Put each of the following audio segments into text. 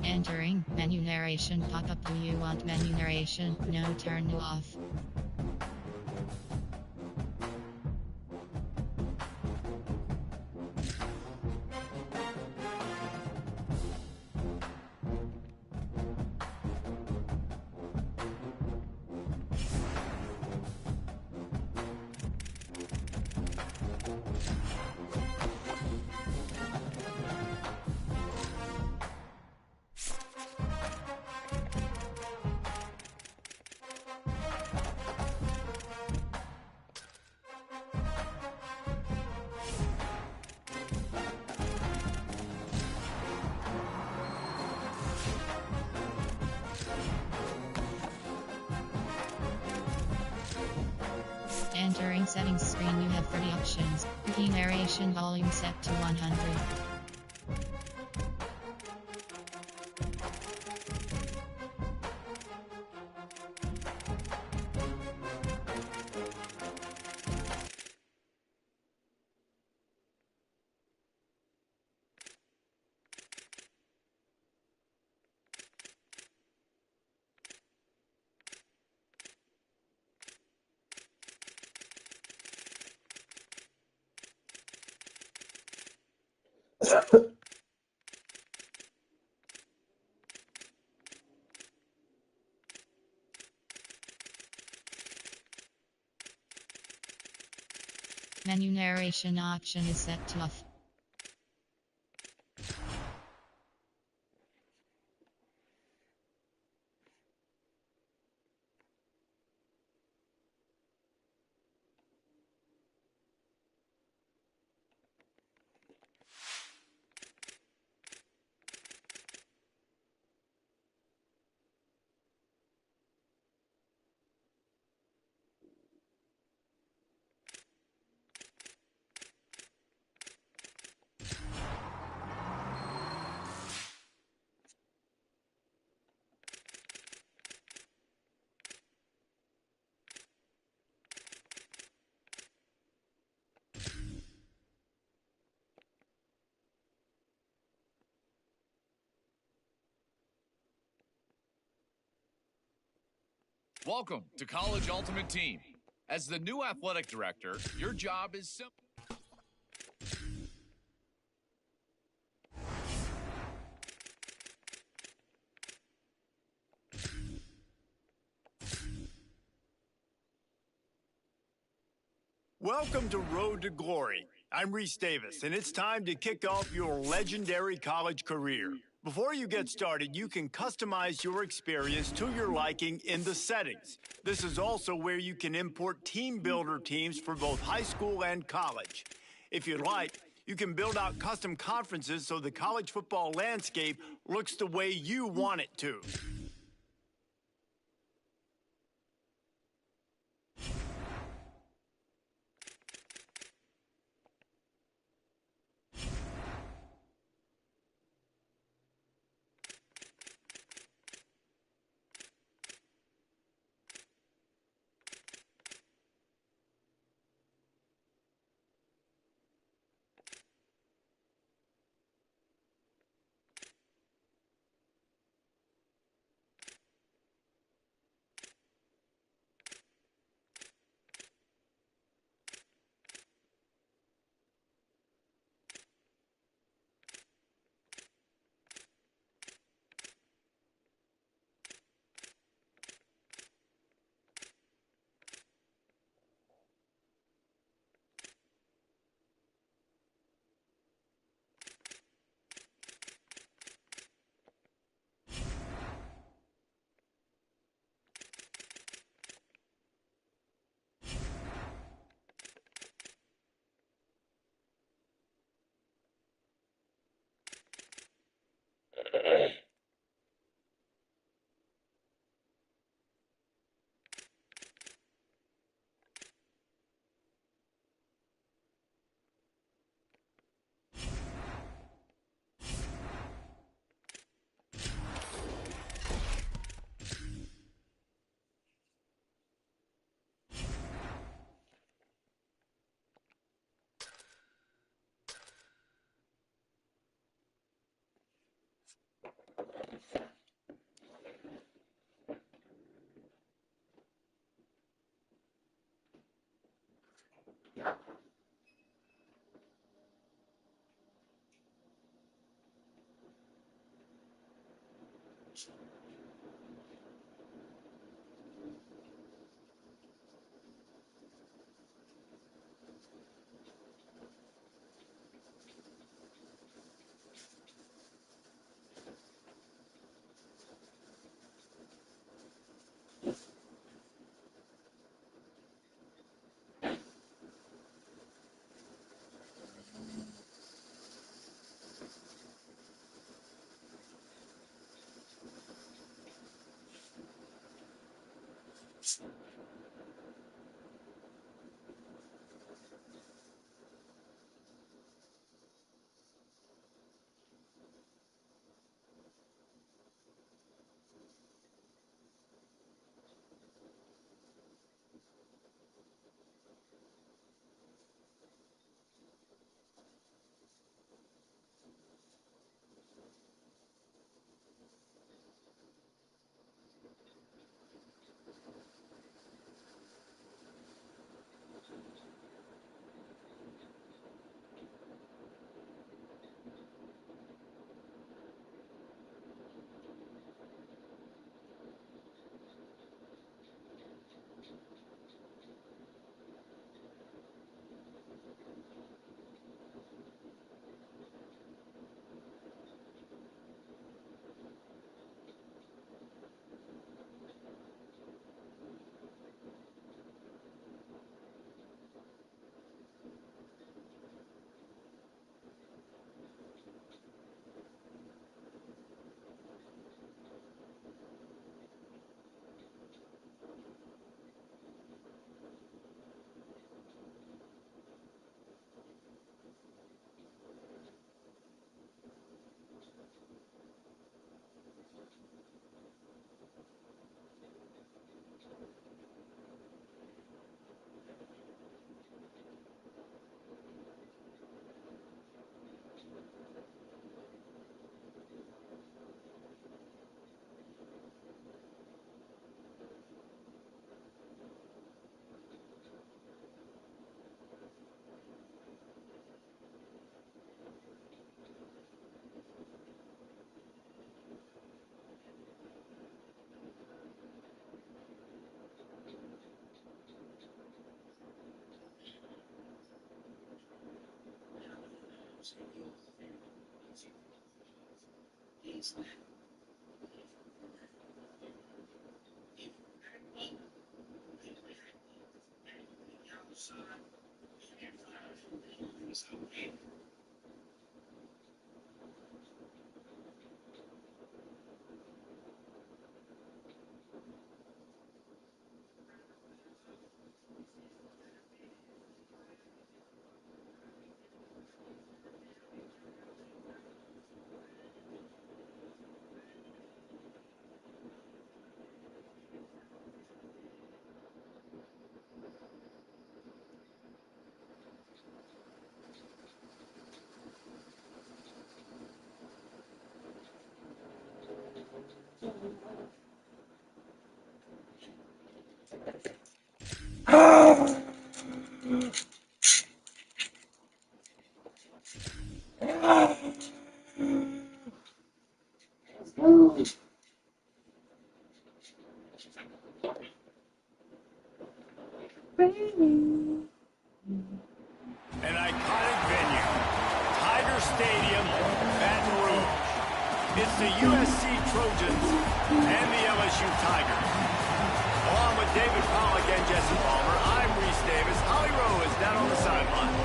Entering menu narration pop-up. Do you want menu narration? No, turn off. Entering settings screen, you have 30 options. Key narration volume set to 100. Menu narration option is set to off. Welcome to College Ultimate Team. As the new athletic director, your job is simple. Welcome to Road to Glory. I'm Reese Davis, and it's time to kick off your legendary college career. Before you get started, you can customize your experience to your liking in the settings. This is also where you can import team builder teams for both high school and college. If you'd like, you can build out custom conferences so the college football landscape looks the way you want it to. An iconic venue, Tiger Stadium, Baton Rouge. It's the USC Trojans and the LSU Tigers. Along with David Pollack and Jesse Palmer, I'm Reese Davis. Holly Rowe is down on the sideline.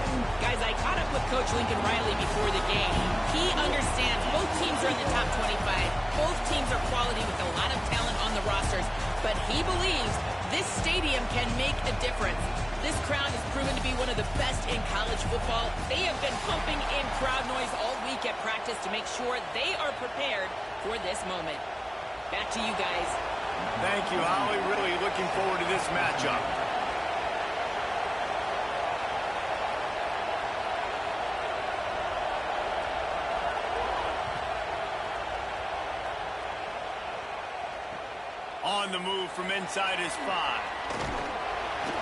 Guys, I caught up with Coach Lincoln Riley before the game. He understands both teams are in the top 25. Both teams are quality with a lot of talent on the rosters. But he believes this stadium can make a difference. This crowd has proven to be one of the best in college football. They have been pumping in crowd noise all week at practice to make sure they are prepared for this moment. Back to you guys. Thank you, Holly. Really looking forward to this matchup. On the move from inside his 5.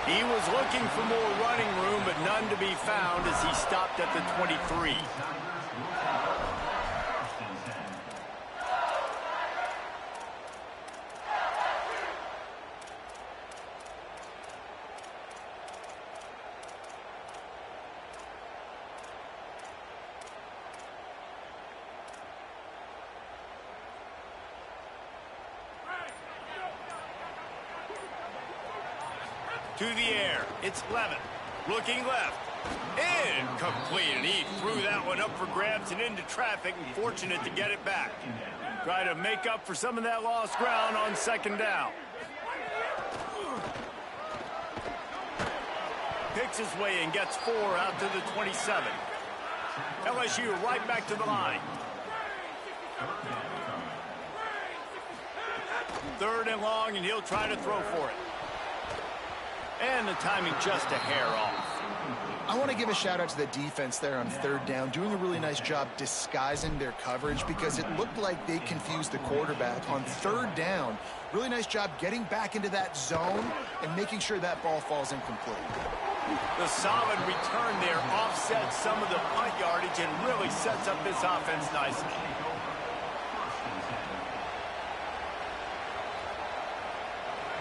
He was looking for more running room, but none to be found as he stopped at the 23. To the air, it's Levin, looking left, incomplete, and he threw that one up for grabs and into traffic, and fortunate to get it back. Try to make up for some of that lost ground on second down. picks his way and gets 4 out to the 27. LSU right back to the line. 3rd and long, and he'll try to throw for it. And the timing just a hair off. I want to give a shout out to the defense there on 3rd down, doing a really nice job disguising their coverage because it looked like they confused the quarterback on 3rd down. Really nice job getting back into that zone and making sure that ball falls incomplete. The solid return there offsets some of the punt yardage and really sets up this offense nicely.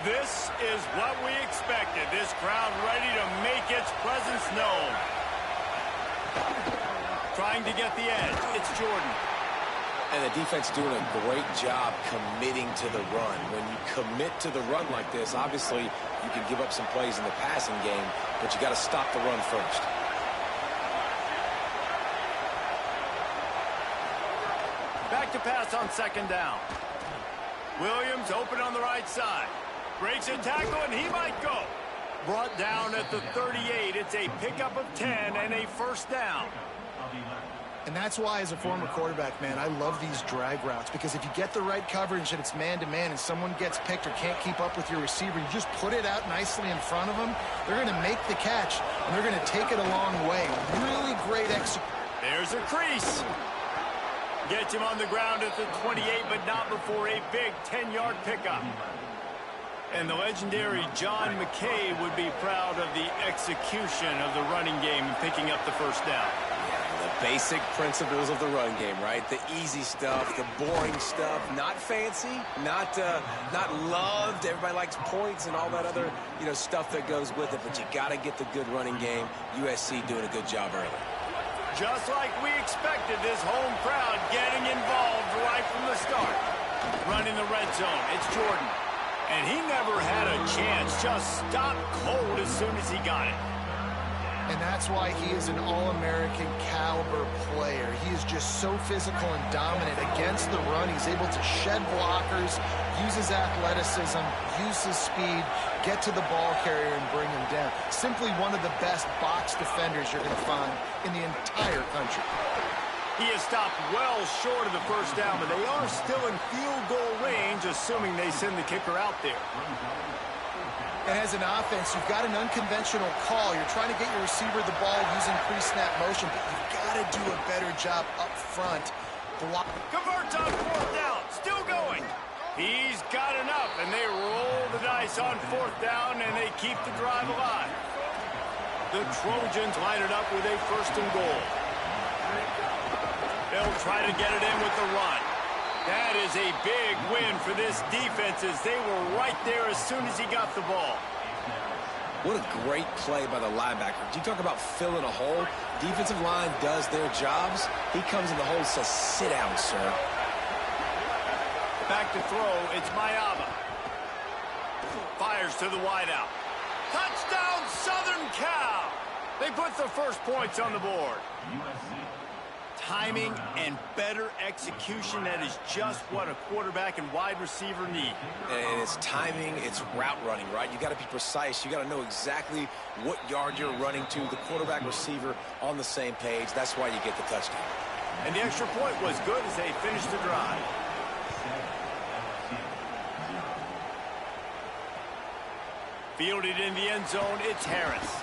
This is what we expected. This crowd ready to make its presence known. Trying to get the edge. It's Jordan. And the defense doing a great job committing to the run. When you commit to the run like this, obviously you can give up some plays in the passing game, but you got to stop the run first. Back to pass on 2nd down. Williams open on the right side. Breaks a tackle, and he might go. Brought down at the 38. It's a pickup of 10 and a 1st down. And that's why, as a former quarterback, man, I love these drag routes because if you get the right coverage and it's man-to-man and someone gets picked or can't keep up with your receiver, you just put it out nicely in front of them, they're going to make the catch, and they're going to take it a long way. Really great execution. There's a crease. Gets him on the ground at the 28, but not before a big 10-yard pickup. And the legendary John McKay would be proud of the execution of the running game and picking up the 1st down. The basic principles of the run game, right? The easy stuff, the boring stuff, not fancy, not loved. Everybody likes points and all that other, stuff that goes with it. But you got to get the good running game. USC doing a good job early. Just like we expected, this home crowd getting involved right from the start. Running the red zone. It's Jordan. And he never had a chance, just stopped cold as soon as he got it. And that's why he is an All-American caliber player. He is just so physical and dominant against the run. He's able to shed blockers, use his athleticism, use his speed, get to the ball carrier and bring him down. Simply one of the best box defenders you're going to find in the entire country. He has stopped well short of the 1st down, but they are still in field goal range, assuming they send the kicker out there. And as an offense, you've got an unconventional call. You're trying to get your receiver the ball using pre-snap motion, but you've got to do a better job up front. Converts on 4th down, still going. He's got enough, and they roll the dice on 4th down, and they keep the drive alive. The Trojans line it up with a 1st and goal. They'll try to get it in with the run. That is a big win for this defense as they were right there as soon as he got the ball. What a great play by the linebacker. You talk about filling a hole. Defensive line does their jobs. He comes in the hole and says, sit down, sir. Back to throw, it's Mayaba. Fires to the wideout. Touchdown, Southern Cal! They put the 1st points on the board. Timing and better execution, that is just what a quarterback and wide receiver need. And it's timing, it's route running, right? You got to be precise. You got to know exactly what yard you're running to. The quarterback, receiver on the same page. That's why you get the touchdown. And the extra point was good as they finished the drive. Fielded in the end zone, it's Harris.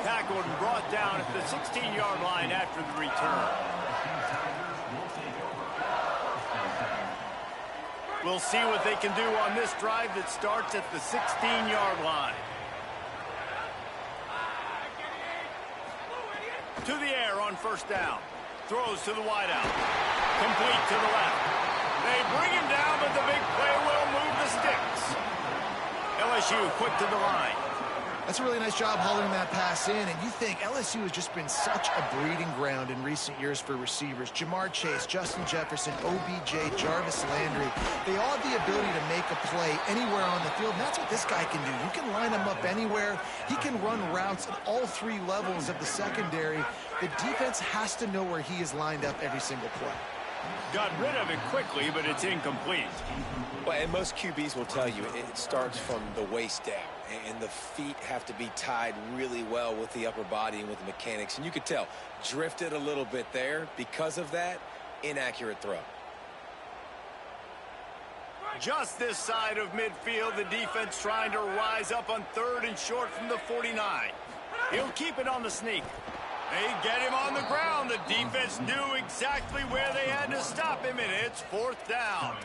Tackled and brought down at the 16-yard line after the return. We'll see what they can do on this drive that starts at the 16-yard line. To the air on 1st down. Throws to the wideout. Complete to the left. They bring him down, but the big play will move the sticks. LSU quick to the line. That's a really nice job hauling that pass in, and you think LSU has just been such a breeding ground in recent years for receivers. Jamar Chase, Justin Jefferson, OBJ, Jarvis Landry, they all have the ability to make a play anywhere on the field, and that's what this guy can do. You can line him up anywhere. He can run routes at all 3 levels of the secondary. The defense has to know where he is lined up every single play. Got rid of it quickly, but it's incomplete. Well, and most QBs will tell you it starts from the waist down, and the feet have to be tied really well with the upper body and with the mechanics. And you could tell, drifted a little bit there. Because of that, inaccurate throw. Just this side of midfield, the defense trying to rise up on 3rd and short from the 49. He'll keep it on the sneak. They get him on the ground. The defense knew exactly where they had to stop him, and it's 4th down.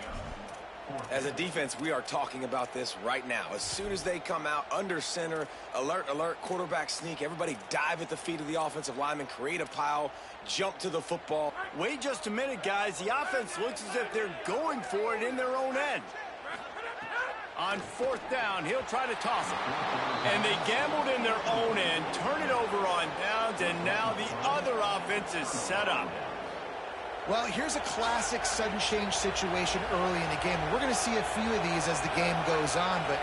As a defense, we are talking about this right now. As soon as they come out under center, alert, alert, quarterback sneak, everybody dive at the feet of the offensive lineman, create a pile, jump to the football. Wait just a minute, guys. The offense looks as if they're going for it in their own end. On 4th down, he'll try to toss it. And they gambled in their own end, turn it over on downs, and now the other offense is set up. Well, here's a classic sudden change situation early in the game. We're going to see a few of these as the game goes on, but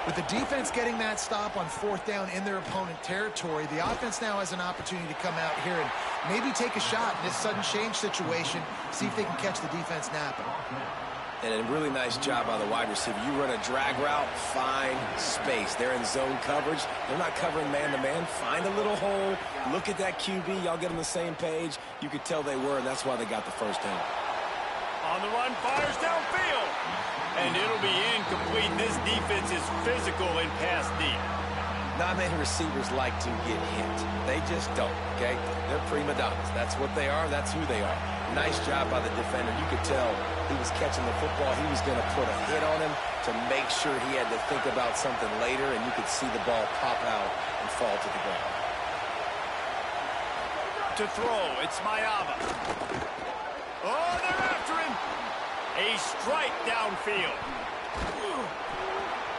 with the defense getting that stop on 4th down in their opponent territory, the offense now has an opportunity to come out here and maybe take a shot in this sudden change situation, see if they can catch the defense napping. And a really nice job by the wide receiver. You run a drag route, find space. They're in zone coverage. They're not covering man-to-man. Find a little hole. Look at that QB. Y'all get on the same page. You could tell they were, and that's why they got the first down. On the run, fires downfield. And it'll be incomplete. This defense is physical and pass deep. Not many receivers like to get hit. They just don't, okay? They're prima donnas. That's what they are. That's who they are. Nice job by the defender. You could tell he was catching the football. He was going to put a hit on him to make sure he had to think about something later, and you could see the ball pop out and fall to the ground. To throw, it's Mayava. Oh, they're after him. A strike downfield.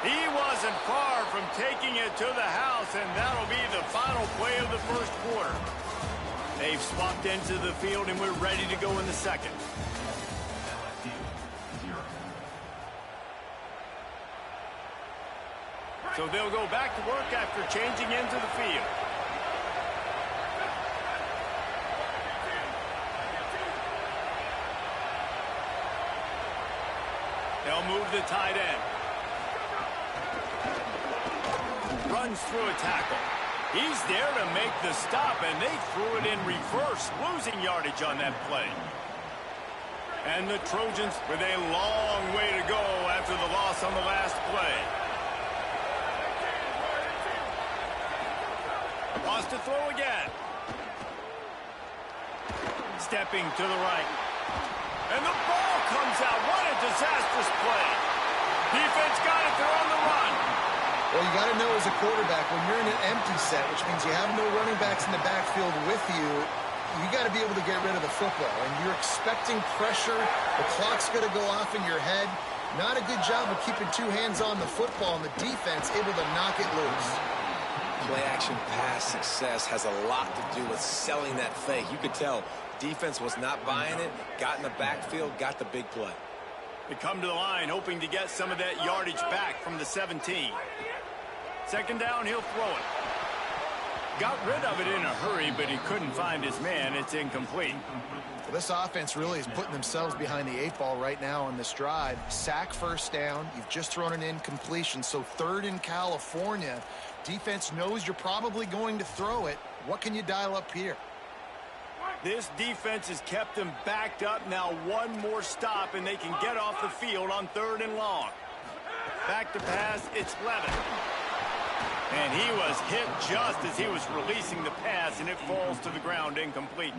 He wasn't far from taking it to the house, and that'll be the final play of the first quarter. They've swapped into the field, and we're ready to go in the second. So they'll go back to work after changing into the field. They'll move the tight end. Runs through a tackle. He's there to make the stop, and they threw it in reverse, losing yardage on that play. And the Trojans with a long way to go after the loss on the last play. Wants to throw again. Stepping to the right. And the ball comes out. What a disastrous play. Defense got it. They're on the run. Well, you got to know as a quarterback, when you're in an empty set, which means you have no running backs in the backfield with you, you got to be able to get rid of the football. And you're expecting pressure. The clock's going to go off in your head. Not a good job of keeping two hands on the football, and the defense able to knock it loose. Play-action pass success has a lot to do with selling that fake. You could tell defense was not buying it, got in the backfield, got the big play. They come to the line hoping to get some of that yardage back from the 17. Second down, he'll throw it. Got rid of it in a hurry, but he couldn't find his man. It's incomplete. Well, this offense really is putting themselves behind the 8 ball right now on this drive. Sack, first down. You've just thrown an incompletion, so 3rd in California. Defense knows you're probably going to throw it. What can you dial up here? This defense has kept them backed up. Now one more stop, and they can get off the field on 3rd and long. Back to pass, it's Levin. And he was hit just as he was releasing the pass, and it falls to the ground incomplete.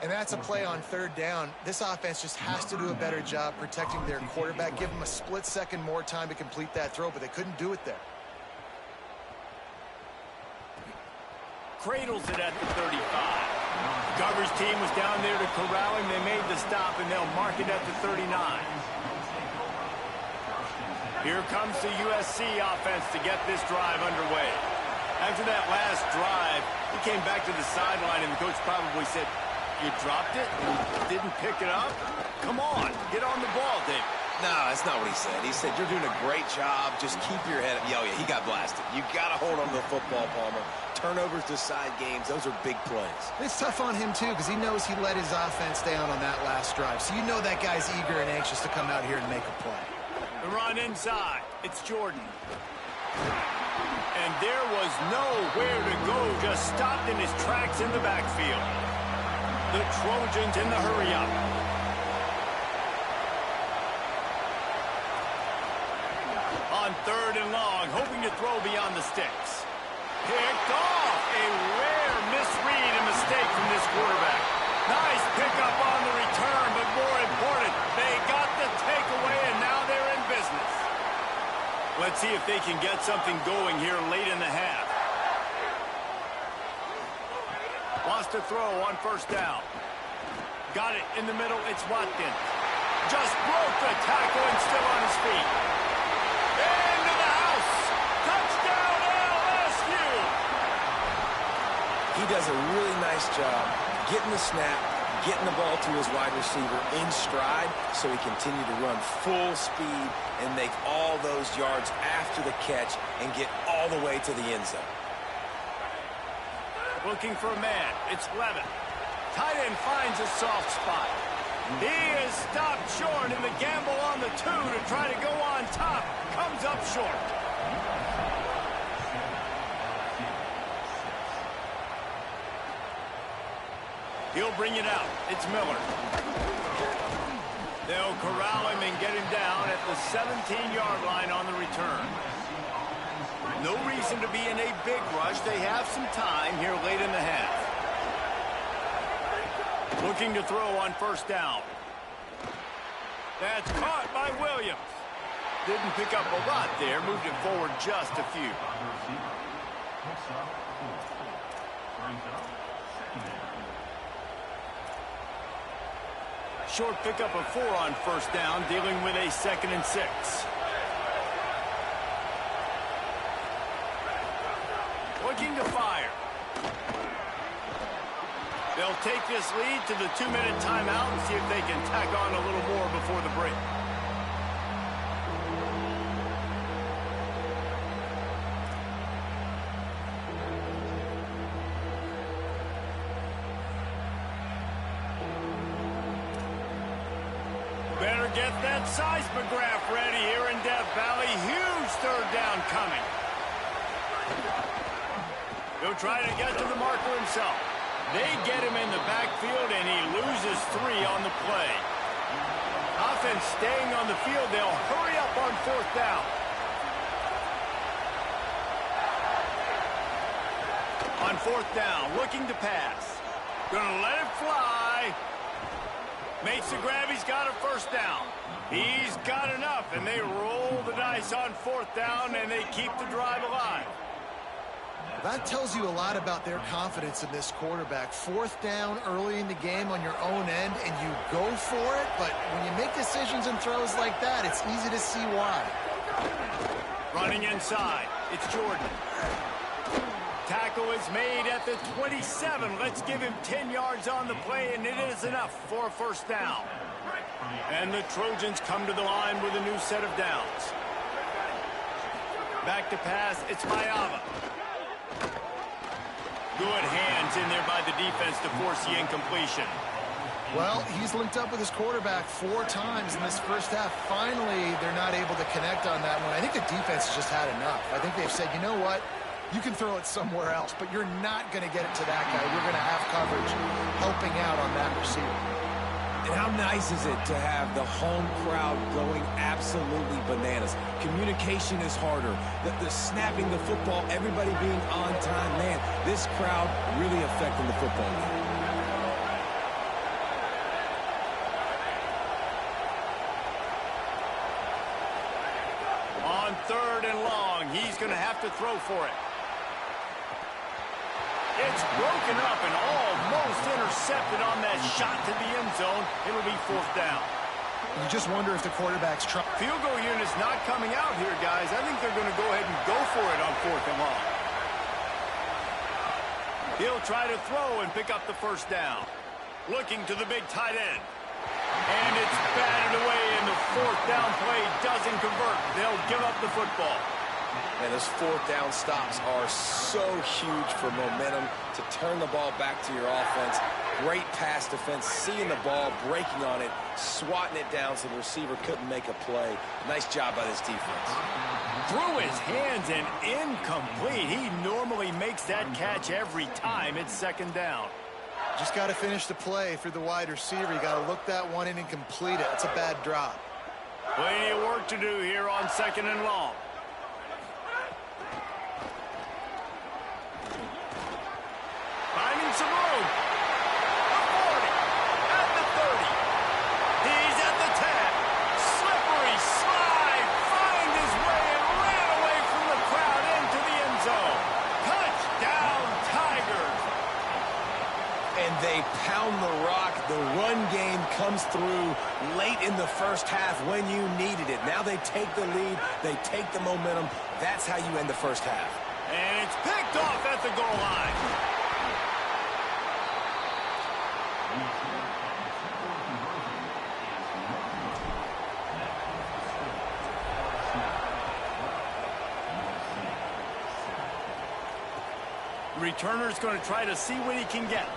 And that's a play on 3rd down. This offense just has to do a better job protecting their quarterback. Give them a split second more time to complete that throw, but they couldn't do it there. Cradles it at the 35. Gover's team was down there to corral him. They made the stop, and they'll mark it at the 39. Here comes the USC offense to get this drive underway. After that last drive, he came back to the sideline, and the coach probably said, "You dropped it? You didn't pick it up? Come on, get on the ball, David." No, that's not what he said. He said, "You're doing a great job. Just keep your head up." Oh, yeah, he got blasted. You got to hold on to the football, Palmer. turnovers decide games. Those are big plays. It's tough on him, too, because he knows he let his offense down on that last drive. So you know that guy's eager and anxious to come out here and make a play. The run inside. It's Jordan. And there was nowhere to go. Just stopped in his tracks in the backfield. The Trojans in the hurry-up. On 3rd and long, hoping to throw beyond the sticks. Picked off. A rare misread and mistake from this quarterback. Nice pickup on the return, but more important, they got the takeaway, and now they're in business. Let's see if they can get something going here late in the half. Lost a throw on 1st down. Got it in the middle. It's Watkins. Just broke the tackle and still on his feet. Into the house. Touchdown LSU. He does a really nice job getting the snap, getting the ball to his wide receiver in stride so he continued to run full speed and make all those yards after the catch and get all the way to the end zone. Looking for a man. It's Levin. Tight end finds a soft spot. He is stopped short in the gamble on the 2 to try to go on top. Comes up short. He'll bring it out. It's Miller. They'll corral him and get him down at the 17-yard line on the return. No reason to be in a big rush. They have some time here late in the half. Looking to throw on 1st down. That's caught by Williams. Didn't pick up a lot there. Moved it forward just a few. Short pickup of 4 on 1st down, dealing with a 2nd and 6. Looking to fire. They'll take this lead to the 2-minute timeout and see if they can tack on a little more before the break. Better get that seismograph ready here in Death Valley. Huge 3rd down coming. He'll try to get to the marker himself. They get him in the backfield, and he loses 3 on the play. Offense staying on the field. They'll hurry up on 4th down. On 4th down, looking to pass. Gonna let it fly. Makes the grab. He's got a 1st down. He's got enough, and they roll the dice on 4th down, and they keep the drive alive. That tells you a lot about their confidence in this quarterback. 4th down early in the game on your own end, and you go for it, but when you make decisions and throws like that, it's easy to see why. Running inside, it's Jordan. Tackle is made at the 27. Let's give him 10 yards on the play, and it is enough for a 1st down. And the Trojans come to the line with a new set of downs. Back to pass, it's Mayava. Good hands in there by the defense to force the incompletion. Well, he's linked up with his quarterback 4 times in this 1st half. Finally, they're not able to connect on that one. I think the defense has just had enough. I think they've said, you know what? You can throw it somewhere else, but you're not going to get it to that guy. We're going to have coverage helping out on that receiver. And how nice is it to have the home crowd going absolutely bananas? Communication is harder. The snapping the football, everybody being on time. Man, this crowd really affecting the football game. On 3rd and long, he's going to have to throw for it. It's broken up and almost intercepted on that shot to the end zone. It'll be 4th down. You just wonder if the quarterback's trying. Field goal unit's not coming out here, guys. I think they're going to go ahead and go for it on 4th and long. He'll try to throw and pick up the 1st down. Looking to the big tight end. And it's batted away, and the 4th down play doesn't convert. They'll give up the football. And those fourth down stops are so huge for momentum to turn the ball back to your offense. Great pass defense, seeing the ball, breaking on it, swatting it down so the receiver couldn't make a play. Nice job by this defense. Through his hands and incomplete. He normally makes that catch every time. It's second down. Just got to finish the play for the wide receiver. You got to look that one in and complete it. It's a bad drop. Plenty of work to do here on second and long. Finding some room. The 40. At the 30. He's at the 10. Slippery slide. Find his way and ran away from the crowd into the end zone. Touchdown, Tigers. And they pound the rock. The run game comes through late in the first half when you needed it. Now they take the lead. They take the momentum. That's how you end the first half. And it's picked off at the goal line. Returner's going to try to see what he can get.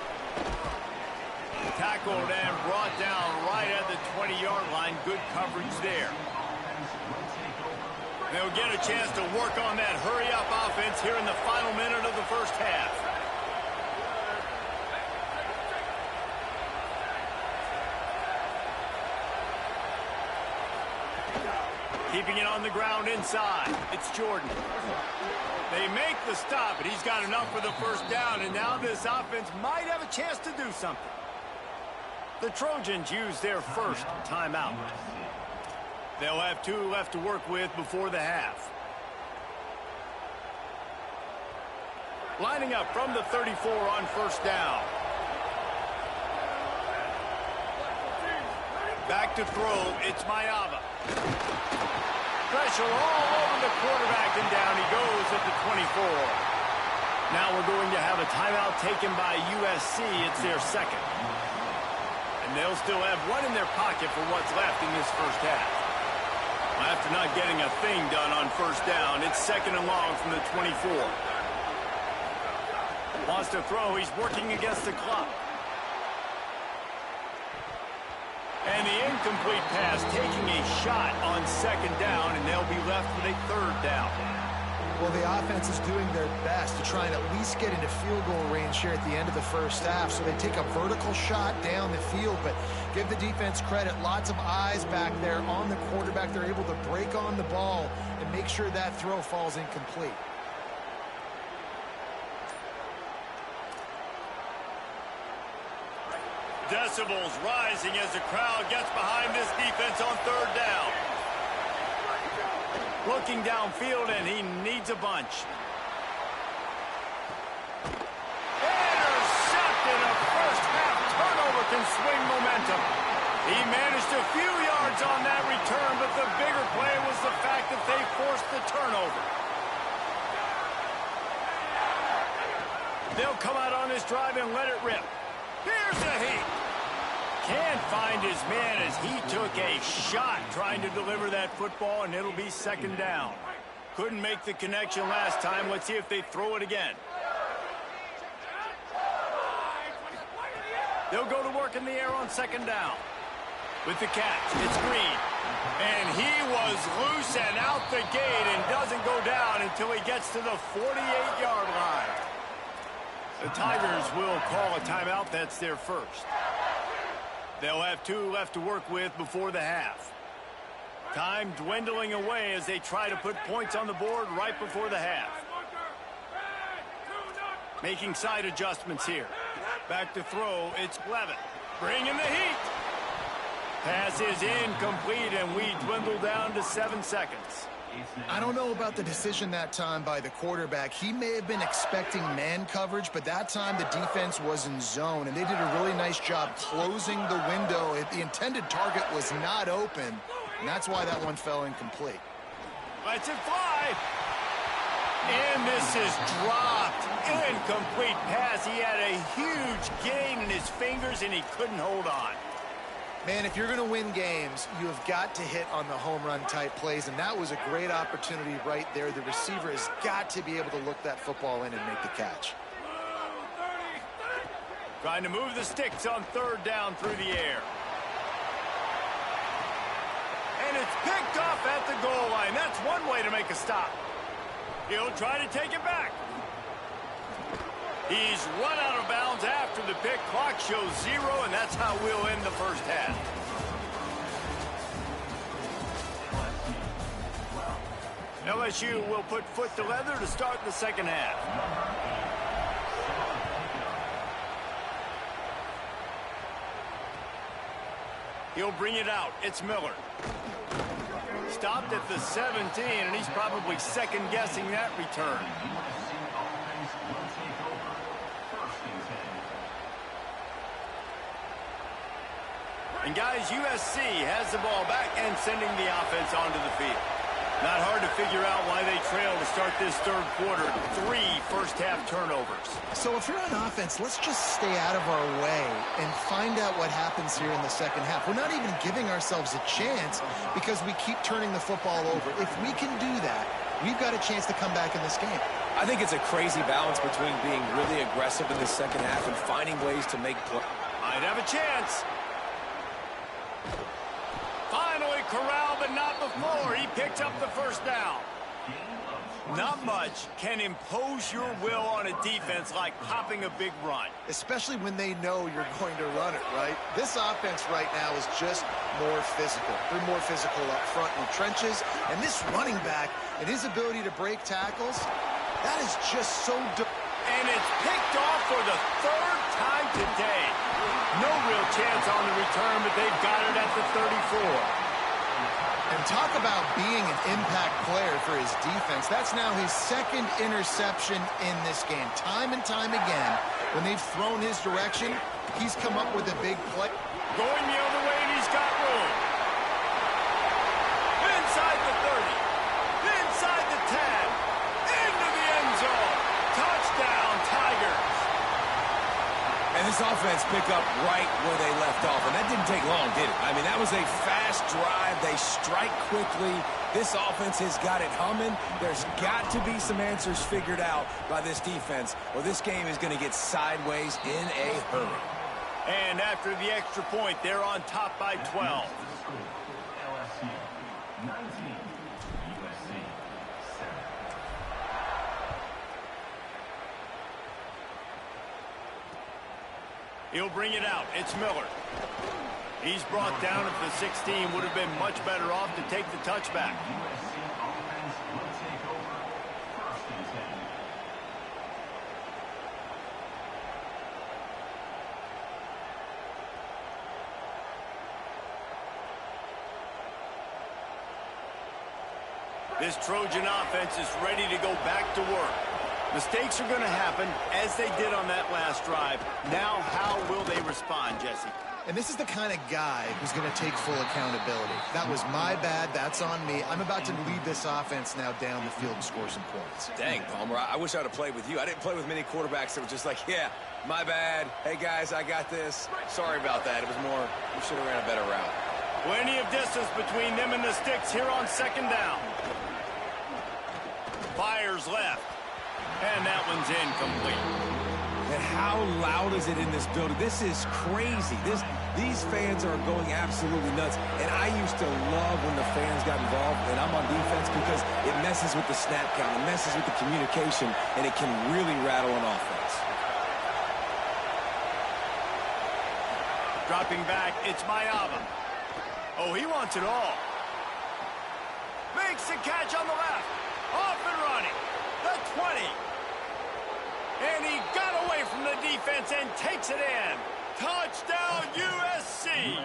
Tackled and brought down right at the 20-yard line. Good coverage there. They'll get a chance to work on that hurry-up offense here in the final minute of the first half. Keeping it on the ground inside. It's Jordan. They make the stop, but he's got enough for the first down, and now this offense might have a chance to do something. The Trojans use their first timeout. They'll have 2 left to work with before the half. Lining up from the 34 on first down. Back to throw, it's Mayava. Pressure all over the quarterback, and down he goes at the 24. Now we're going to have a timeout taken by USC. It's their second. And they'll still have one in their pocket for what's left in this first half. After not getting a thing done on first down, it's second and long from the 24. Wants to throw, he's working against the clock. And the incomplete pass taking a shot on second down, and they'll be left with a third down. Well, the offense is doing their best to try and at least get into field goal range here at the end of the first half. So they take a vertical shot down the field, but give the defense credit. Lots of eyes back there on the quarterback. They're able to break on the ball and make sure that throw falls incomplete. Decibels rising as the crowd gets behind this defense on third down. Looking downfield, and he needs a bunch. Intercepted. A first half turnover can swing momentum. He managed a few yards on that return, but the bigger play was the fact that they forced the turnover. They'll come out on this drive and let it rip. Here's the heat. Can't find his man as he took a shot trying to deliver that football, and it'll be second down. Couldn't make the connection last time. Let's see if they throw it again. They'll go to work in the air on second down. With the catch, it's Green. And he was loose and out the gate and doesn't go down until he gets to the 48-yard line. The Tigers will call a timeout. That's their first. They'll have 2 left to work with before the half. Time dwindling away as they try to put points on the board right before the half. Making side adjustments here. Back to throw, it's Levitt. Bringing the heat. Pass is incomplete, and we dwindle down to 7 seconds. I don't know about the decision that time by the quarterback. He may have been expecting man coverage, but that time the defense was in zone, and they did a really nice job closing the window. The intended target was not open, and that's why that one fell incomplete. Lets it fly. And this is dropped. Incomplete pass. He had a huge gain in his fingers, and he couldn't hold on. Man, if you're going to win games, you have got to hit on the home run type plays, and that was a great opportunity right there. The receiver has got to be able to look that football in and make the catch. Trying to move the sticks on third down through the air. And it's picked off at the goal line. That's one way to make a stop. He'll try to take it back. He's run out of bounds after the pick. Clock shows 0, and that's how we'll end the first half. LSU will put foot to leather to start the second half. He'll bring it out. It's Miller. Stopped at the 17, and he's probably second-guessing that return. And guys, USC has the ball back and sending the offense onto the field. Not hard to figure out why they trail to start this third quarter. 3 first-half turnovers. So if you're on offense, let's just stay out of our way and find out what happens here in the second half. We're not even giving ourselves a chance because we keep turning the football over. If we can do that, we've got a chance to come back in this game. I think it's a crazy balance between being really aggressive in the second half and finding ways to make plays. Might have a chance. Finally corralled, but not before. He picked up the first down. Not much can impose your will on a defense like popping a big run. Especially when they know you're going to run it, right? This offense right now is just more physical. They're more physical up front in the trenches. And this running back and his ability to break tackles, that is just so... And it's picked off for the 3rd time today. No real chance on the return, but they've got it at the 34. And talk about being an impact player for his defense. That's now his 2nd interception in this game. Time and time again, when they've thrown his direction, he's come up with a big play. Going the other way, and he's got room. Inside the 30. Inside the 10. Into the end zone. Touchdown, Tigers. And this offense pick up right where they left off. And that didn't take long, did it? I mean, that was a fast drive. They strike quickly. This offense has got it humming. There's got to be some answers figured out by this defense, or this game is going to get sideways in a hurry. And after the extra point, they're on top by 12. He'll bring it out. It's Miller. He's brought down at the 16. Would have been much better off to take the touchback. This Trojan offense is ready to go back to work. Mistakes are going to happen, as they did on that last drive. Now, how will they respond, Jesse? And this is the kind of guy who's going to take full accountability. That was my bad. That's on me. I'm about to lead this offense now down the field and score some points. Dang, Palmer, I wish I would have played with you. I didn't play with many quarterbacks that were just like, yeah, my bad. Hey, guys, I got this. Sorry about that. It was more, we should have ran a better route. Plenty of distance between them and the sticks here on 2nd down. Fires left. And that one's incomplete. And how loud is it in this building? This is crazy. These fans are going absolutely nuts. And I used to love when the fans got involved, and I'm on defense because it messes with the snap count, it messes with the communication, and it can really rattle an offense. Dropping back, it's Mayava. Oh, he wants it all. Makes the catch on the left. Off and running. The 20. And he got away from the defense and takes it in. Touchdown, USC.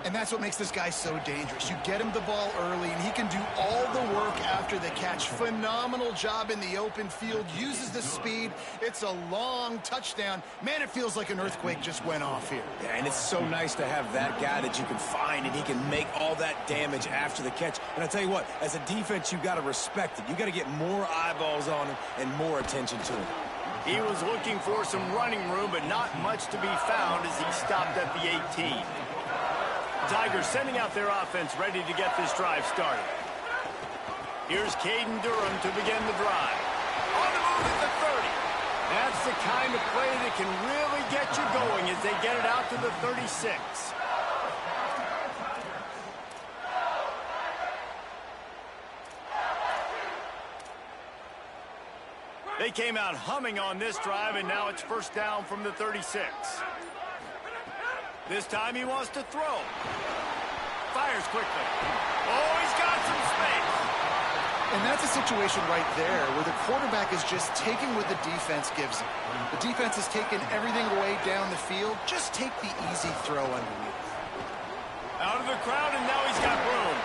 And that's what makes this guy so dangerous. You get him the ball early, and he can do all the work after the catch. Phenomenal job in the open field. Uses the speed. It's a long touchdown. Man, it feels like an earthquake just went off here. Yeah, and it's so nice to have that guy that you can find, and he can make all that damage after the catch. And I tell you what, as a defense, you got to respect it. You got to get more eyeballs on him and more attention to him. He was looking for some running room, but not much to be found as he stopped at the 18. Tigers sending out their offense ready to get this drive started. Here's Caden Durham to begin the drive. On the move at the 30. That's the kind of play that can really get you going as they get it out to the 36. They came out humming on this drive, and now it's first down from the 36. This time he wants to throw. Fires quickly. Oh, he's got some space. And that's a situation right there where the quarterback is just taking what the defense gives him. The defense has taken everything away down the field. Just take the easy throw underneath. Out of the crowd, and now he's got room.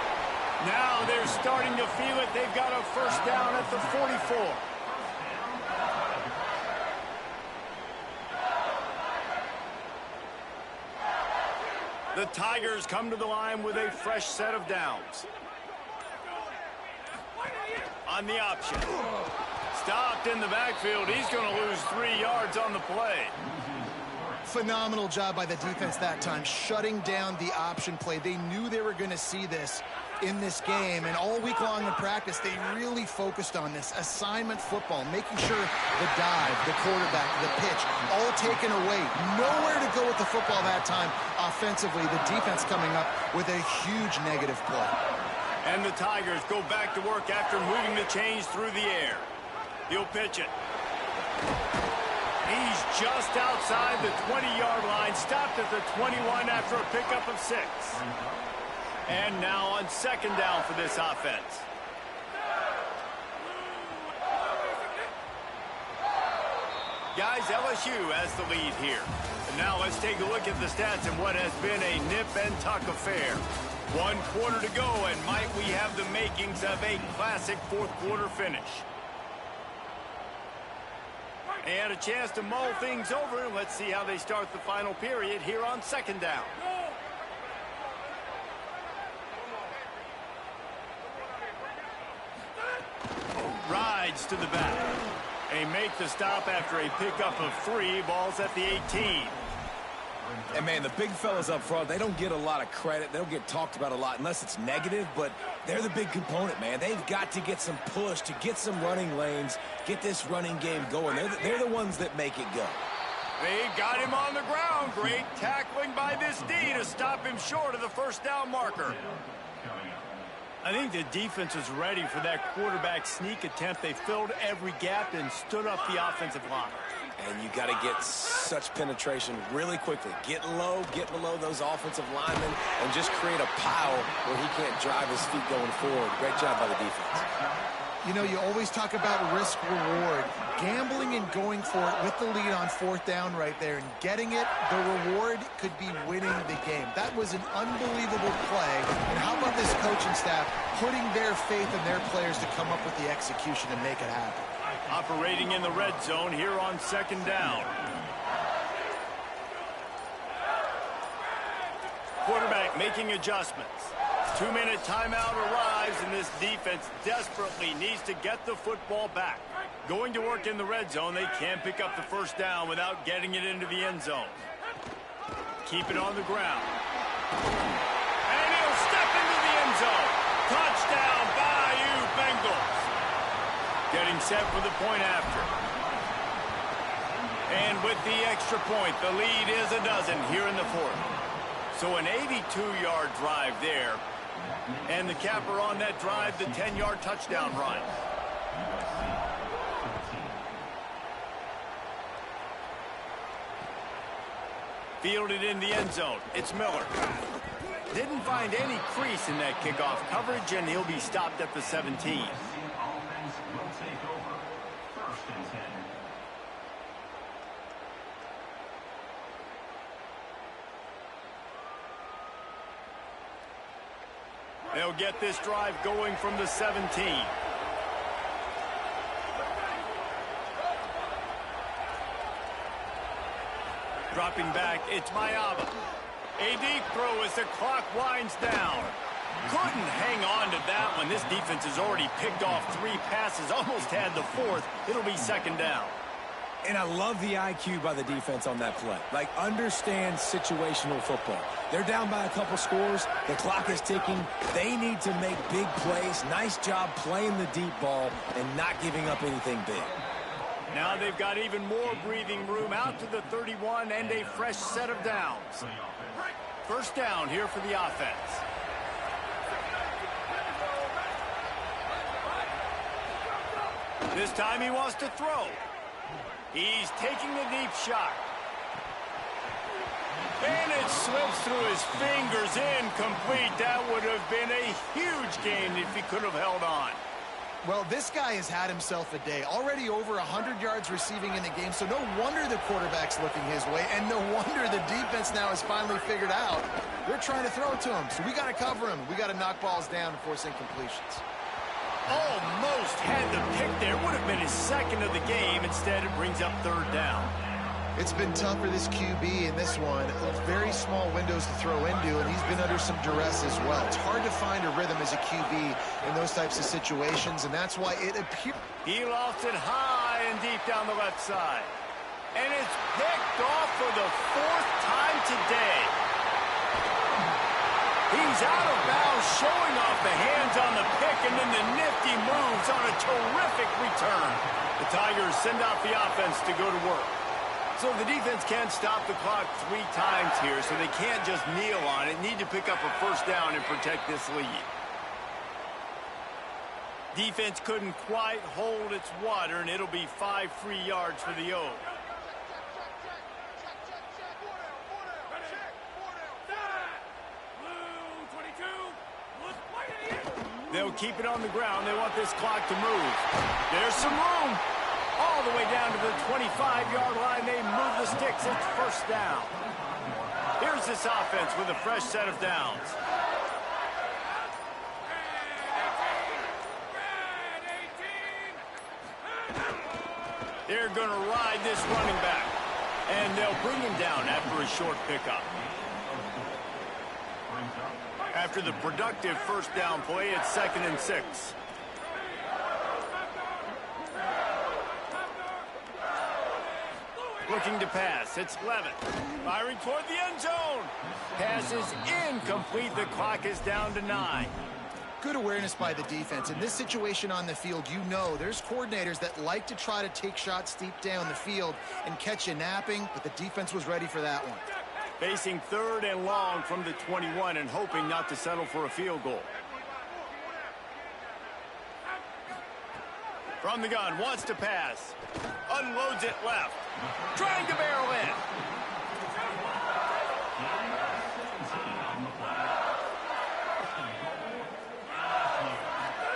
Now they're starting to feel it. They've got a first down at the 44. The Tigers come to the line with a fresh set of downs. On the option. Stopped in the backfield. He's going to lose 3 yards on the play. Phenomenal job by the defense that time, shutting down the option play. They knew they were going to see this in this game, and all week long in practice, they really focused on this assignment football, making sure the dive, the quarterback, the pitch, all taken away. Nowhere to go with the football that time offensively. The defense coming up with a huge negative play. And the Tigers go back to work after moving the chains through the air. He'll pitch it. He's just outside the 20-yard line, stopped at the 21 after a pickup of 6. And now on second down for this offense. Guys, LSU has the lead here. And now let's take a look at the stats in what has been a nip-and-tuck affair. 1 quarter to go, and might we have the makings of a classic fourth-quarter finish. And a chance to mull things over. Let's see how they start the final period here on second down. Rides to the back. They make the stop after a pickup of 3. Ball's at the 18. And, man, the big fellas up front, they don't get a lot of credit. They don't get talked about a lot unless it's negative, but they're the big component, man. They've got to get some push, to get some running lanes, get this running game going. They're the ones that make it go. They got him on the ground. Great tackling by this D to stop him short of the first down marker. I think the defense was ready for that quarterback sneak attempt. They filled every gap and stood up the offensive line. And you got to get such penetration really quickly. Get low, get below those offensive linemen, and just create a pile where he can't drive his feet going forward. Great job by the defense. You know, you always talk about risk-reward. Gambling and going for it with the lead on fourth down right there and getting it, the reward could be winning the game. That was an unbelievable play. And how about this coaching staff putting their faith in their players to come up with the execution and make it happen? Operating in the red zone here on second down. Quarterback making adjustments. 2-minute timeout arrives, and this defense desperately needs to get the football back. Going to work in the red zone, they can't pick up the first down without getting it into the end zone. Keep it on the ground. And he'll step into the end zone. Touchdown, Bayou Bengals. Getting set for the point after. And with the extra point, the lead is a dozen here in the fourth. So an 82-yard drive there. And the capper on that drive, the 10-yard touchdown run. Fielded in the end zone. It's Miller. Didn't find any crease in that kickoff coverage, and he'll be stopped at the 17. They'll get this drive going from the 17. Dropping back, it's Mayaba. A deep throw as the clock winds down. Couldn't hang on to that one. This defense has already picked off 3 passes, almost had the 4th. It'll be second down. And I love the IQ by the defense on that play. Like, understand situational football. They're down by a couple scores. The clock is ticking. They need to make big plays. Nice job playing the deep ball and not giving up anything big. Now they've got even more breathing room out to the 31 and a fresh set of downs. First down here for the offense. This time he wants to throw. He's taking a deep shot. And it slips through his fingers, incomplete. That would have been a huge gain if he could have held on. Well, this guy has had himself a day. Already over 100 yards receiving in the game, so no wonder the quarterback's looking his way, and no wonder the defense now has finally figured out they're trying to throw to him. So we got to cover him. We got to knock balls down and force incompletions. Almost had the pick there. Would have been his second of the game. Instead, it brings up third down. It's been tough for this QB in this one. Very small windows to throw into, and he's been under some duress as well. It's hard to find a rhythm as a QB in those types of situations, and that's why it appears. He lost it high and deep down the left side. And it's picked off for the fourth time today. He's out of bounds, showing off the hands on the pick, and then the nifty moves on a terrific return. The Tigers send out the offense to go to work. So the defense can't stop the clock 3 times here, so they can't just kneel on it. Need to pick up a first down and protect this lead. Defense couldn't quite hold its water, and it'll be 5 free yards for the O's. They'll keep it on the ground. They want this clock to move. There's some room. All the way down to the 25-yard line. They move the sticks. It's first down. Here's this offense with a fresh set of downs. They're going to ride this running back. And they'll bring him down after a short pickup. After the productive first down play, it's 2nd and 6. Looking to pass. It's Levitt. Firing toward the end zone. Pass is incomplete. The clock is down to 9. Good awareness by the defense. In this situation on the field, you know there's coordinators that like to try to take shots deep down the field and catch you napping, but the defense was ready for that one. Facing 3rd and long from the 21 and hoping not to settle for a field goal. From the gun, wants to pass. Unloads it left. Trying to barrel in.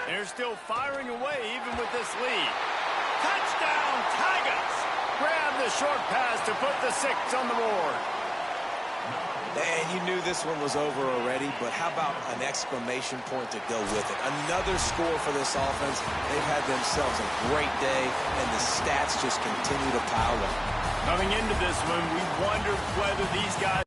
They're still firing away even with this lead. Touchdown, Tigers! Grab the short pass to put the 6 on the board. And you knew this one was over already, but how about an exclamation point to go with it? Another score for this offense. They've had themselves a great day, and the stats just continue to pile up. Coming into this one, we wondered whether these guys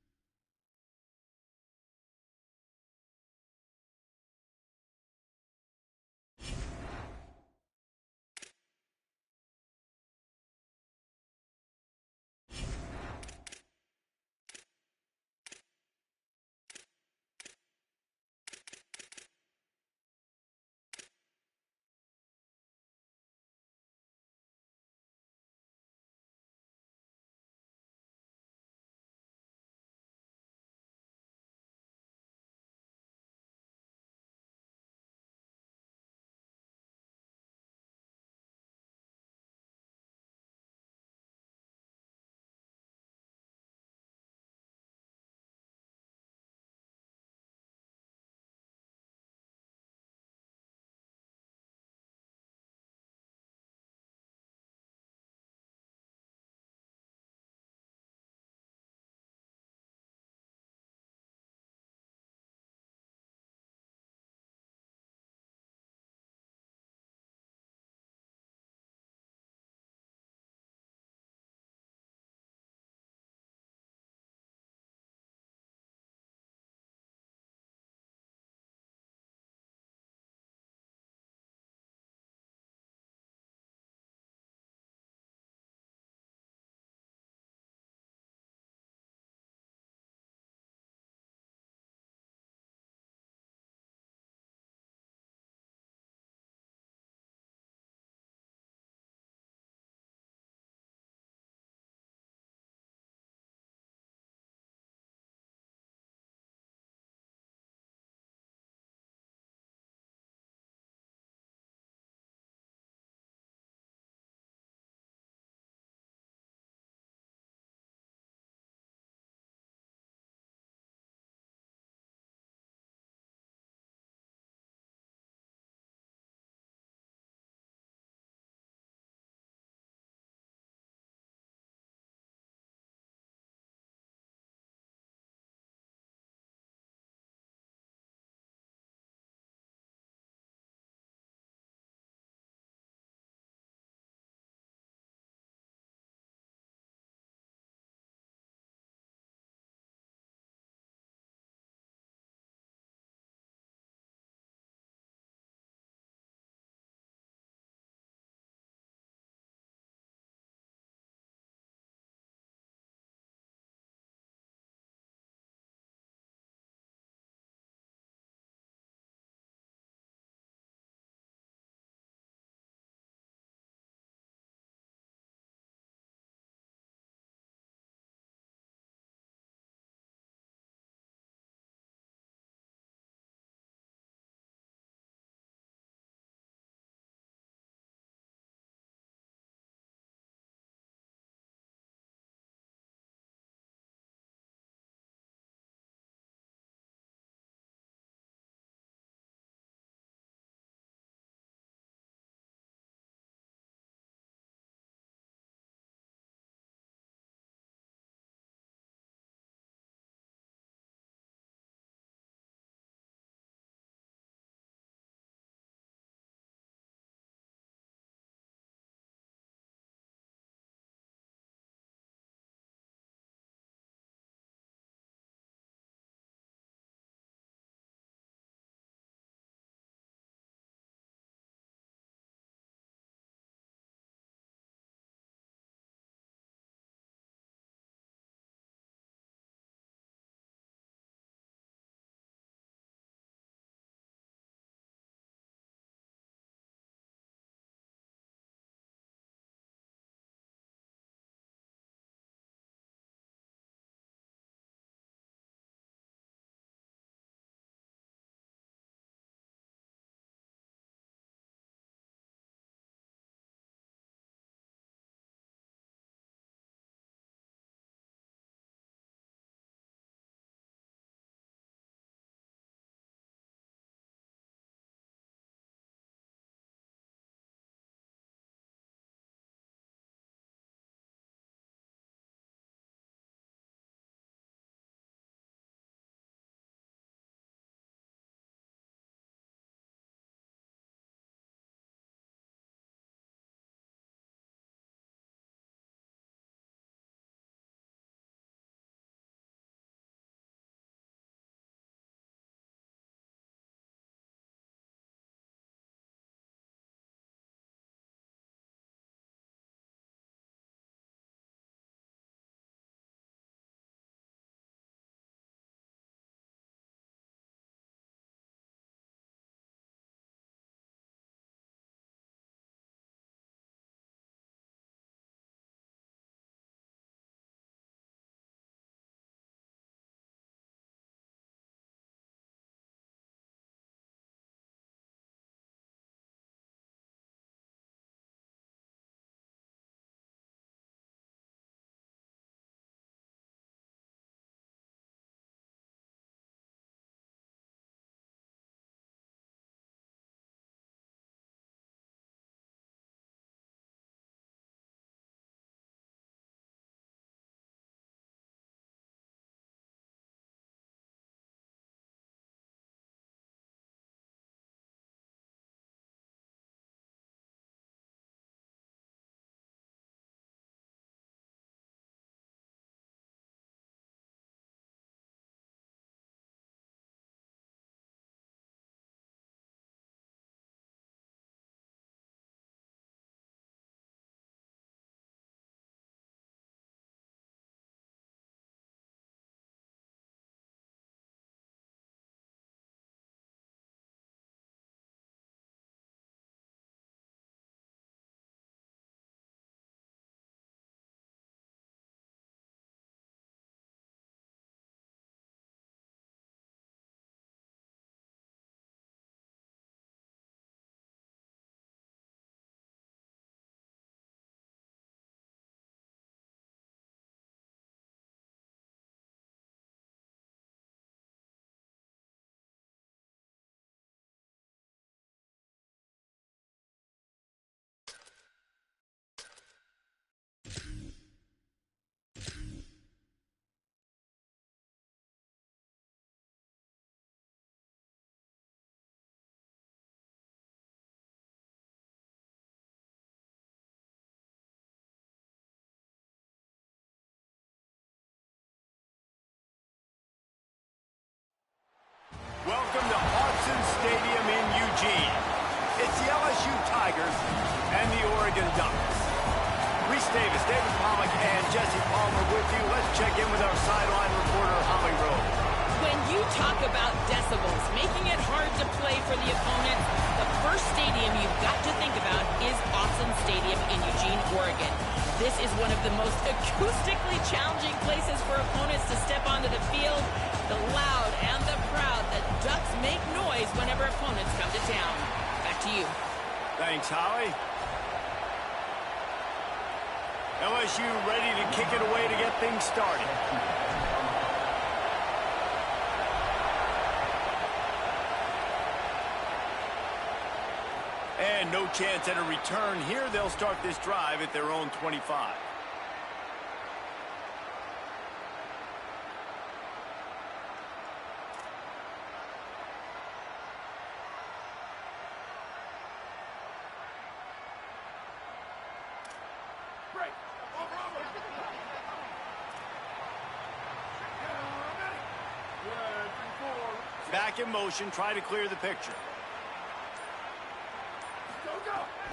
Reese Davis, David Pollack, and Jesse Palmer with you. Let's check in with our sideline reporter, Holly Rose. When you talk about decibels, making it hard to play for the opponent, the first stadium you've got to think about is Autzen Stadium in Eugene, Oregon. This is one of the most acoustically challenging places for opponents to step onto the field. The loud and the proud, the Ducks make noise whenever opponents come to town. Back to you. Thanks, Holly. LSU ready to kick it away to get things started. And no chance at a return here. They'll start this drive at their own 25. Back in motion, try to clear the picture.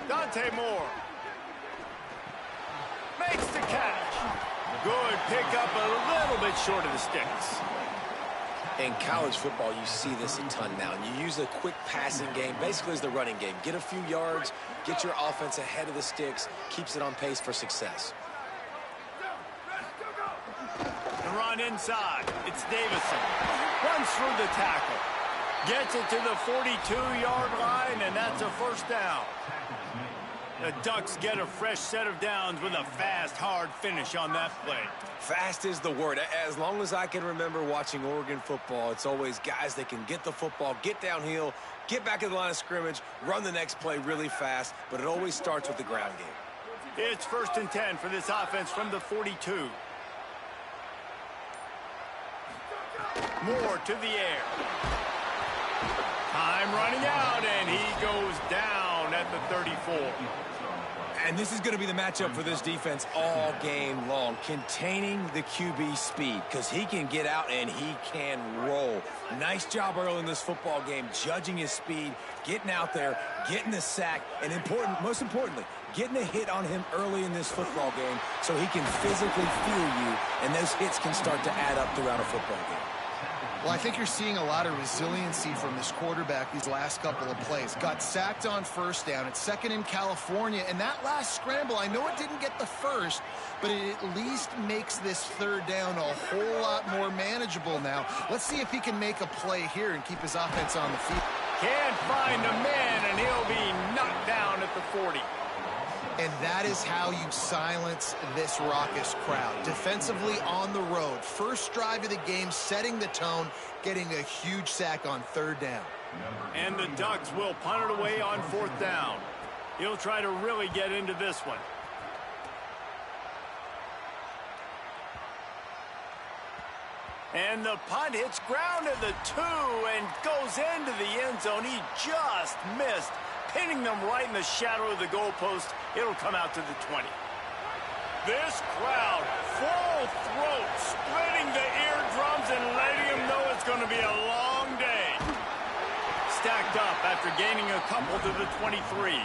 Dante Moore makes the catch. Good pickup, a little bit short of the sticks. In college football, you see this a ton now. And you use a quick passing game, basically as the running game. Get a few yards, get your offense ahead of the sticks, keeps it on pace for success. The run inside. It's Davison. Runs through the tackle. Gets it to the 42-yard line, and that's a first down. The Ducks get a fresh set of downs with a fast, hard finish on that play. Fast is the word. As long as I can remember watching Oregon football, it's always guys that can get the football, get downhill, get back in the line of scrimmage, run the next play really fast, but it always starts with the ground game. It's 1st and 10 for this offense from the 42. Moore to the air. Time running out, and he goes down at the 34. And this is going to be the matchup for this defense all game long, containing the QB speed, because he can get out and he can roll. Nice job early in this football game, judging his speed, getting out there, getting the sack, and most importantly, getting a hit on him early in this football game so he can physically feel you, and those hits can start to add up throughout a football game. Well, I think you're seeing a lot of resiliency from this quarterback these last couple of plays. Got sacked on first down. It's second in California. And that last scramble, I know it didn't get the first, but it at least makes this third down a whole lot more manageable now. Let's see if he can make a play here and keep his offense on the field. Can't find a man, and he'll be knocked down at the 40. And that is how you silence this raucous crowd. Defensively on the road. First drive of the game, setting the tone, getting a huge sack on third down. And the Ducks will punt it away on 4th down. He'll try to really get into this one. And the punt hits ground at the 2 and goes into the end zone. He just missed, pinning them right in the shadow of the goalpost. It'll come out to the 20. This crowd, full throat, splitting the eardrums and letting them know it's going to be a long day. Stacked up after gaining a couple to the 23.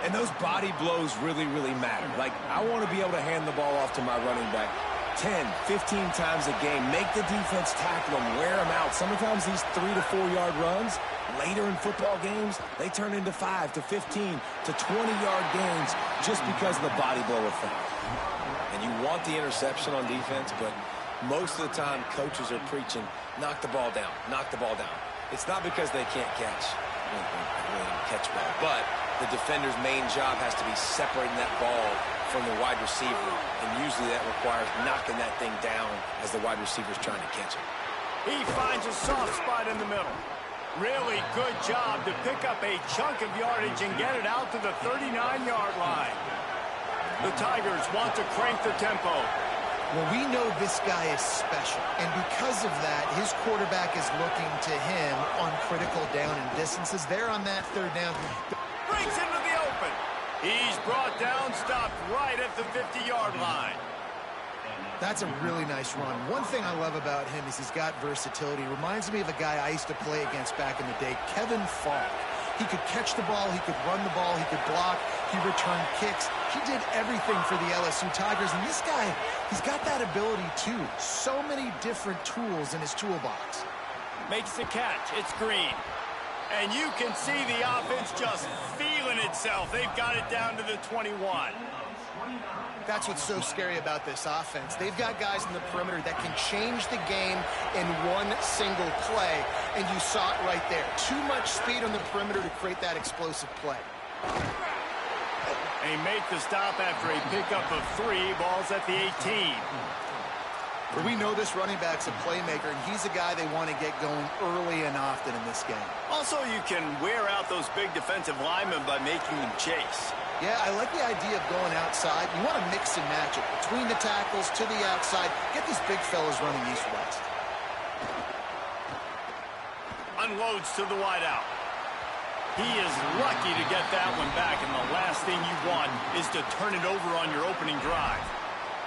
And those body blows really, really matter. Like, I want to be able to hand the ball off to my running back 10, 15 times a game. Make the defense tackle them, wear them out. Sometimes these 3 to 4 yard runs, later in football games, they turn into 5 to 15 to 20-yard gains just because of the body blow effect. And you want the interception on defense, but most of the time coaches are preaching, knock the ball down, knock the ball down. It's not because they can't catch. Catch ball, but the defender's main job has to be separating that ball from the wide receiver, and usually that requires knocking that thing down as the wide receiver's trying to catch it. He finds a soft spot in the middle. Really good job to pick up a chunk of yardage and get it out to the 39-yard line. The Tigers want to crank the tempo. Well, we know this guy is special, and because of that, his quarterback is looking to him on critical down and distances. There on that third down. Breaks into the open. He's brought down, stopped right at the 50-yard line. That's a really nice run. One thing I love about him is he's got versatility. Reminds me of a guy I used to play against back in the day, Kevin Falk. He could catch the ball, he could run the ball, he could block, he returned kicks. He did everything for the LSU Tigers, and this guy, he's got that ability too. So many different tools in his toolbox. Makes the catch. It's Green. And you can see the offense just feeling itself. They've got it down to the 21. That's what's so scary about this offense. They've got guys in the perimeter that can change the game in one single play, and you saw it right there. Too much speed on the perimeter to create that explosive play. They make the stop after a pickup of 3. Ball's at the 18. We know this running back's a playmaker, and he's a guy they want to get going early and often in this game. Also, you can wear out those big defensive linemen by making them chase. Yeah, I like the idea of going outside. You want to mix and match it between the tackles to the outside. Get these big fellas running east-west. Unloads to the wideout. He is lucky to get that one back, and the last thing you want is to turn it over on your opening drive.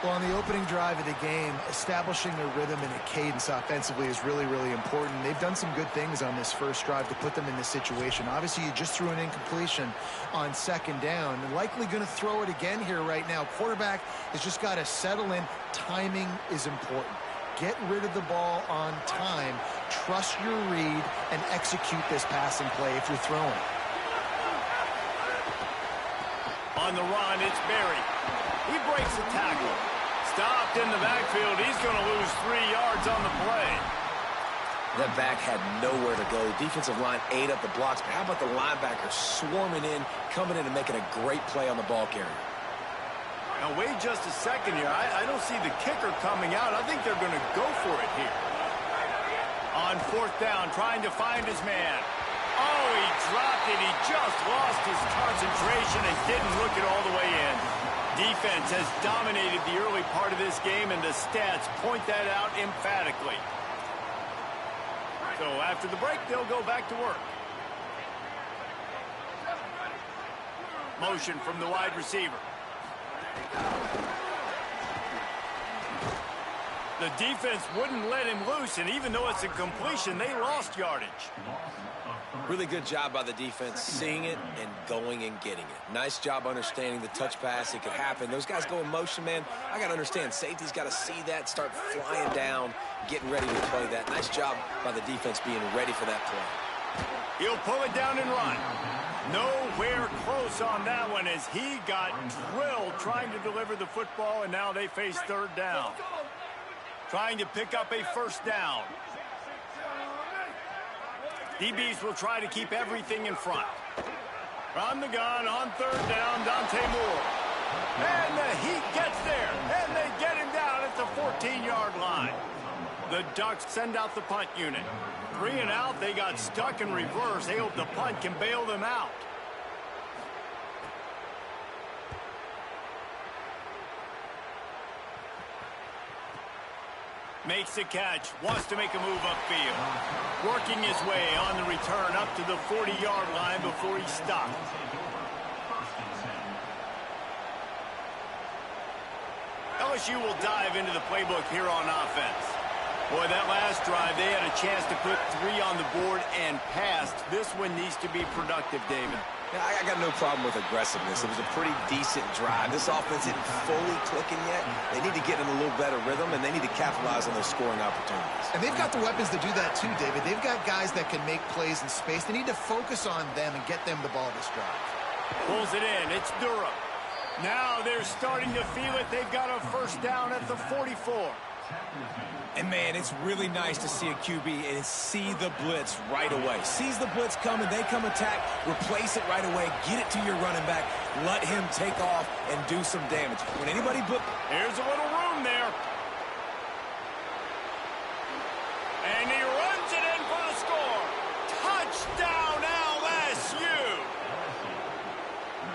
Well, on the opening drive of the game, establishing a rhythm and a cadence offensively is really, really important. They've done some good things on this first drive to put them in this situation. Obviously, you just threw an incompletion on second down, and likely going to throw it again here right now. Quarterback has just got to settle in. Timing is important. Get rid of the ball on time. Trust your read and execute this passing play if you're throwing. On the run, it's Berry. He breaks the tackle. Stopped in the backfield. He's going to lose 3 yards on the play. That back had nowhere to go. Defensive line ate up the blocks. But how about the linebacker swarming in, coming in and making a great play on the ball carrier? Now, wait just a second here. I don't see the kicker coming out. I think they're going to go for it here. On fourth down, trying to find his man. Oh, he dropped it. He just lost his concentration and didn't look it all the way in. Defense has dominated the early part of this game, and the stats point that out emphatically. So after the break, they'll go back to work. Motion from the wide receiver. The defense wouldn't let him loose, and even though it's a completion, they lost yardage. Really good job by the defense, seeing it and going and getting it. Nice job understanding the touch pass. It could happen. Those guys go in motion, man. I got to understand. Safety's got to see that, start flying down, getting ready to play that. Nice job by the defense being ready for that play. He'll pull it down and run. Nowhere close on that one as he got drilled trying to deliver the football, and now they face third down. Trying to pick up a first down. DBs will try to keep everything in front. From the gun on third down, Dante Moore. And the Heat gets there, and they get him down at the 14-yard line. The Ducks send out the punt unit. 3 and out, they got stuck in reverse. They hope the punt can bail them out. Makes the catch, wants to make a move upfield. Working his way on the return up to the 40-yard line before he stopped. LSU will dive into the playbook here on offense. Boy, that last drive, they had a chance to put 3 on the board and passed. This one needs to be productive, David. Yeah, I got no problem with aggressiveness. It was a pretty decent drive. This offense isn't fully clicking yet. They need to get in a little better rhythm, and they need to capitalize on those scoring opportunities. And they've got the weapons to do that too, David. They've got guys that can make plays in space. They need to focus on them and get them the ball this drive. Pulls it in. It's Durham. Now they're starting to feel it. They've got a first down at the 44. And, man, it's really nice to see a QB and see the blitz right away. Sees the blitz coming, they come attack, replace it right away, get it to your running back, let him take off and do some damage. When anybody here's a little room there. And he runs it in for the score. Touchdown, LSU!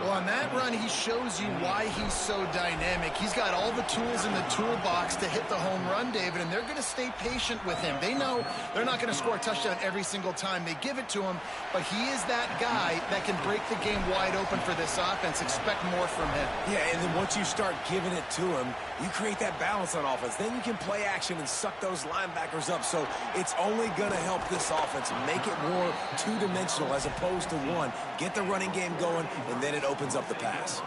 Well, on that run, he shows you why he's so dynamic. He's got all the tools in the toolbox to hit the home run, David, and they're going to stay patient with him. They know they're not going to score a touchdown every single time they give it to him, but he is that guy that can break the game wide open for this offense. Expect more from him. Yeah, and then once you start giving it to him, you create that balance on offense. Then you can play action and suck those linebackers up. So it's only going to help this offense make it more two-dimensional as opposed to one. Get the running game going, and then it opens up the pass.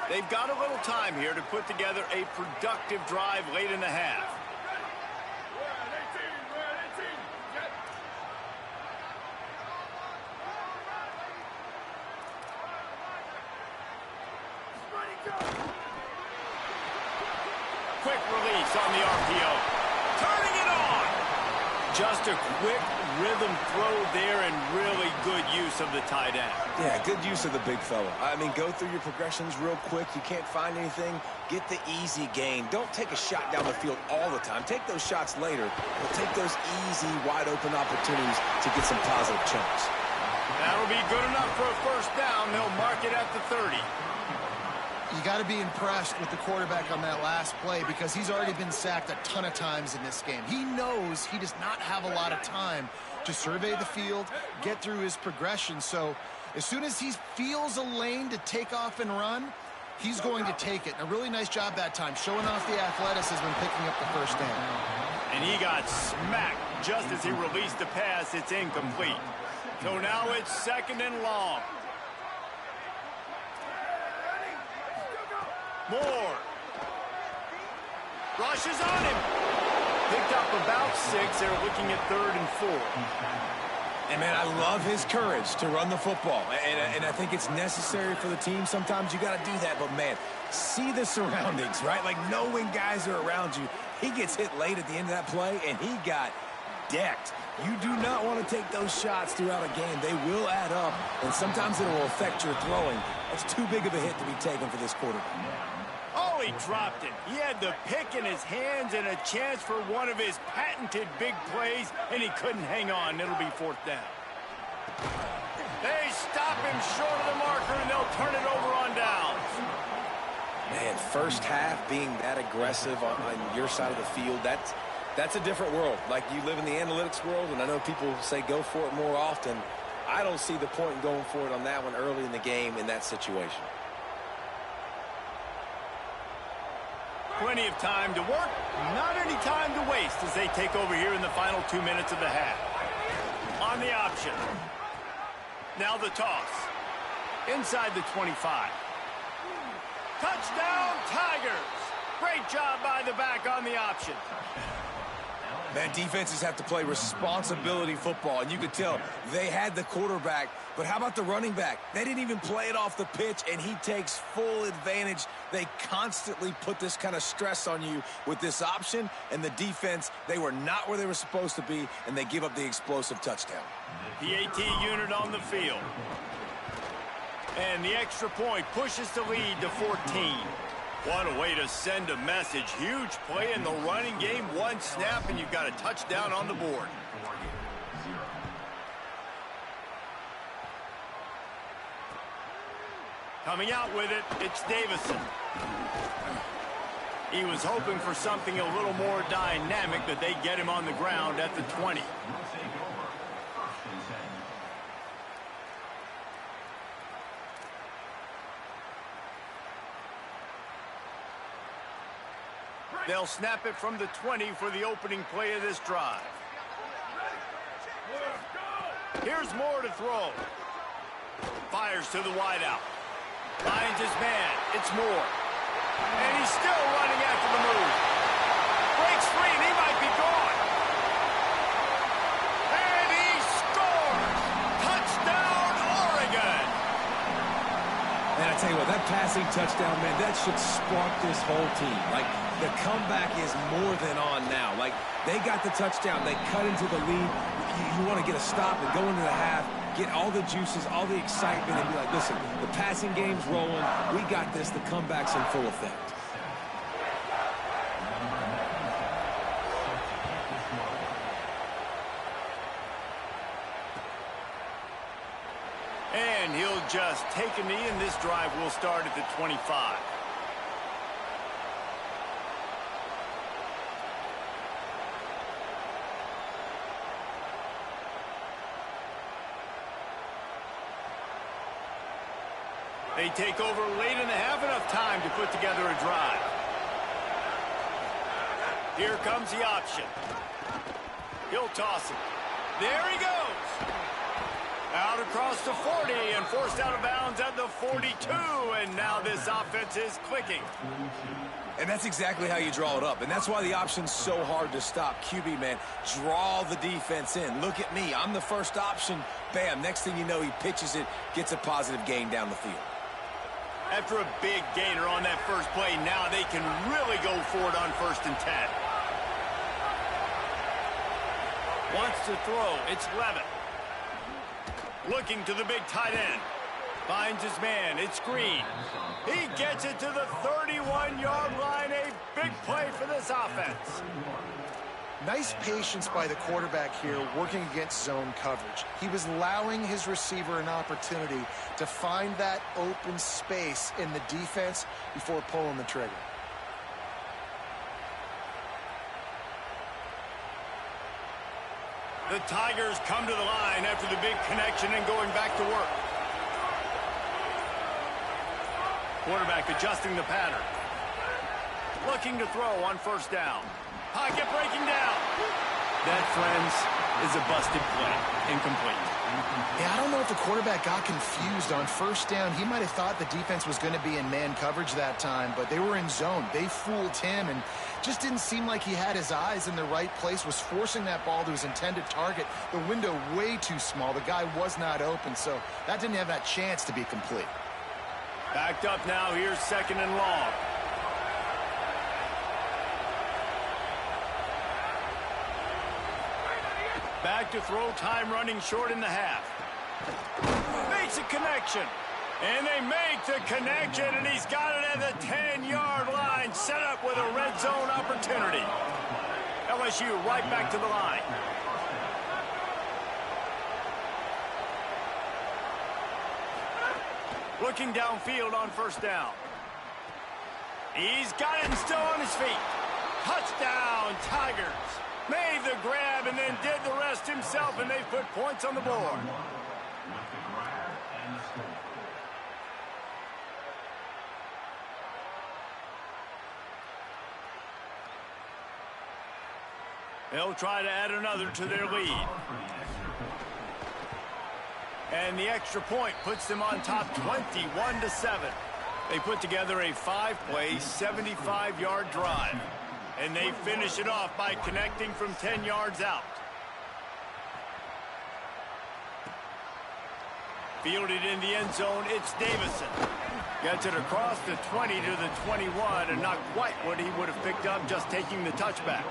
They've got a little time here to put together a productive drive late in the half. Quick release on the RPO. Turning it on. Just a quick rhythm throw there and really good use of the tight end. Yeah, good use of the big fella. I mean, go through your progressions real quick. You can't find anything, get the easy gain. Don't take a shot down the field all the time. Take those shots later, but take those easy, wide-open opportunities to get some positive chunks. That'll be good enough for a first down. They'll mark it at the 30. You got to be impressed with the quarterback on that last play because he's already been sacked a ton of times in this game. He knows he does not have a lot of time to survey the field, get through his progression. So as soon as he feels a lane to take off and run, he's going to take it. And a really nice job that time, showing off the athleticism and picking up the first down. And he got smacked just as he released the pass. It's incomplete. So now it's 2nd and long. Moore. Rushes on him. Picked up about 6. They're looking at 3rd and 4. And, man, I love his courage to run the football. And I think it's necessary for the team. Sometimes you got to do that. But, man, see the surroundings, right? Like, know when guys are around you. He gets hit late at the end of that play, and he got decked. You do not want to take those shots throughout a game. They will add up, and sometimes it will affect your throwing. That's too big of a hit to be taken for this quarterback. Oh, he dropped it. He had the pick in his hands and a chance for one of his patented big plays, and he couldn't hang on. It'll be 4th down. They stop him short of the marker, and they'll turn it over on downs. Man, first half being that aggressive on your side of the field, that's a different world. Like, you live in the analytics world, and I know people say go for it more often. I don't see the point in going for it on that one early in the game in that situation. Plenty of time to work, not any time to waste as they take over here in the final 2 minutes of the half. On the option. Now the toss. Inside the 25. Touchdown, Tigers! Great job by the back on the option. Man, defenses have to play responsibility football, and you could tell they had the quarterback, but how about the running back? They didn't even play it off the pitch, and he takes full advantage. They constantly put this kind of stress on you with this option, and the defense, they were not where they were supposed to be, and they give up the explosive touchdown. PAT unit on the field. And the extra point pushes the lead to 14. What a way to send a message. Huge play in the running game. One snap, and you've got a touchdown on the board. Coming out with it, it's Davison. He was hoping for something a little more dynamic, but they get him on the ground at the 20. They'll snap it from the 20 for the opening play of this drive. Here's Moore to throw. Fires to the wideout. Finds his man. It's Moore. And he's still running after the move. Breaks free, and he might be gone. And he scores! Touchdown, Oregon! And I tell you what, that passing touchdown, man, that should spark this whole team. Like, the comeback is more than on now. Like, they got the touchdown. They cut into the lead. You want to get a stop and go into the half, get all the juices, all the excitement, and be like, listen, the passing game's rolling. We got this. The comeback's in full effect. just take a knee, and this drive will start at the 25. They take over late in the half, enough time to put together a drive. Here comes the option. He'll toss it. There he goes. Out across the 40 and forced out of bounds at the 42. And now this offense is clicking. And that's exactly how you draw it up. And that's why the option's so hard to stop. QB, man, draw the defense in. Look at me. I'm the first option. Bam. Next thing you know, he pitches it, gets a positive gain down the field. After a big gainer on that first play, now they can really go for it on 1st and 10. Wants to throw. It's Levitt. Looking to the big tight end. Finds his man. It's Green. He gets it to the 31-yard line. A big play for this offense. Nice patience by the quarterback here working against zone coverage. He was allowing his receiver an opportunity to find that open space in the defense before pulling the trigger. The Tigers come to the line after the big connection and going back to work. Quarterback adjusting the pattern. Looking to throw on 1st down. Pocket breaking down. That, friends, is a busted play. Incomplete. Yeah, I don't know if the quarterback got confused on 1st down. He might have thought the defense was going to be in man coverage that time, but they were in zone. They fooled him and just didn't seem like he had his eyes in the right place, was forcing that ball to his intended target. The window way too small. The guy was not open, so that didn't have that chance to be complete. Backed up now. Here's 2nd and long. Back to throw, time running short in the half. Makes a connection. And they make the connection, and he's got it at the 10-yard line. Set up with a red zone opportunity. LSU right back to the line. Looking downfield on 1st down. He's got it and still on his feet. Touchdown, Tigers. Made the grab and then did the rest himself, and they've put points on the board. They'll try to add another to their lead. And the extra point puts them on top 21-7. They put together a 5-play, 75-yard drive. And they finish it off by connecting from 10 yards out. Fielded in the end zone, it's Davison. Gets it across the 20 to the 21, and not quite what he would have picked up just taking the touchback.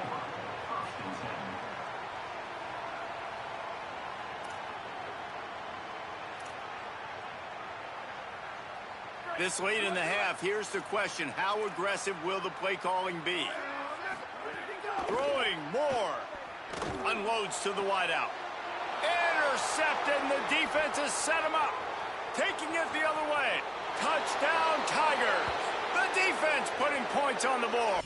This late in the half, here's the question. How aggressive will the play calling be? Throwing more. Unloads to the wideout. Intercepted, and the defense has set him up. Taking it the other way. Touchdown, Tigers. The defense putting points on the board.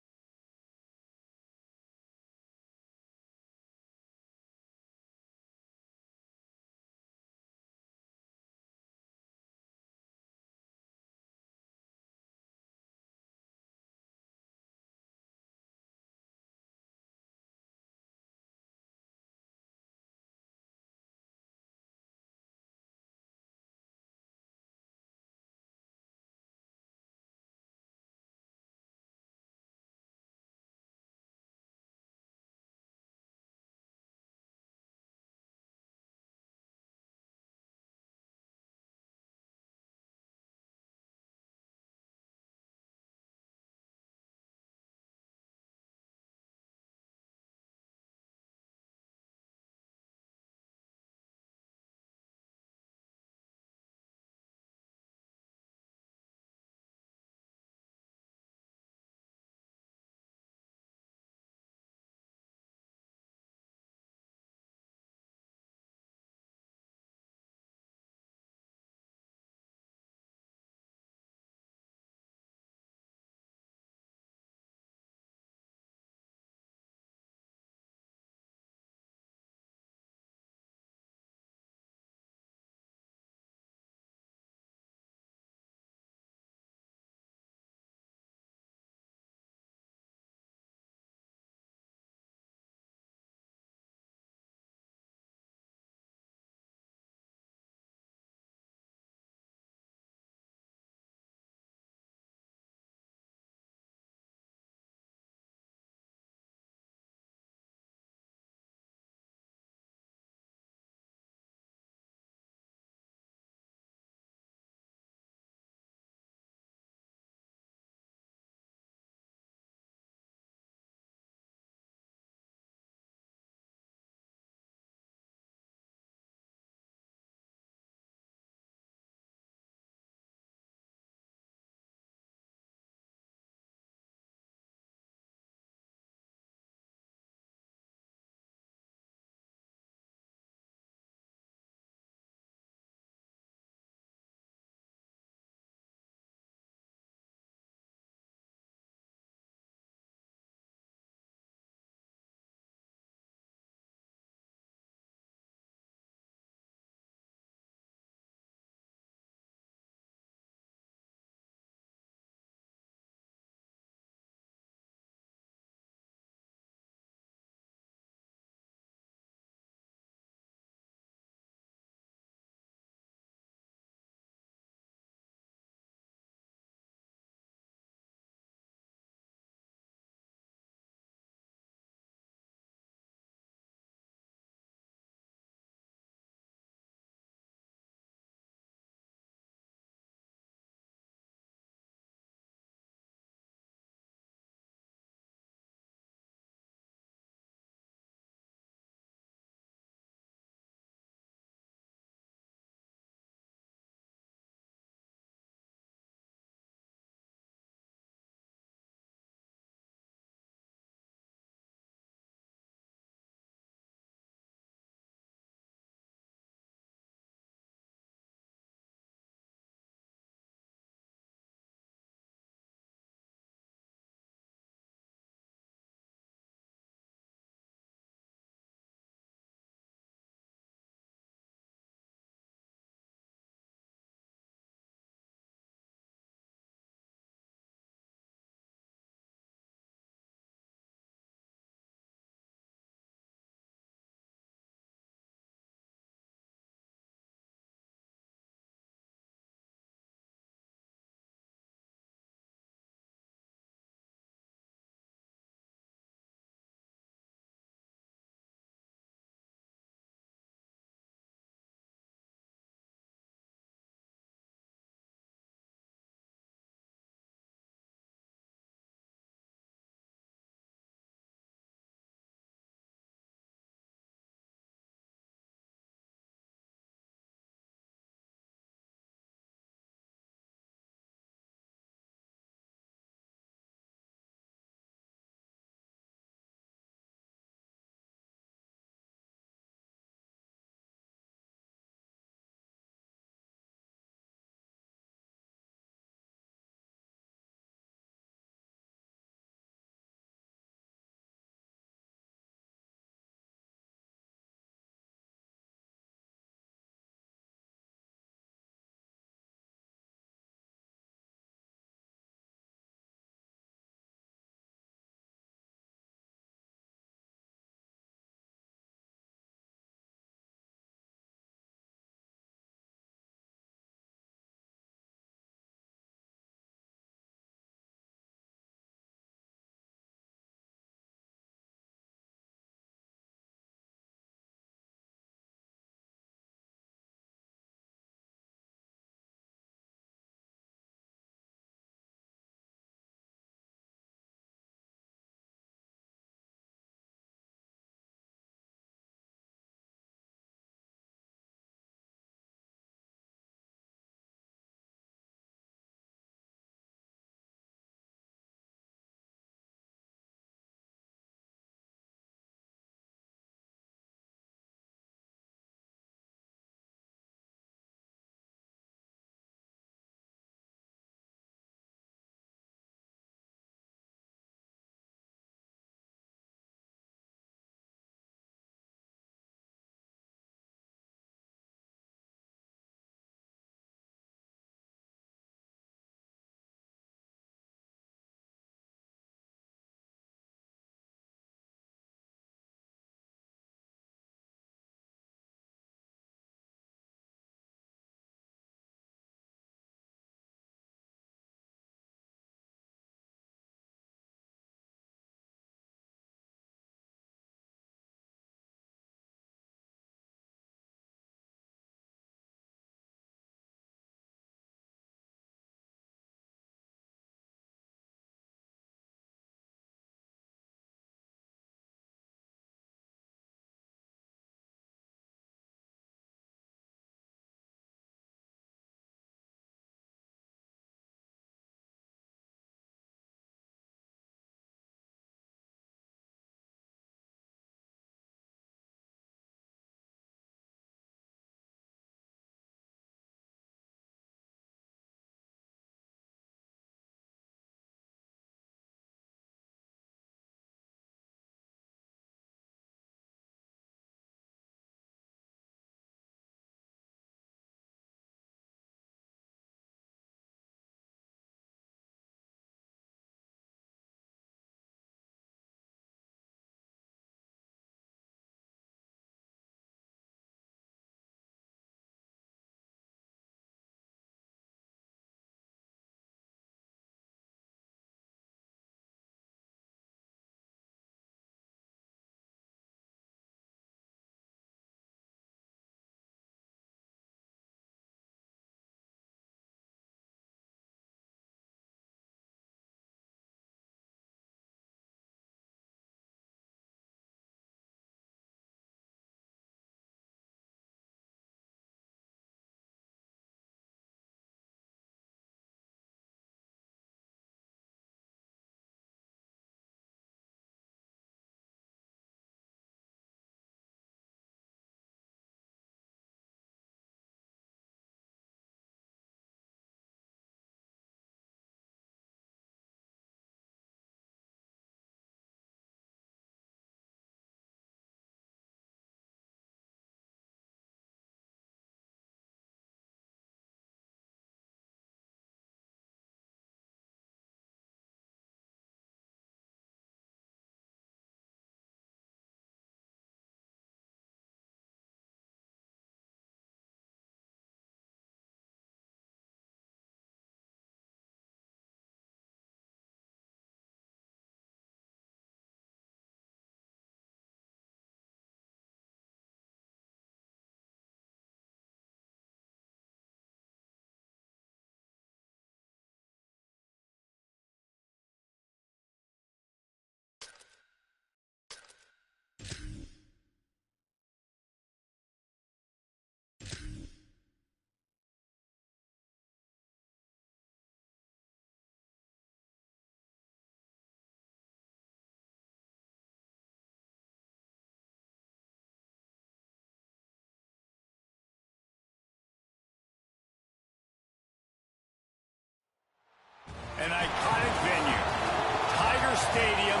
Stadium,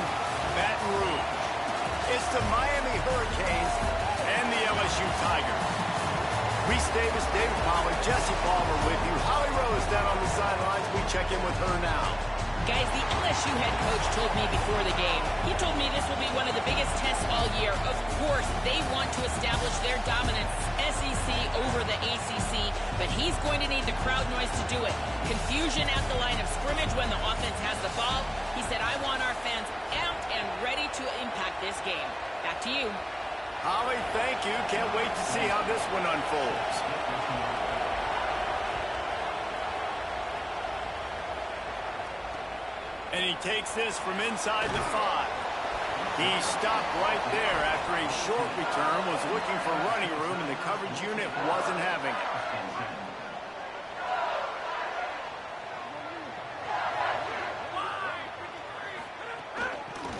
Baton Rouge. It's the Miami Hurricanes and the LSU Tigers. Reese Davis, David Pollard, Jesse Palmer with you. Holly Rose down on the sidelines. We check in with her now. Guys, the LSU head coach told me before the game, he told me this will be one of the biggest tests all year. Of course, they want to establish their dominance, SEC over the ACC, but he's going to need the crowd noise to do it. Confusion at the line of scrimmage when the offense has the ball. He said, I want our fans amped and ready to impact this game. Back to you. Holly, thank you. Can't wait to see how this one unfolds. And he takes this from inside the 5. He stopped right there after a short return, was looking for running room, and the coverage unit wasn't having it.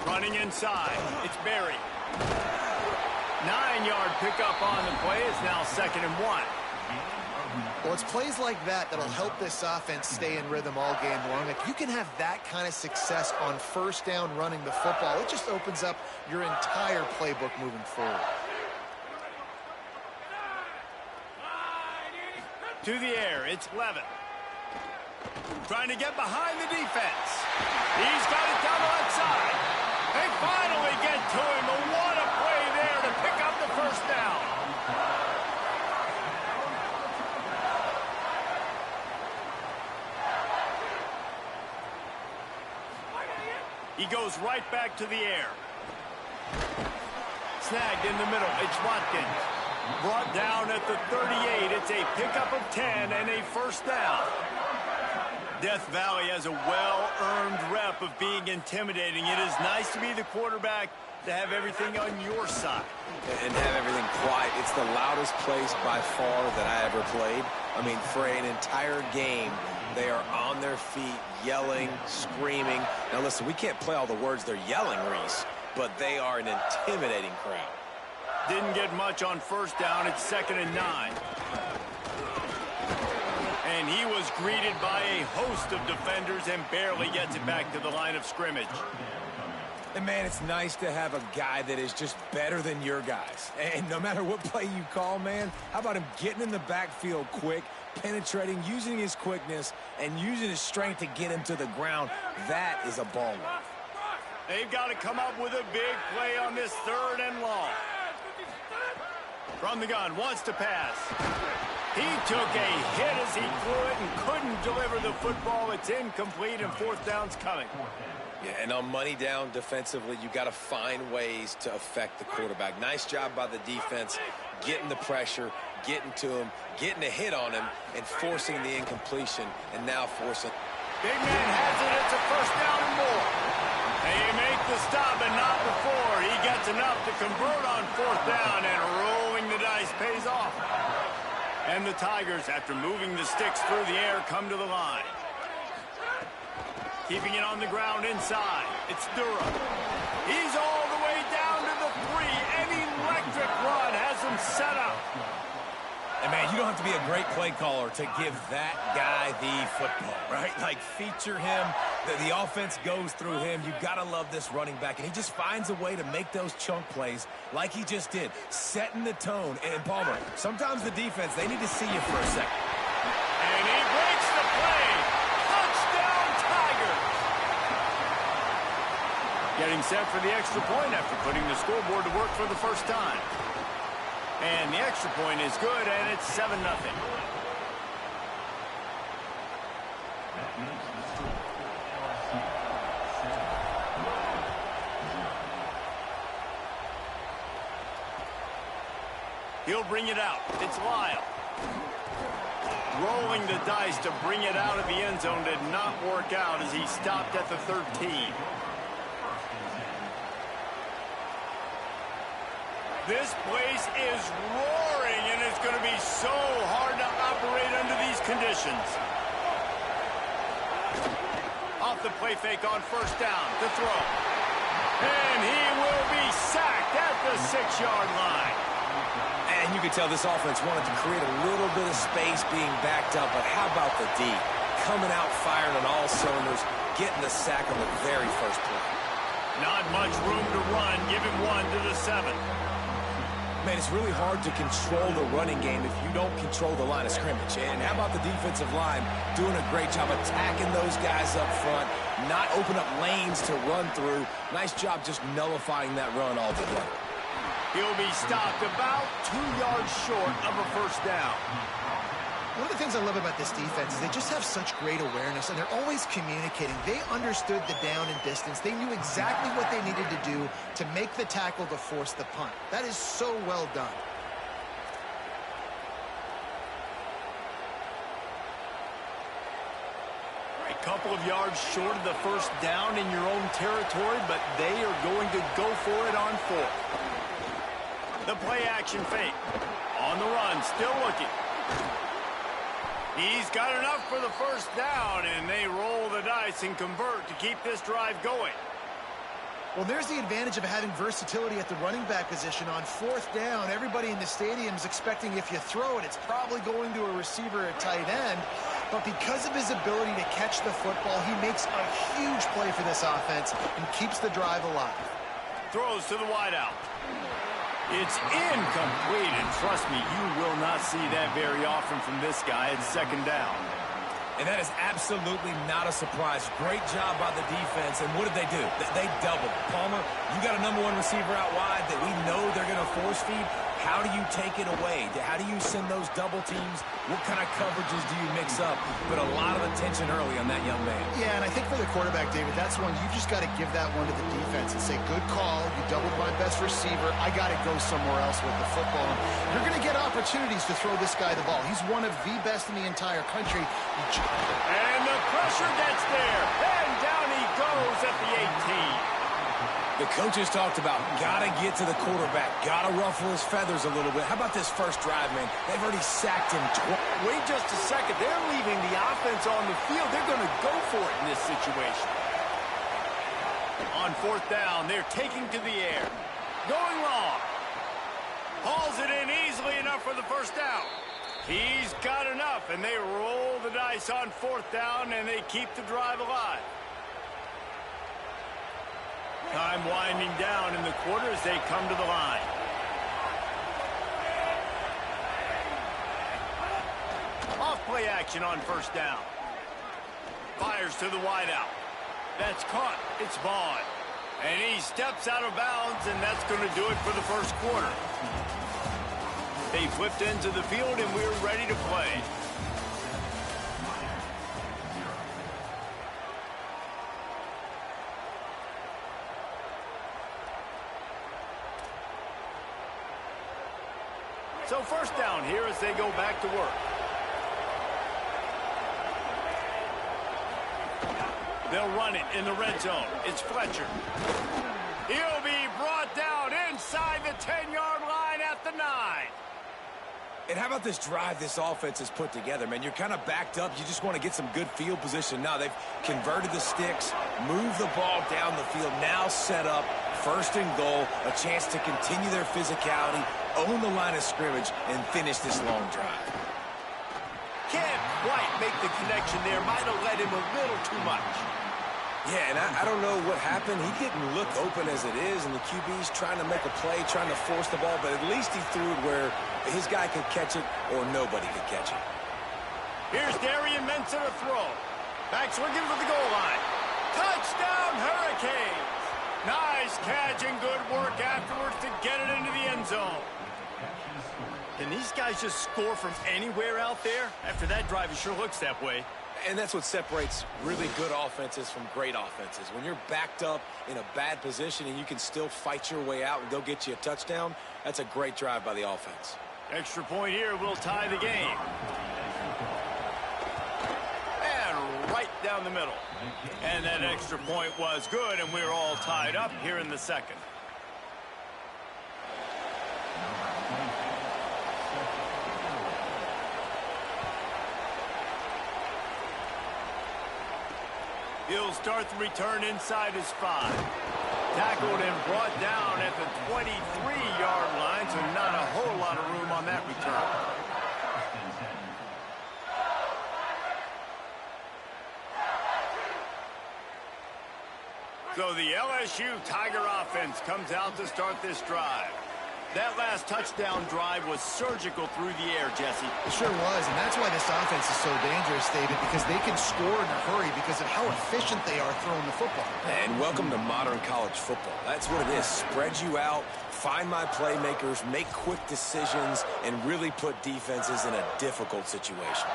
Running inside, it's Barry. 9-yard pickup on the play. Is now 2nd and 1. Well, it's plays like that that'll help this offense stay in rhythm all game long. If you can have that kind of success on first down running the football, it just opens up your entire playbook moving forward. To the air, it's Levin. Trying to get behind the defense. He's got it down the left side. They finally get to him, but what a play there to pick up the first down. He goes right back to the air. Snagged in the middle. It's Watkins. Brought down at the 38. It's a pickup of 10 and a first down. Death Valley has a well-earned rep of being intimidating. It is nice to be the quarterback, to have everything on your side. And have everything quiet. It's the loudest place by far that I ever played. I mean, for an entire game, they are on their feet, yelling, screaming. Now, listen, we can't play all the words they're yelling, Reese, but they are an intimidating crowd. Didn't get much on first down. It's 2nd and 9. And he was greeted by a host of defenders and barely gets it back to the line of scrimmage. And, man, it's nice to have a guy that is just better than your guys. And no matter what play you call, man, how about him getting in the backfield quick, penetrating, using his quickness, and using his strength to get him to the ground? That is a ball move. They've got to come up with a big play on this 3rd and long. From the gun, wants to pass. He took a hit as he threw it and couldn't deliver the football. It's incomplete, and 4th down's coming. Yeah, and on money down defensively, you got to find ways to affect the quarterback. Nice job by the defense, getting the pressure, getting to him, getting a hit on him, and forcing the incompletion, and now forcing. Big man has it. It's a first down and more. They make the stop, but not before. He gets enough to convert on 4th down, and rolling the dice pays off. And the Tigers, after moving the sticks through the air, come to the line. Keeping it on the ground inside. It's Durham. He's all the way down to the 3. An electric run has him set up. And, man, you don't have to be a great play caller to give that guy the football, right? Like, feature him. The offense goes through him. You've got to love this running back. And he just finds a way to make those chunk plays like he just did, setting the tone. And, Palmer, sometimes the defense, they need to see you for a second. And he breaks the play. Touchdown, Tigers. Getting set for the extra point after putting the scoreboard to work for the first time. And the extra point is good, and it's 7-0. He'll bring it out. It's Lyle. Rolling the dice to bring it out of the end zone did not work out as he stopped at the 13. This place is roaring, and it's going to be so hard to operate under these conditions. Off the play fake on first down, the throw. And he will be sacked at the 6-yard line. And you could tell this offense wanted to create a little bit of space being backed up, but how about the D? Coming out firing on all cylinders, getting the sack on the very first play. Not much room to run. Give him 1 to the 7. Man, it's really hard to control the running game if you don't control the line of scrimmage. And how about the defensive line doing a great job attacking those guys up front, not open up lanes to run through. Nice job just nullifying that run altogether. He'll be stopped about 2 yards short of a first down. One of the things I love about this defense is they just have such great awareness, and they're always communicating. They understood the down and distance. They knew exactly what they needed to do to make the tackle to force the punt. That is so well done. A couple of yards short of the first down in your own territory, but they are going to go for it on 4th. The play action fake. On the run, still looking. He's got enough for the first down, and they roll the dice and convert to keep this drive going. Well, there's the advantage of having versatility at the running back position. On 4th down, everybody in the stadium is expecting if you throw it, it's probably going to a receiver at tight end. But because of his ability to catch the football, he makes a huge play for this offense and keeps the drive alive. Throws to the wideout. It's incomplete, and trust me, you will not see that very often from this guy at 2nd down. And that is absolutely not a surprise. Great job by the defense. And what did they do? They doubled. Palmer, you got a #1 receiver out wide that we know they're going to force feed. How do you take it away? How do you send those double teams? What kind of coverages do you mix up? But a lot of attention early on that young man. Yeah, and I think for the quarterback, David, that's one you just got to give that one to the defense and say, good call. You doubled my best receiver. I got to go somewhere else with the football. You're going to get opportunities to throw this guy the ball. He's one of the best in the entire country. And the pressure gets there. And down he goes at the 18. The coaches talked about got to get to the quarterback, got to ruffle his feathers a little bit. How about this first drive, man? They've already sacked him twice. Wait just a second. They're leaving the offense on the field. They're going to go for it in this situation. On 4th down, they're taking to the air. Going long. Hauls it in easily enough for the first down. He's got enough, and they roll the dice on 4th down, and they keep the drive alive. Time winding down in the quarter as they come to the line. Off play action on 1st down. Fires to the wideout. That's caught. It's Vaughn. And he steps out of bounds, and that's going to do it for the first quarter. They flipped into the field, and we're ready to play. So 1st down here as they go back to work. They'll run it in the red zone. It's Fletcher. He'll be brought down inside the 10-yard line at the 9. And how about this drive this offense has put together, man? You're kind of backed up. You just want to get some good field position. Now they've converted the sticks, moved the ball down the field, now set up 1st and goal, a chance to continue their physicality, own the line of scrimmage, and finish this long drive. Can't quite make the connection there. Might have let him a little too much. Yeah, and I don't know what happened. He didn't look open as it is, and the QB's trying to make a play, trying to force the ball, but at least he threw it where his guy could catch it or nobody could catch it. Here's Darian Mensa to throw. Back swinging for the goal line. Touchdown, Hurricanes! Nice catch and good work afterwards to get it into the end zone. Can these guys just score from anywhere out there? After that drive, it sure looks that way. And that's what separates really good offenses from great offenses. When you're backed up in a bad position and you can still fight your way out and go get you a touchdown, that's a great drive by the offense. Extra point here will tie the game. And right down the middle. And that extra point was good, and we're all tied up here in the 2nd. He'll start the return inside his 5. Tackled and brought down at the 23-yard line, so not a whole lot of room on that return. So the LSU Tiger offense comes out to start this drive. That last touchdown drive was surgical through the air, Jesse. It sure was, and that's why this offense is so dangerous, David, because they can score in a hurry because of how efficient they are throwing the football. And welcome to modern college football. That's what it is. Spread you out, find my playmakers, make quick decisions, and really put defenses in a difficult situation.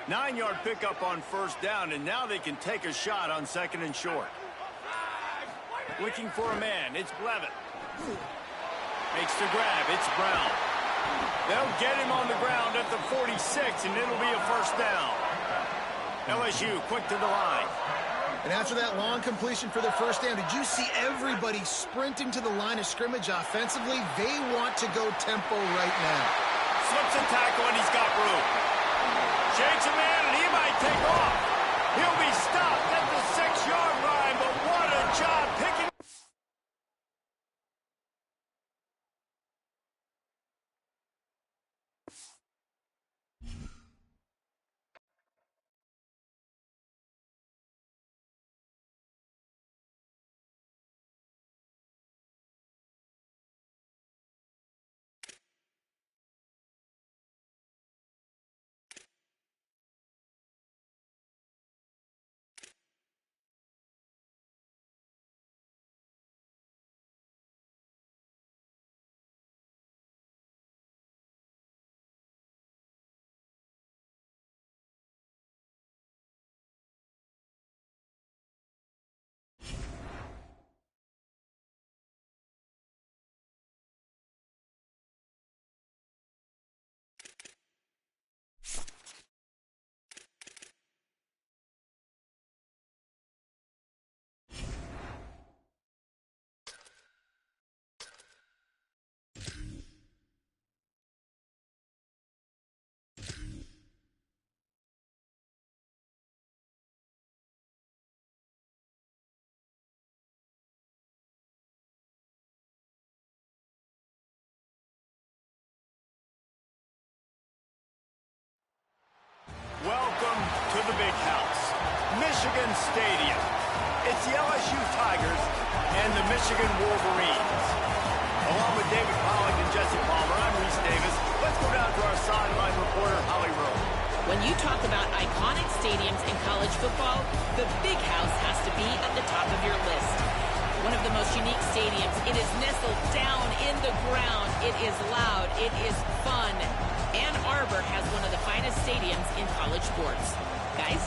9-yard pickup on first down, and now they can take a shot on second and short. Looking for a man. It's Levitt. Makes the grab. It's Brown. They'll get him on the ground at the 46, and it'll be a first down. LSU quick to the line. And after that long completion for their first down, did you see everybody sprinting to the line of scrimmage offensively? They want to go tempo right now. Slips a tackle, and he's got room. Shakes a man, and he might take off. He'll be stopped at the 6-yard line, but what a job picking. Welcome to the big house, Michigan Stadium. It's the LSU Tigers and the Michigan Wolverines. Along with David Pollack and Jesse Palmer, I'm Reese Davis. Let's go down to our sideline reporter, Holly Rowe. When you talk about iconic stadiums in college football, the Big House has to be at the top of your list. One of the most unique stadiums. It is nestled down in the ground. It is loud. It is fun. Ann Arbor has one of the finest stadiums in college sports. Guys?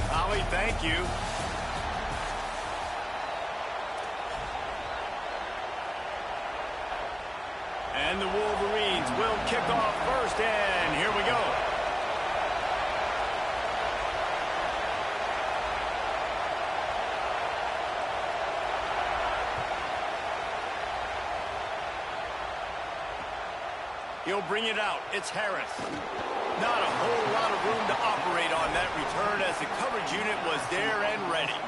Holly, thank you. And the Wolverines will kick off first, and here we go. He'll bring it out. It's Harris. Not a whole lot of room to operate on that return as the coverage unit was there and ready.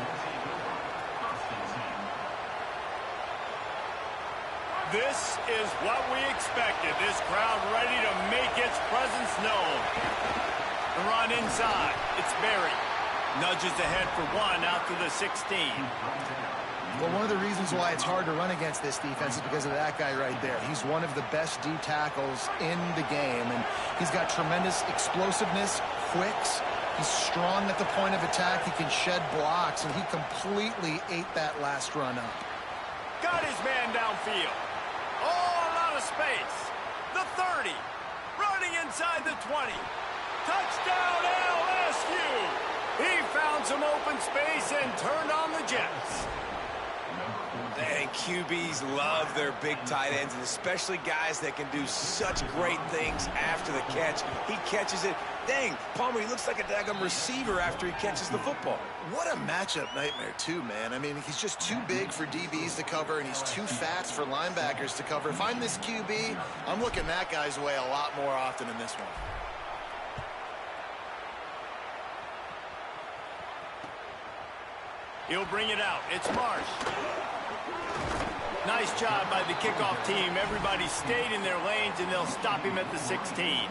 This is what we expected. This crowd ready to make its presence known. The run inside. It's Berry. Nudges ahead for one out to the 16. Well, one of the reasons why it's hard to run against this defense is because of that guy right there. He's one of the best D tackles in the game, and he's got tremendous explosiveness, quicks. He's strong at the point of attack. He can shed blocks, and he completely ate that last run up. Got his man downfield. Oh, a lot of space. The 30. Running inside the 20. Touchdown, LSU. He found some open space and turned on the Jets. And QBs love their big tight ends, and especially guys that can do such great things after the catch. He catches it. Dang, Palmer, he looks like a daggum receiver after he catches the football. What a matchup nightmare, too, man. I mean, he's just too big for DBs to cover, and he's too fast for linebackers to cover. If I'm this QB, I'm looking that guy's way a lot more often than this one. He'll bring it out. It's Marsh. Nice job by the kickoff team. Everybody stayed in their lanes, and they'll stop him at the 16.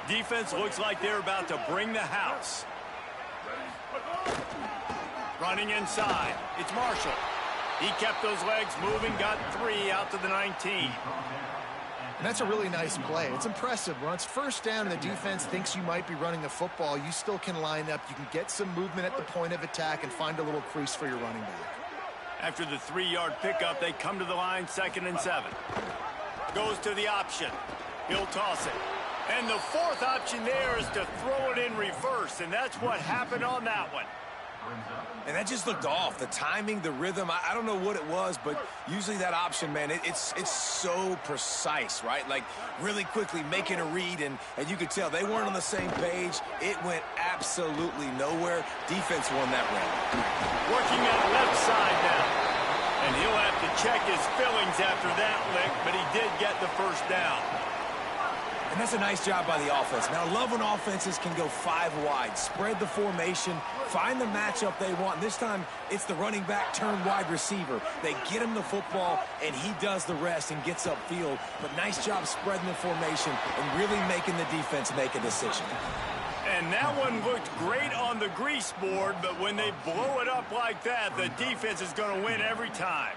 Defense looks like they're about to bring the house. Running inside. It's Marshall. He kept those legs moving, got 3 out to the 19. And that's a really nice play. It's impressive. When it's first down and the defense thinks you might be running the football, you still can line up. You can get some movement at the point of attack and find a little crease for your running back. After the 3-yard pickup, they come to the line, 2nd and 7. Goes to the option. He'll toss it. And the 4th option there is to throw it in reverse, and that's what happened on that one. And that just looked off. The timing, the rhythm, I don't know what it was, but usually that option, man, it's so precise, right? Like really quickly making a read, and you could tell they weren't on the same page. It went absolutely nowhere. Defense won that round. Working that left side now. And he'll have to check his fillings after that lick, but he did get the first down. And that's a nice job by the offense. Now, I love when offenses can go 5 wide, spread the formation, find the matchup they want. This time, it's the running back turned wide receiver. They get him the football, and he does the rest and gets upfield. But nice job spreading the formation and really making the defense make a decision. And that one looked great on the grease board, but when they blow it up like that, the defense is going to win every time.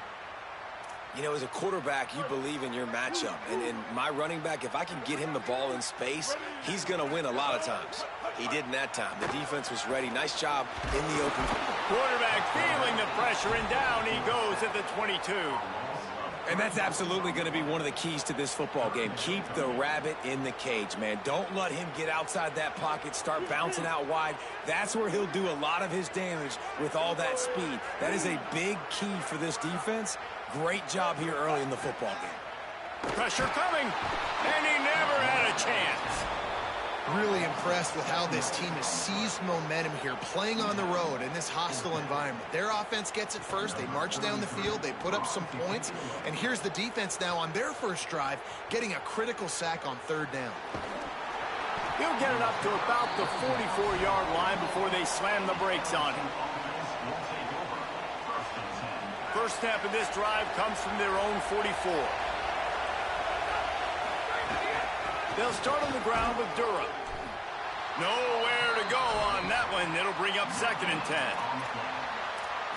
You know, as a quarterback, you believe in your matchup. And my running back, if I can get him the ball in space, he's going to win a lot of times. He did in that time. The defense was ready. Nice job in the open. Quarterback feeling the pressure, and down he goes at the 22. And that's absolutely going to be one of the keys to this football game. Keep the rabbit in the cage, man. Don't let him get outside that pocket, start bouncing out wide. That's where he'll do a lot of his damage with all that speed. That is a big key for this defense. Great job here early in the football game. Pressure coming, and he never had a chance. Really impressed with how this team has seized momentum here, playing on the road in this hostile environment. Their offense gets it first. They march down the field. They put up some points. And here's the defense now on their first drive, getting a critical sack on 3rd down. He'll get it up to about the 44-yard line before they slam the brakes on him. First snap of this drive comes from their own 44. They'll start on the ground with Durham. Nowhere to go on that one. It'll bring up 2nd and 10.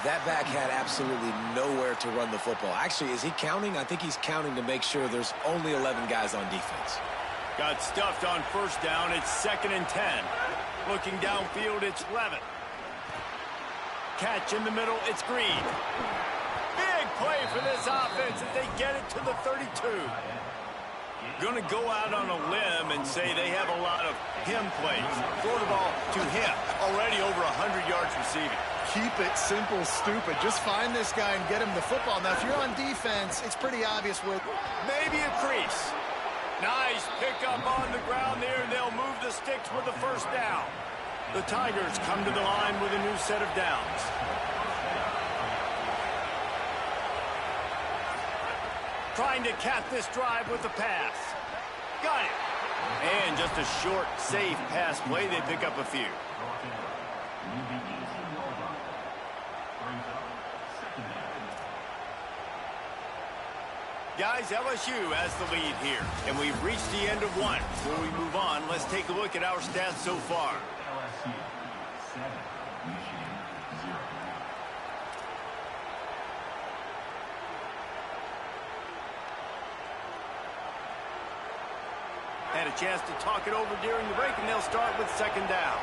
That back had absolutely nowhere to run the football. Actually, is he counting? I think he's counting to make sure there's only 11 guys on defense. Got stuffed on 1st down. It's 2nd and 10. Looking downfield, it's Levitt. Catch in the middle, it's Green. Big play for this offense as they get it to the 32. Going to go out on a limb and say they have a lot of him plays. Throw the ball to him. Already over 100 yards receiving. Keep it simple, stupid. Just find this guy and get him the football. Now, if you're on defense, it's pretty obvious with maybe a crease. Nice pickup on the ground there. They'll move the sticks with the 1st down. The Tigers come to the line with a new set of downs. Trying to cap this drive with the pass. Got it. And just a short, safe pass play. They pick up a few. Guys, LSU has the lead here. And we've reached the end of one. Before we move on, let's take a look at our stats so far. Had a chance to talk it over during the break, and they'll start with 2nd down.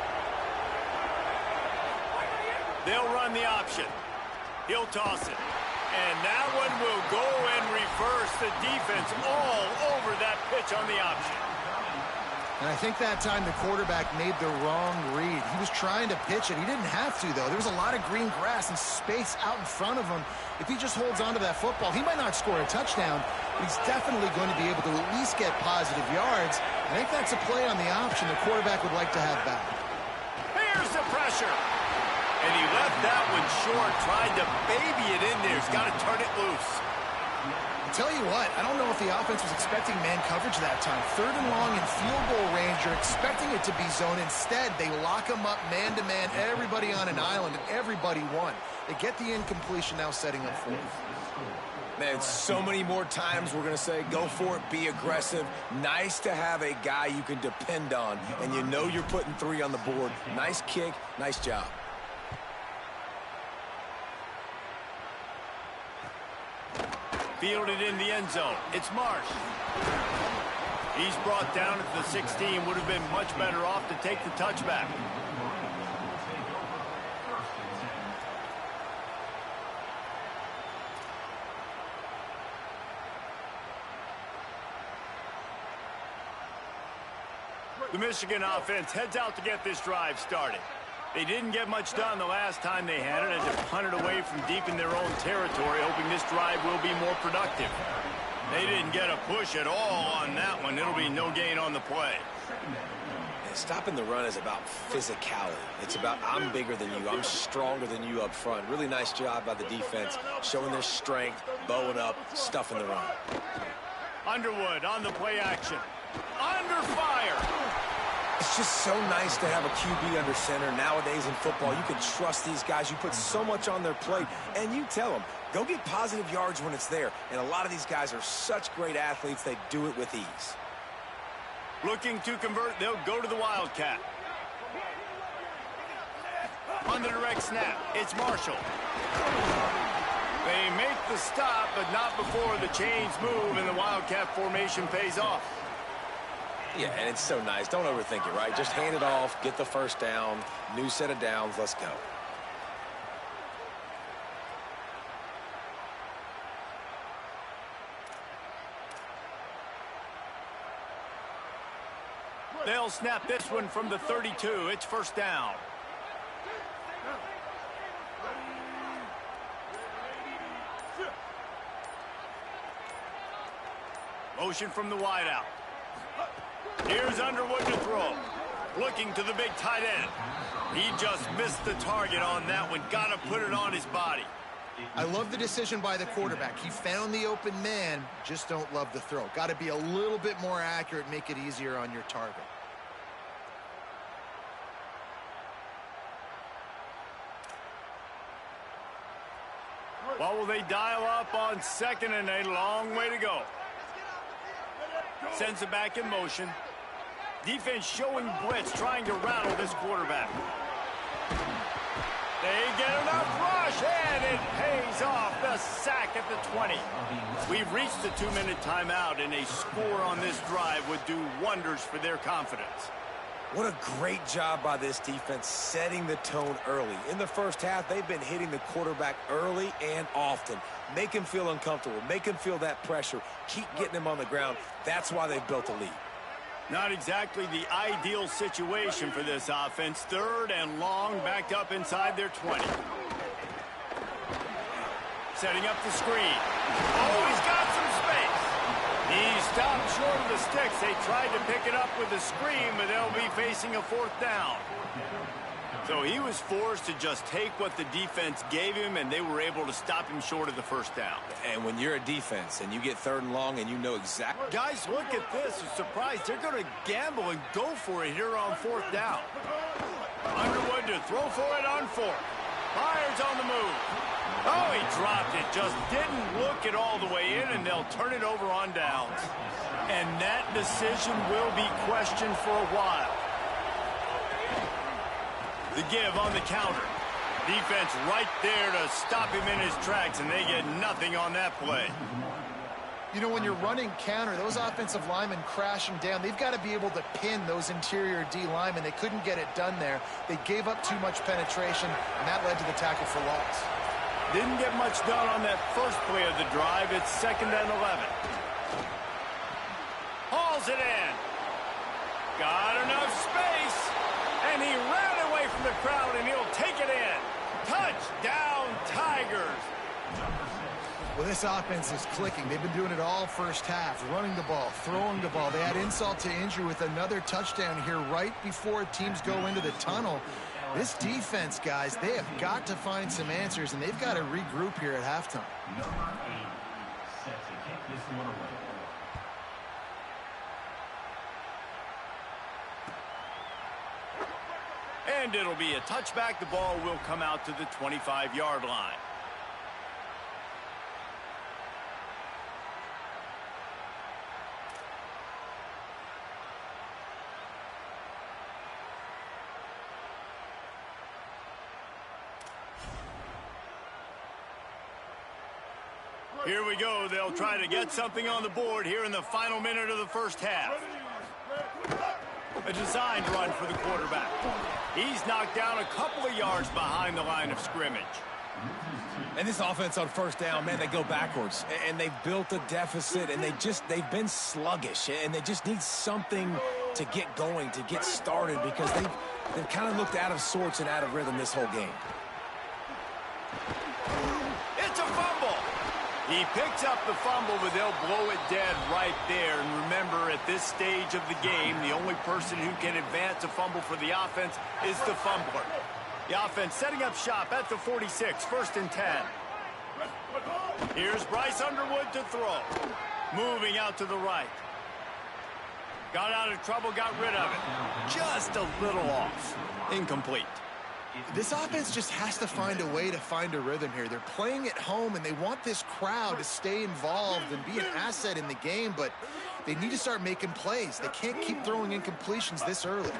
They'll run the option. He'll toss it. And that one will go and reverse. The defense all over that pitch on the option. And I think that time the quarterback made the wrong read. He was trying to pitch it. He didn't have to, though. There was a lot of green grass and space out in front of him. If he just holds on to that football, he might not score a touchdown, but he's definitely going to be able to at least get positive yards. I think that's a play on the option the quarterback would like to have back. Here's the pressure. And he left that one short, tried to baby it in there. He's got to turn it loose. Tell you what, I don't know if the offense was expecting man coverage that time. 3rd and long in field goal range. You're expecting it to be zone. Instead, they lock them up man-to-man, everybody on an island, and everybody won. They get the incompletion, now setting up 4th. Man, so many more times we're going to say, go for it, be aggressive. Nice to have a guy you can depend on, and you know you're putting 3 on the board. Nice kick, nice job. Fielded in the end zone. It's Marsh. He's brought down at the 16. Would have been much better off to take the touchback. The Michigan offense heads out to get this drive started. They didn't get much done the last time they had it, as they punted away from deep in their own territory, hoping this drive will be more productive. They didn't get a push at all on that one. It'll be no gain on the play. And stopping the run is about physicality. It's about I'm bigger than you, I'm stronger than you up front. Really nice job by the defense, showing their strength, bowing up, stuffing the run. Underwood on the play action. Under fire. It's just so nice to have a QB under center. Nowadays in football, you can trust these guys. You put so much on their plate, and you tell them, go get positive yards when it's there. And a lot of these guys are such great athletes, they do it with ease. Looking to convert, they'll go to the Wildcat. On the direct snap, it's Marshall. They make the stop, but not before the chains move and the Wildcat formation pays off. Yeah, and it's so nice. Don't overthink it, right? Just hand it off, get the first down, new set of downs, let's go. They'll snap this one from the 32. It's first down. Motion from the wideout. Here's Underwood to throw. Looking to the big tight end. He just missed the target on that one. Got to put it on his body. I love the decision by the quarterback. He found the open man, just don't love the throw. Got to be a little bit more accurate, make it easier on your target. What will they dial up on 2nd and a long way to go? Sends it back in motion. Defense showing blitz, trying to rattle this quarterback. They get enough rush, and it pays off. The sack at the 20. We've reached the 2-minute timeout, and a score on this drive would do wonders for their confidence. What a great job by this defense setting the tone early. In the first half, they've been hitting the quarterback early and often. Make him feel uncomfortable. Make him feel that pressure. Keep getting him on the ground. That's why they've built a lead. Not exactly the ideal situation for this offense. 3rd and long, backed up inside their 20. Setting up the screen. Oh, he's got some space. He stopped short of the sticks. They tried to pick it up with the screen, but they'll be facing a 4th down. So he was forced to just take what the defense gave him, and they were able to stop him short of the 1st down. And when you're a defense and you get 3rd and long and you know exactly... Guys, look at this. I'm surprised. They're going to gamble and go for it here on 4th down. Underwood to throw for it on 4th. Myers on the move. Oh, he dropped it. Just didn't look it all the way in, and they'll turn it over on downs. And that decision will be questioned for a while. The give on the counter. Defense right there to stop him in his tracks, and they get nothing on that play. You know, when you're running counter, those offensive linemen crashing down, they've got to be able to pin those interior D linemen. They couldn't get it done there. They gave up too much penetration, and that led to the tackle for loss. Didn't get much done on that first play of the drive. It's 2nd and 11. Hauls it in. Got enough space. And he ran away from the crowd, and he'll take it in. Touchdown, Tigers. Well, this offense is clicking. They've been doing it all first half, running the ball, throwing the ball. They had insult to injury with another touchdown here right before teams go into the tunnel. This defense, guys, they have got to find some answers, and they've got to regroup here at halftime. Number 8 set to kick this one away. And it'll be a touchback. The ball will come out to the 25-yard line. Here we go. They'll try to get something on the board here in the final minute of the first half. A designed run for the quarterback. He's knocked down a couple of yards behind the line of scrimmage. And this offense on first down, man, they go backwards. And they've built a deficit, and they've been sluggish. And they just need something to get going, to get started, because they've kind of looked out of sorts and out of rhythm this whole game. It's a fumble. He picks up the fumble, but they'll blow it dead right there. And remember, at this stage of the game, the only person who can advance a fumble for the offense is the fumbler. The offense setting up shop at the 46, 1st and 10. Here's Bryce Underwood to throw. Moving out to the right. Got out of trouble, got rid of it. Just a little off. Incomplete. This offense just has to find a way to find a rhythm here. They're playing at home, and they want this crowd to stay involved and be an asset in the game, but they need to start making plays. They can't keep throwing incompletions this early.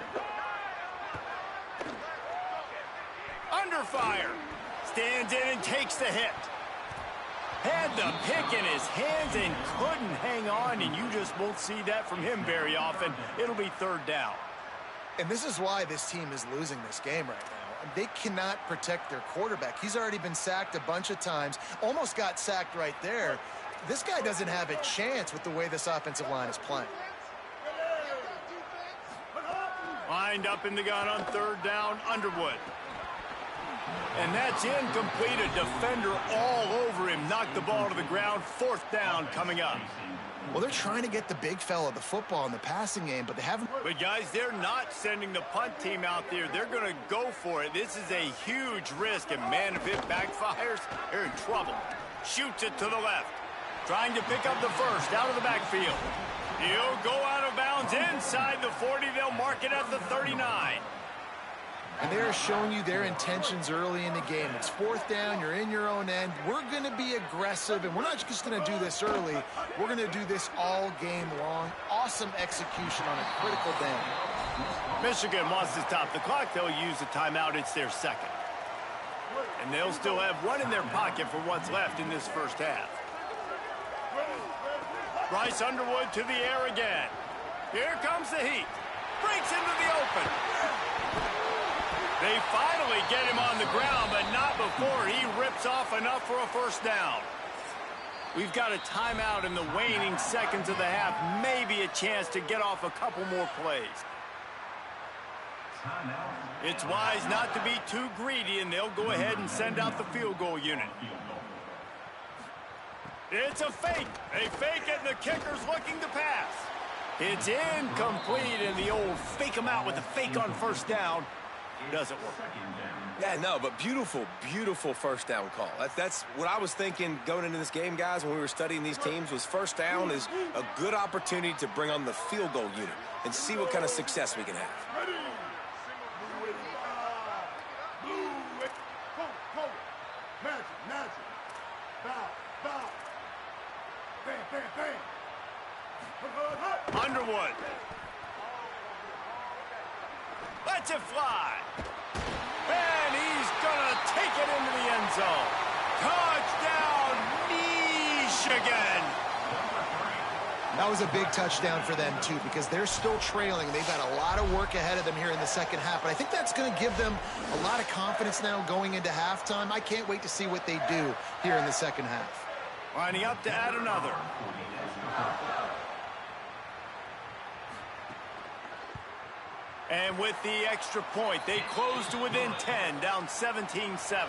Under fire. Stands in and takes the hit. Had the pick in his hands and couldn't hang on, and you just won't see that from him very often. It'll be 3rd down. And this is why this team is losing this game right now. They cannot protect their quarterback. He's already been sacked a bunch of times, almost got sacked right there. This guy doesn't have a chance with the way this offensive line is playing. Lined up in the gun on 3rd down, Underwood. And that's incomplete. A defender all over him. Knocked the ball to the ground. 4th down coming up. Well, they're trying to get the big fella the football in the passing game, but they haven't. But, guys, they're not sending the punt team out there. They're going to go for it. This is a huge risk, and, man, if it backfires, they're in trouble. Shoots it to the left. Trying to pick up the first out of the backfield. He'll go out of bounds inside the 40. They'll mark it at the 39. And they're showing you their intentions early in the game. It's 4th down. You're in your own end. We're going to be aggressive, and we're not just going to do this early. We're going to do this all game long. Awesome execution on a critical down. Michigan wants to stop the clock. They'll use a timeout. It's their 2nd. And they'll still have one in their pocket for what's left in this first half. Bryce Underwood to the air again. Here comes the heat. Breaks into the open. They finally get him on the ground, but not before he rips off enough for a 1st down. We've got a timeout in the waning seconds of the half. Maybe a chance to get off a couple more plays. It's wise not to be too greedy, and they'll go ahead and send out the field goal unit. It's a fake. They fake it, and the kicker's looking to pass. It's incomplete, and the old fake him out with a fake on 1st down. Doesn't work. Yeah, no, but beautiful, beautiful 1st down call. That's what I was thinking going into this game, guys, when we were studying these teams, was 1st down is a good opportunity to bring on the field goal unit and see what kind of success we can have. Underwood. Lets it fly. And he's going to take it into the end zone. Touchdown, Michigan. That was a big touchdown for them, too, because they're still trailing. They've got a lot of work ahead of them here in the 2nd half. But I think that's going to give them a lot of confidence now going into halftime. I can't wait to see what they do here in the 2nd half. Lining up to add another. And with the extra point, they close to within 10, down 17-7.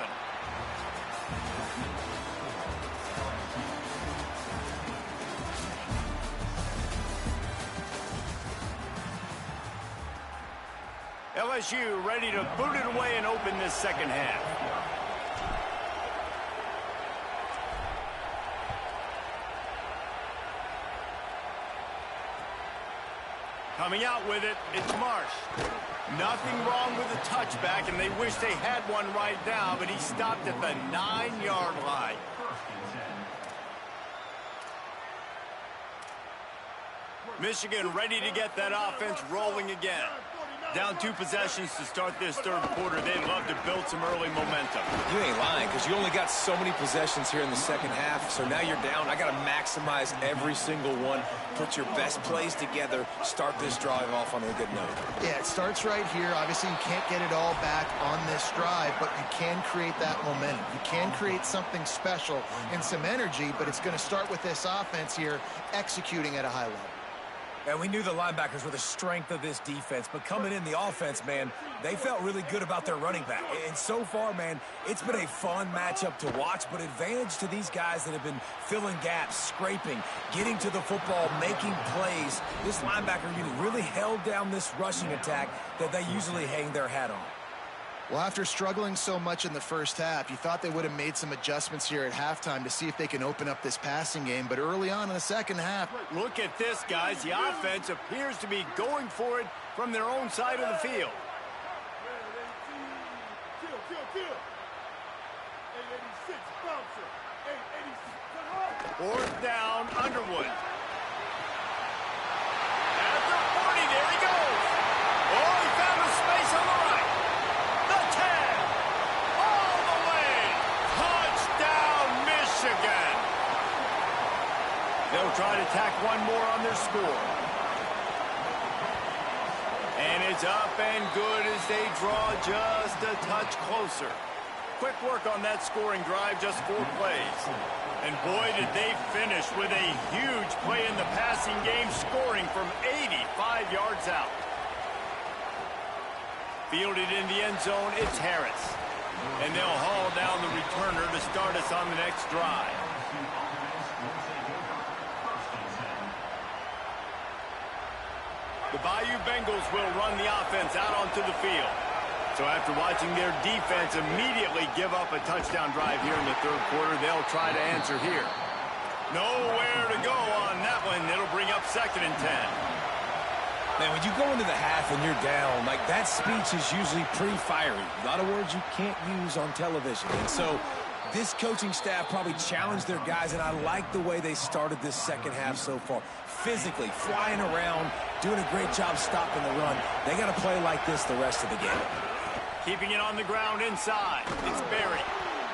LSU ready to boot it away and open this 2nd half. Coming out with it, it's Marsh. Nothing wrong with the touchback, and they wish they had one right now, but he stopped at the 9-yard line. Michigan ready to get that offense rolling again. Down 2 possessions to start this third quarter. They'd love to build some early momentum. You ain't lying, because you only got so many possessions here in the second half, so now you're down. I got to maximize every single one. Put your best plays together. Start this drive off on a good note. Yeah, it starts right here. Obviously, you can't get it all back on this drive, but you can create that momentum. You can create something special and some energy, but it's going to start with this offense here executing at a high level. And we knew the linebackers were the strength of this defense, but coming in the offense, man, they felt really good about their running back. And so far, man, it's been a fun matchup to watch, but advantage to these guys that have been filling gaps, scraping, getting to the football, making plays. This linebacker unit really held down this rushing attack that they usually hang their hat on. Well, after struggling so much in the first half, you thought they would have made some adjustments here at halftime to see if they can open up this passing game. But early on in the second half, look at this, guys. The offense appears to be going for it from their own side of the field. Fourth down, Underwood. At the 40, there he goes. Oh, he found a space on the right. The 10. All the way. Touchdown, Michigan. They'll try to tack one more on their score. And it's up and good as they draw just a touch closer. Quick work on that scoring drive, just 4 plays. And boy, did they finish with a huge play in the passing game, scoring from 85 yards out. Fielded in the end zone, it's Harris. And they'll haul down the returner to start us on the next drive. The Bayou Bengals will run the offense out onto the field. So after watching their defense immediately give up a touchdown drive here in the third quarter, they'll try to answer here. Nowhere to go on that one. It'll bring up 2nd and 10. Man, when you go into the half and you're down, like, that speech is usually pretty fiery. A lot of words you can't use on television. And so this coaching staff probably challenged their guys, and I like the way they started this second half so far. Physically, flying around, doing a great job stopping the run. They got to play like this the rest of the game. Keeping it on the ground inside. It's Berry.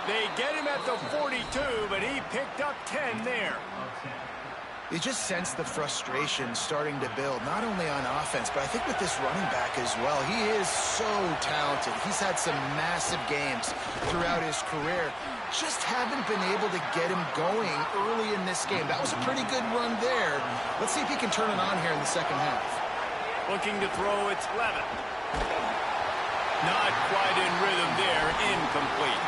They get him at the 42, but he picked up 10 there. You just sense the frustration starting to build, not only on offense, but I think with this running back as well. He is so talented. He's had some massive games throughout his career. Just haven't been able to get him going early in this game. That was a pretty good run there. Let's see if he can turn it on here in the second half. Looking to throw, it's Levin. Not quite in rhythm there, incomplete.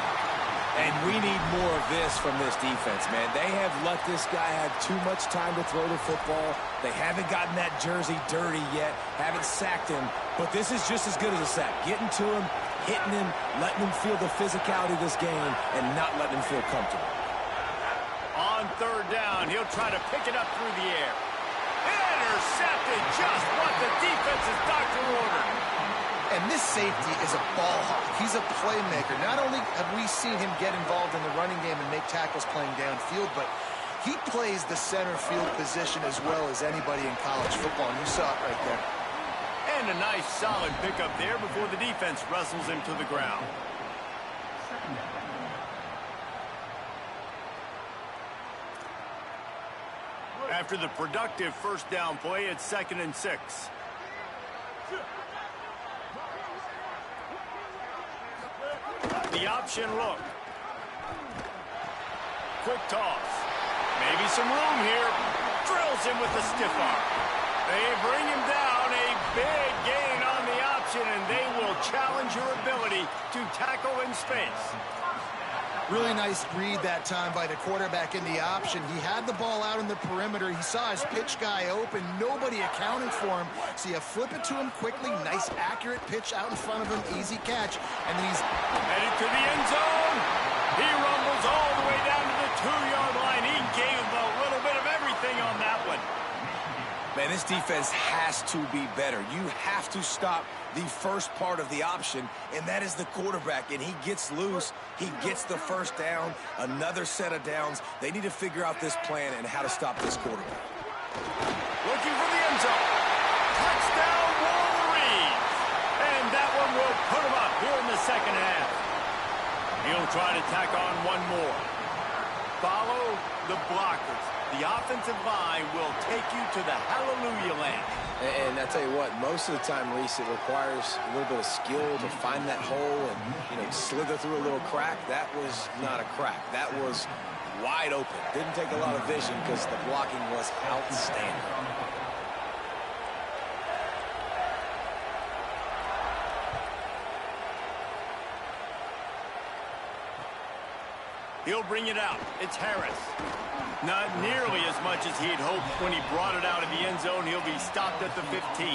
And we need more of this from this defense, man. They have let this guy have too much time to throw the football. They haven't gotten that jersey dirty yet, haven't sacked him. But this is just as good as a sack. Getting to him, hitting him, letting him feel the physicality of this game, and not letting him feel comfortable. On third down, he'll try to pick it up through the air. Intercepted, just what the defense's doctor ordered. And this safety is a ball hawk. He's a playmaker. Not only have we seen him get involved in the running game and make tackles playing downfield, but he plays the center field position as well as anybody in college football, and you saw it right there. And a nice solid pickup there before the defense wrestles him to the ground. After the productive first down play, it's 2nd and 6. The option look. Quick toss. Maybe some room here. Drills him with the stiff arm. They bring him down. A big gain on the option, and they will challenge your ability to tackle in space. Really nice read that time by the quarterback in the option. He had the ball out in the perimeter. He saw his pitch guy open. Nobody accounted for him. So you flip it to him quickly. Nice, accurate pitch out in front of him. Easy catch. And then he's headed to the end zone. He rumbles all the way down to the 2-yard line. He gave a little bit of everything on that one. Man, this defense has to be better. You have to stop the first part of the option, and that is the quarterback. And he gets loose. He gets the first down, another set of downs. They need to figure out this plan and how to stop this quarterback. Looking for the end zone. Touchdown, Wolverines. put him up here in the second half. He'll try to tack on one more. Follow the blockers. The offensive line will take you to the hallelujah land. And I tell you what, most of the time, Reese, it requires a little bit of skill to find that hole and, slither through a little crack. That was not a crack. That was wide open. Didn't take a lot of vision because the blocking was outstanding. He'll bring it out. It's Harris. Not nearly as much as he'd hoped when he brought it out of the end zone. He'll be stopped at the 15.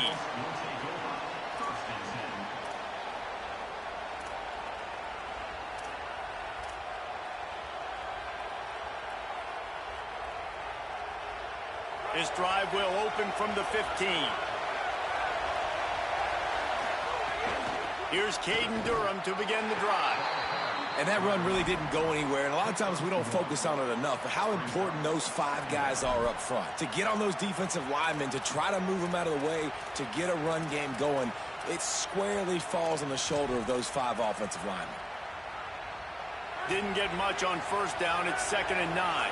This drive will open from the 15. Here's Caden Durham to begin the drive. And that run really didn't go anywhere, and a lot of times we don't focus on it enough, but how important those 5 guys are up front. To get on those defensive linemen, to try to move them out of the way, to get a run game going, it squarely falls on the shoulder of those 5 offensive linemen. Didn't get much on first down. It's 2nd and 9.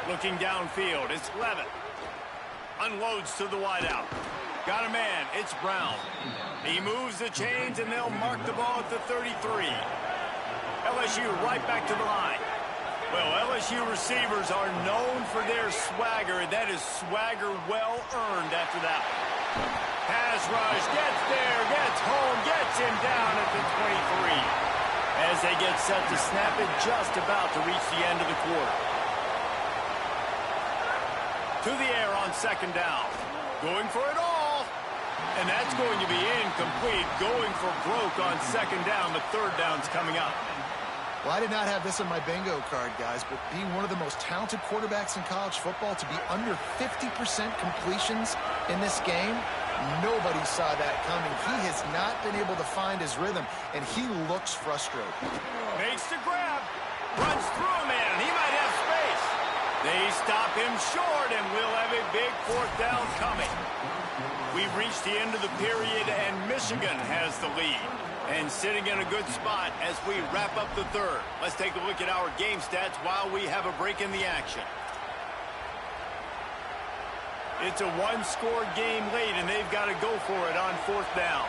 Looking downfield, it's Levitt. Unloads to the wideout. Got a man, it's Brown. He moves the chains, and they'll mark the ball at the 33. LSU right back to the line. Well, LSU receivers are known for their swagger, and that is swagger well earned after that. Pass rush, gets there, gets home, gets him down at the 23. As they get set to snap it, just about to reach the end of the quarter. To the air on 2nd down. Going for it all. And that's going to be incomplete. Going for broke on 2nd down. The 3rd down's coming up. Well, I did not have this on my bingo card, guys, but being one of the most talented quarterbacks in college football, to be under 50% completions in this game, nobody saw that coming. He has not been able to find his rhythm, and he looks frustrated. Makes the grab. Runs through a man. He might have space. They stop him short, and we'll have a big 4th down coming. We've reached the end of the period, and Michigan has the lead. And sitting in a good spot as we wrap up the 3rd. Let's take a look at our game stats while we have a break in the action. It's a 1-score game late, and they've got to go for it on 4th down.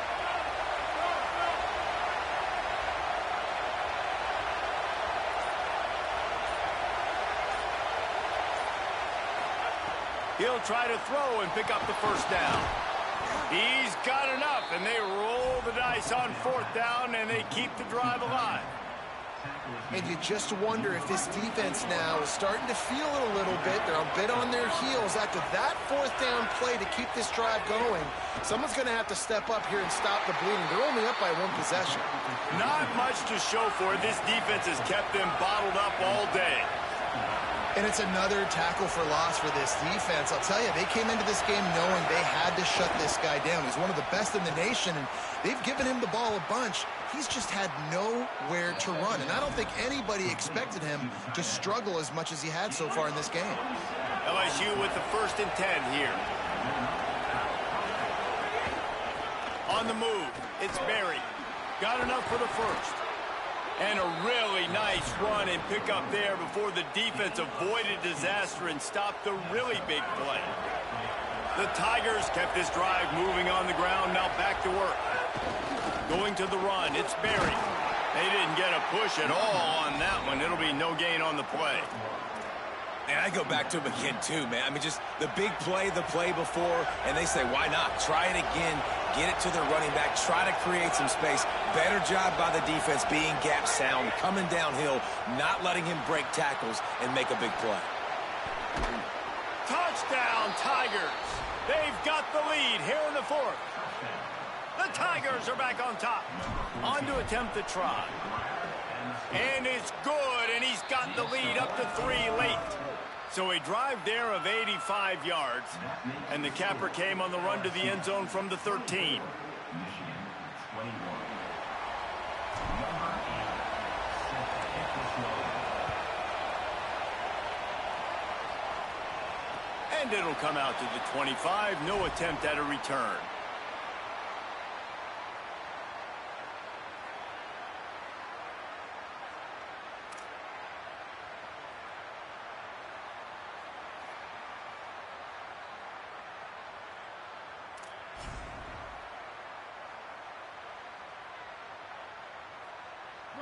He'll try to throw and pick up the 1st down. He's got enough, and they roll the dice on 4th down, and they keep the drive alive. And you just wonder if this defense now is starting to feel it a little bit. They're a bit on their heels after that 4th down play to keep this drive going. Someone's going to have to step up here and stop the bleeding. They're only up by 1 possession. Not much to show for it. This defense has kept them bottled up all day. And it's another tackle for loss for this defense. I'll tell you, they came into this game knowing they had to shut this guy down. He's one of the best in the nation, and they've given him the ball a bunch. He's just had nowhere to run, and I don't think anybody expected him to struggle as much as he had so far in this game. LSU with the 1st and 10 here. On the move, it's Berry. Got enough for the 1st. And a really nice run and pick up there before the defense avoided disaster and stopped the really big play. The Tigers kept this drive moving on the ground, now back to work. Going to the run, it's Berry. They didn't get a push at all on that one. It'll be no gain on the play. And I go back to him again, too, man. I mean, just the big play, the play before, and they say, why not? Try it again, get it to the running back, try to create some space. Better job by the defense being gap sound, coming downhill, not letting him break tackles and make a big play. Touchdown, Tigers. They've got the lead here in the 4th. The Tigers are back on top. On to attempt the try. And it's good, and he's got the lead up to 3 late. So a drive there of 85 yards, and the capper came on the run to the end zone from the 13. And And it'll come out to the 25. No attempt at a return.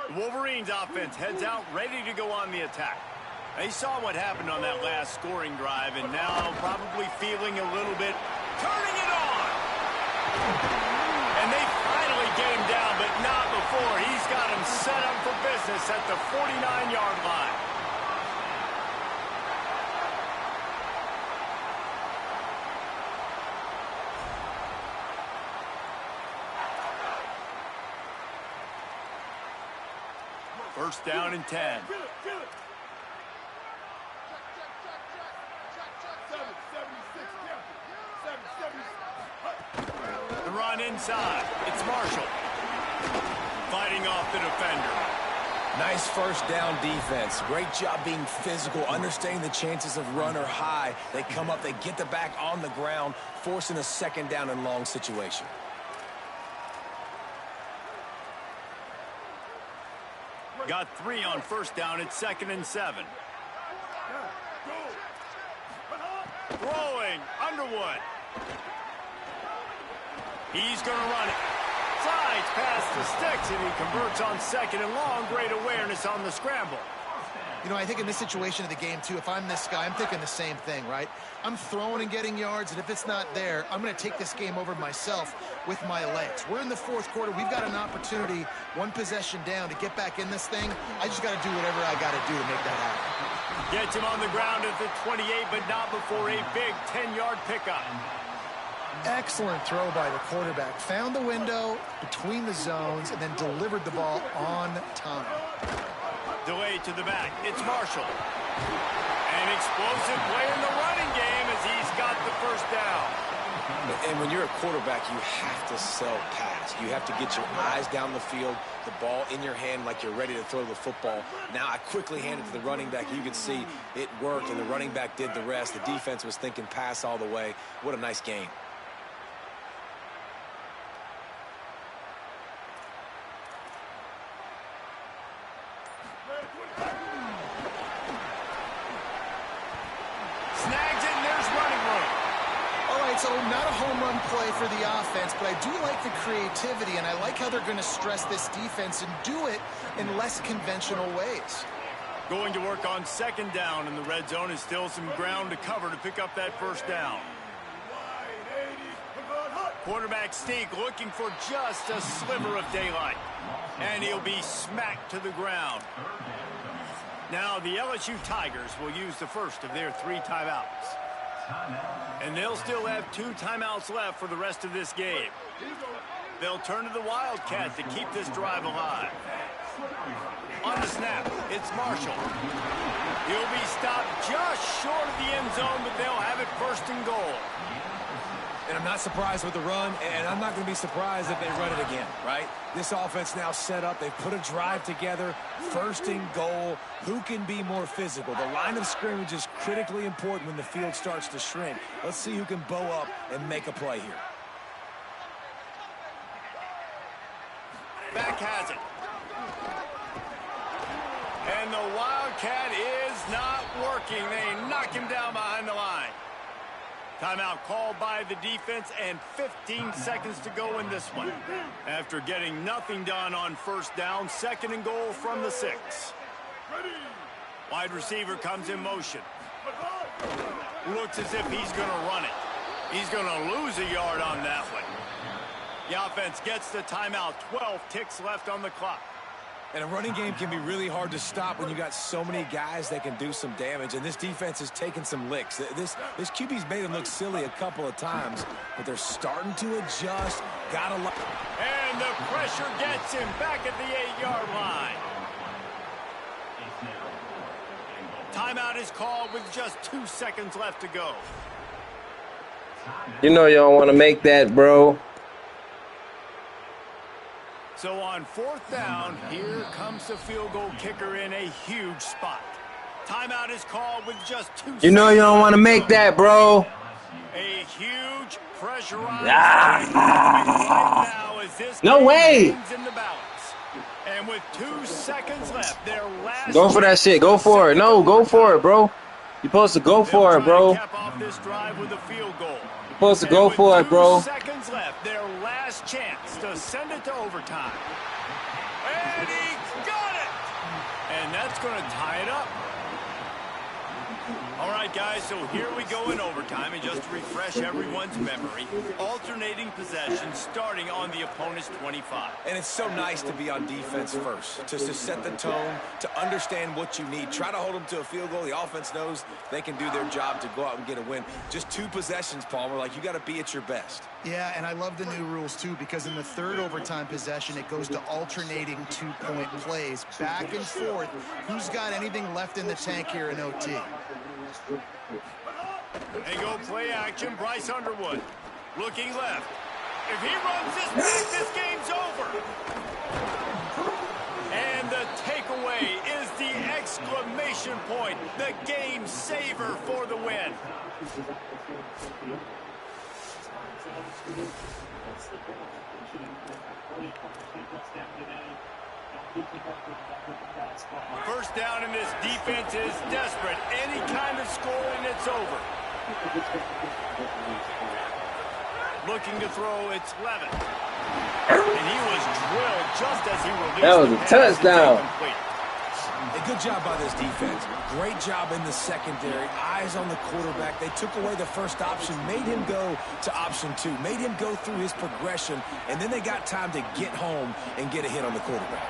The Wolverines offense heads out, ready to go on the attack. They saw what happened on that last scoring drive, and now probably feeling a little bit, turning it on! And they finally get him down, but not before. He's got him set up for business at the 49-yard line. First down and 10. The run inside. It's Marshall. Fighting off the defender. Nice first down defense. Great job being physical, understanding the chances of run are high. They come up, they get the back on the ground, forcing a second down and long situation. Got 3 on first down. It's 2nd and 7. Throwing, Underwood. He's going to run it. Slides past the sticks, and he converts on 2nd and long. Great awareness on the scramble. You know, I think in this situation of the game, too, if I'm this guy, I'm thinking the same thing, right? I'm throwing and getting yards, and if it's not there, I'm going to take this game over myself with my legs. We're in the fourth quarter. We've got an opportunity, one possession down, to get back in this thing. I just got to do whatever I got to do to make that happen. Gets him on the ground at the 28, but not before a big 10-yard pickup. Excellent throw by the quarterback. Found the window between the zones and then delivered the ball on time. Delay to the back. It's Marshall. An explosive play in the running game as he's got the first down. And when you're a quarterback, you have to sell pass. You have to get your eyes down the field, the ball in your hand like you're ready to throw the football. Now I quickly hand it to the running back. You can see it worked, and the running back did the rest. The defense was thinking pass all the way. What a nice game. So not a home run play for the offense, but I do like the creativity, and I like how they're going to stress this defense and do it in less conventional ways. Going to work on 2nd down, and the red zone is still some ground to cover to pick up that first down. Quarterback Steak looking for just a sliver of daylight, and he'll be smacked to the ground. Now the LSU Tigers will use the first of their 3 timeouts. And they'll still have 2 timeouts left for the rest of this game. They'll turn to the Wildcat to keep this drive alive. On the snap, it's Marshall. He'll be stopped just short of the end zone, but they'll have it 1st and goal. And I'm not surprised with the run, and I'm not going to be surprised if they run it again, right? This offense now set up. They've put a drive together, 1st and goal. Who can be more physical? The line of scrimmage is critically important when the field starts to shrink. Let's see who can bow up and make a play here. Back has it. And the Wildcat is not working. They knock him down behind the line. Timeout called by the defense, and 15 seconds to go in this one. After getting nothing done on first down, 2nd and goal from the 6. Wide receiver comes in motion. Looks as if he's going to run it. He's going to lose a yard on that one. The offense gets the timeout. 12 ticks left on the clock. And a running game can be really hard to stop when you got so many guys that can do some damage. And this defense has taken some licks. This QB's made them look silly a couple of times, but they're starting to adjust. And the pressure gets him back at the 8-yard line. Timeout is called with just 2 seconds left to go. You know you don't want to make that, bro. So on 4th down, here comes the field goal kicker in a huge spot. Timeout is called with just 2 seconds. You know you don't want to make that, bro. A huge pressurized Ah. right now as this No game way. hangs in the balance. And with 2 seconds left, their last Go for that shit. Go for it. No, go for it, bro. You're supposed to go for it, bro. Cap off this drive with a field goal. You're supposed to go for it, bro. 2 seconds left, their last chance to send it to overtime. And he got it! And that's going to tie it up. All right, guys, so here we go in overtime. And just to refresh everyone's memory, alternating possession starting on the opponent's 25. And it's so nice to be on defense first, to set the tone, to understand what you need. Try to hold them to a field goal. The offense knows they can do their job to go out and get a win. Just 2 possessions, Palmer. Like, you got to be at your best. Yeah, and I love the new rules, too, because in the third overtime possession, it goes to alternating 2-point plays, back and forth. Who's got anything left in the tank here in OT? They go play action. Bryce Underwood looking left. If he runs this back, this game's over. And the takeaway is the exclamation point, the game saver for the win. First down, and this defense is desperate. Any kind of scoring, it's over. Looking to throw, it's Levin. And he was drilled just as he released. That was a touchdown. A good job by this defense. Great job in the secondary. Eyes on the quarterback. They took away the first option, made him go to option 2, made him go through his progression, and then they got time to get home and get a hit on the quarterback.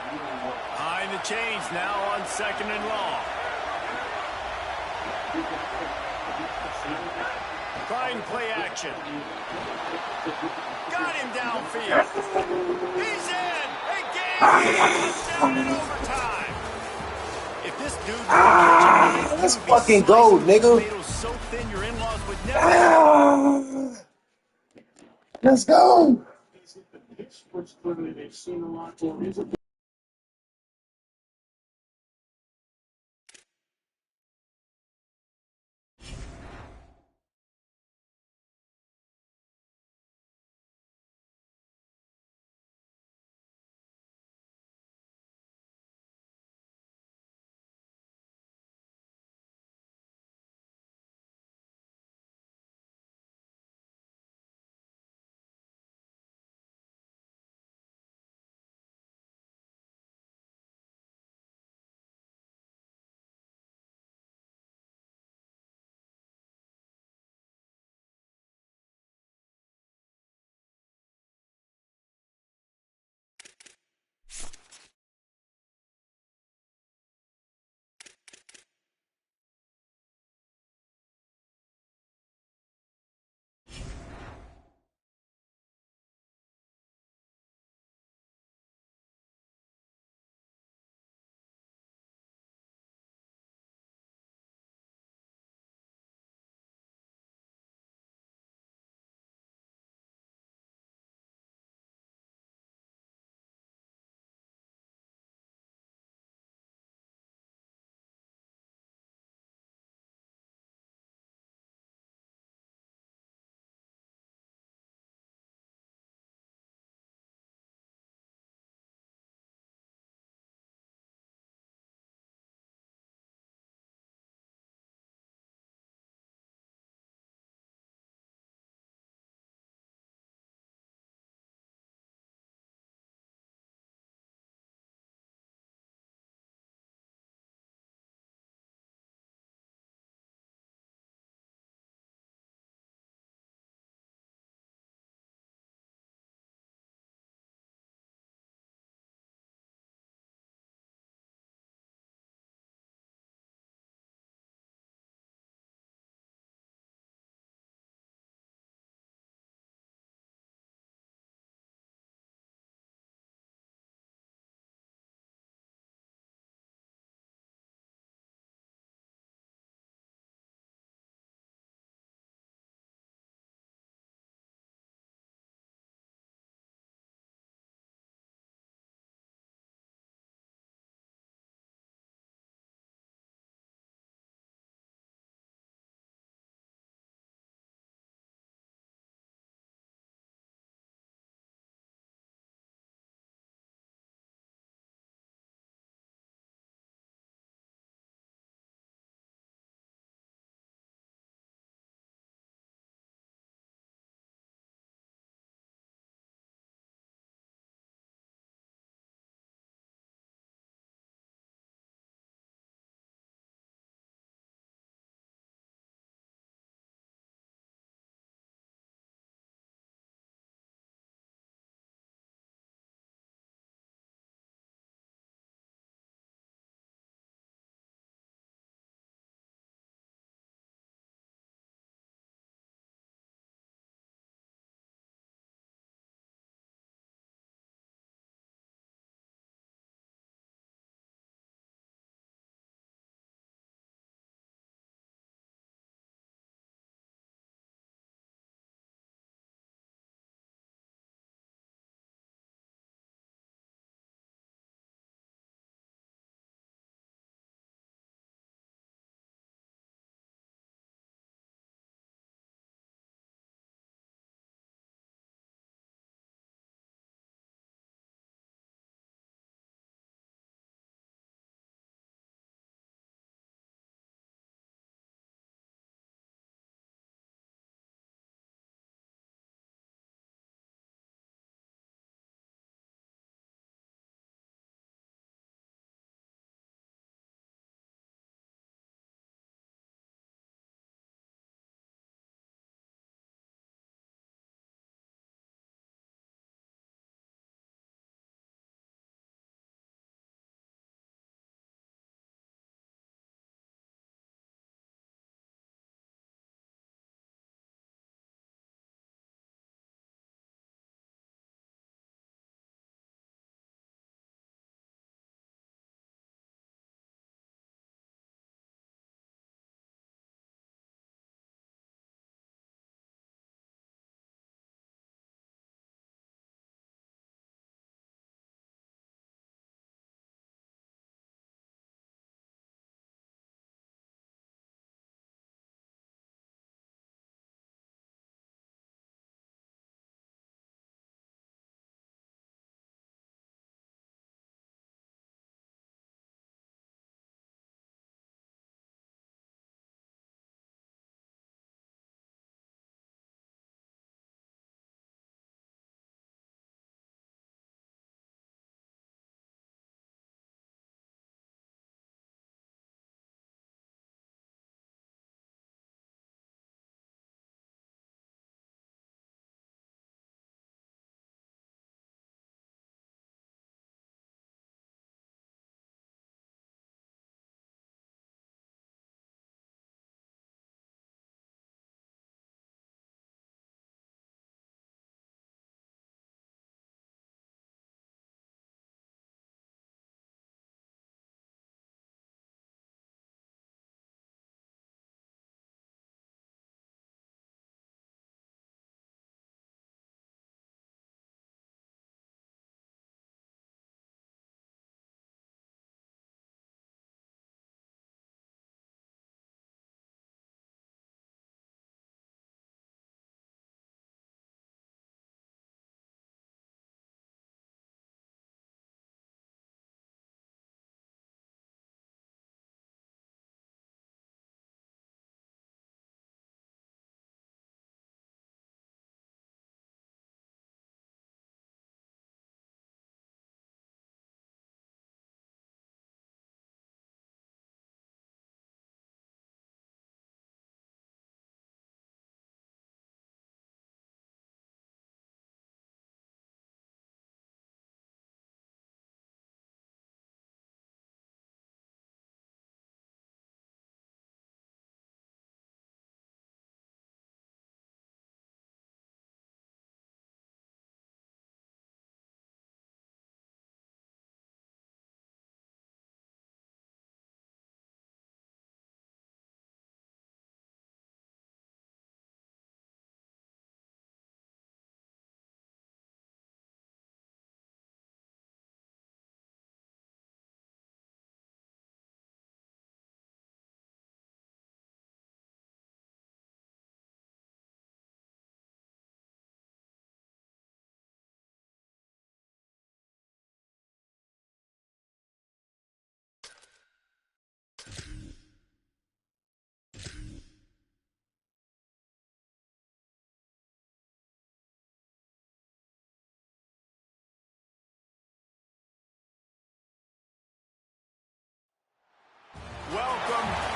Behind the chains now on 2nd and long. Trying play action. Got him downfield. He's in. A game touchdown in overtime. If this dude Let's fucking go, nigga. So thin your in-laws would never. Let's go.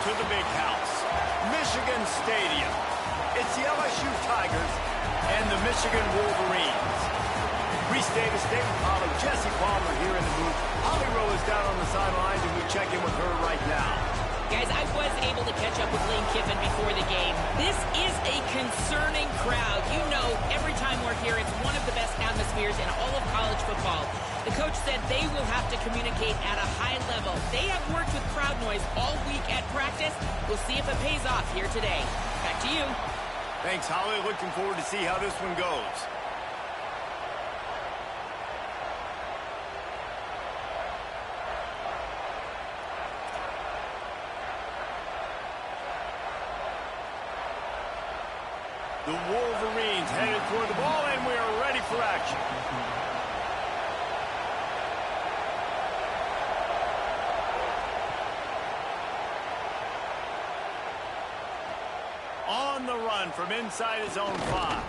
to the big house, Michigan Stadium. It's the LSU Tigers and the Michigan Wolverines. Reese Davis, David Pollard, Jesse Palmer here in the booth. Holly Rowe is down on the sidelines, and we check in with her right now. Guys, I was able to catch up with Lane Kiffin before the game. This is a concerning crowd. You know, every time we're here, it's one of the best atmospheres in all of college football. The coach said they will have to communicate at a high level. They have worked with crowd noise all week at practice. We'll see if it pays off here today. Back to you. Thanks, Holly. Looking forward to see how this one goes. The Wolverines headed toward the ball, and we are ready for action. On the run from inside his own 5.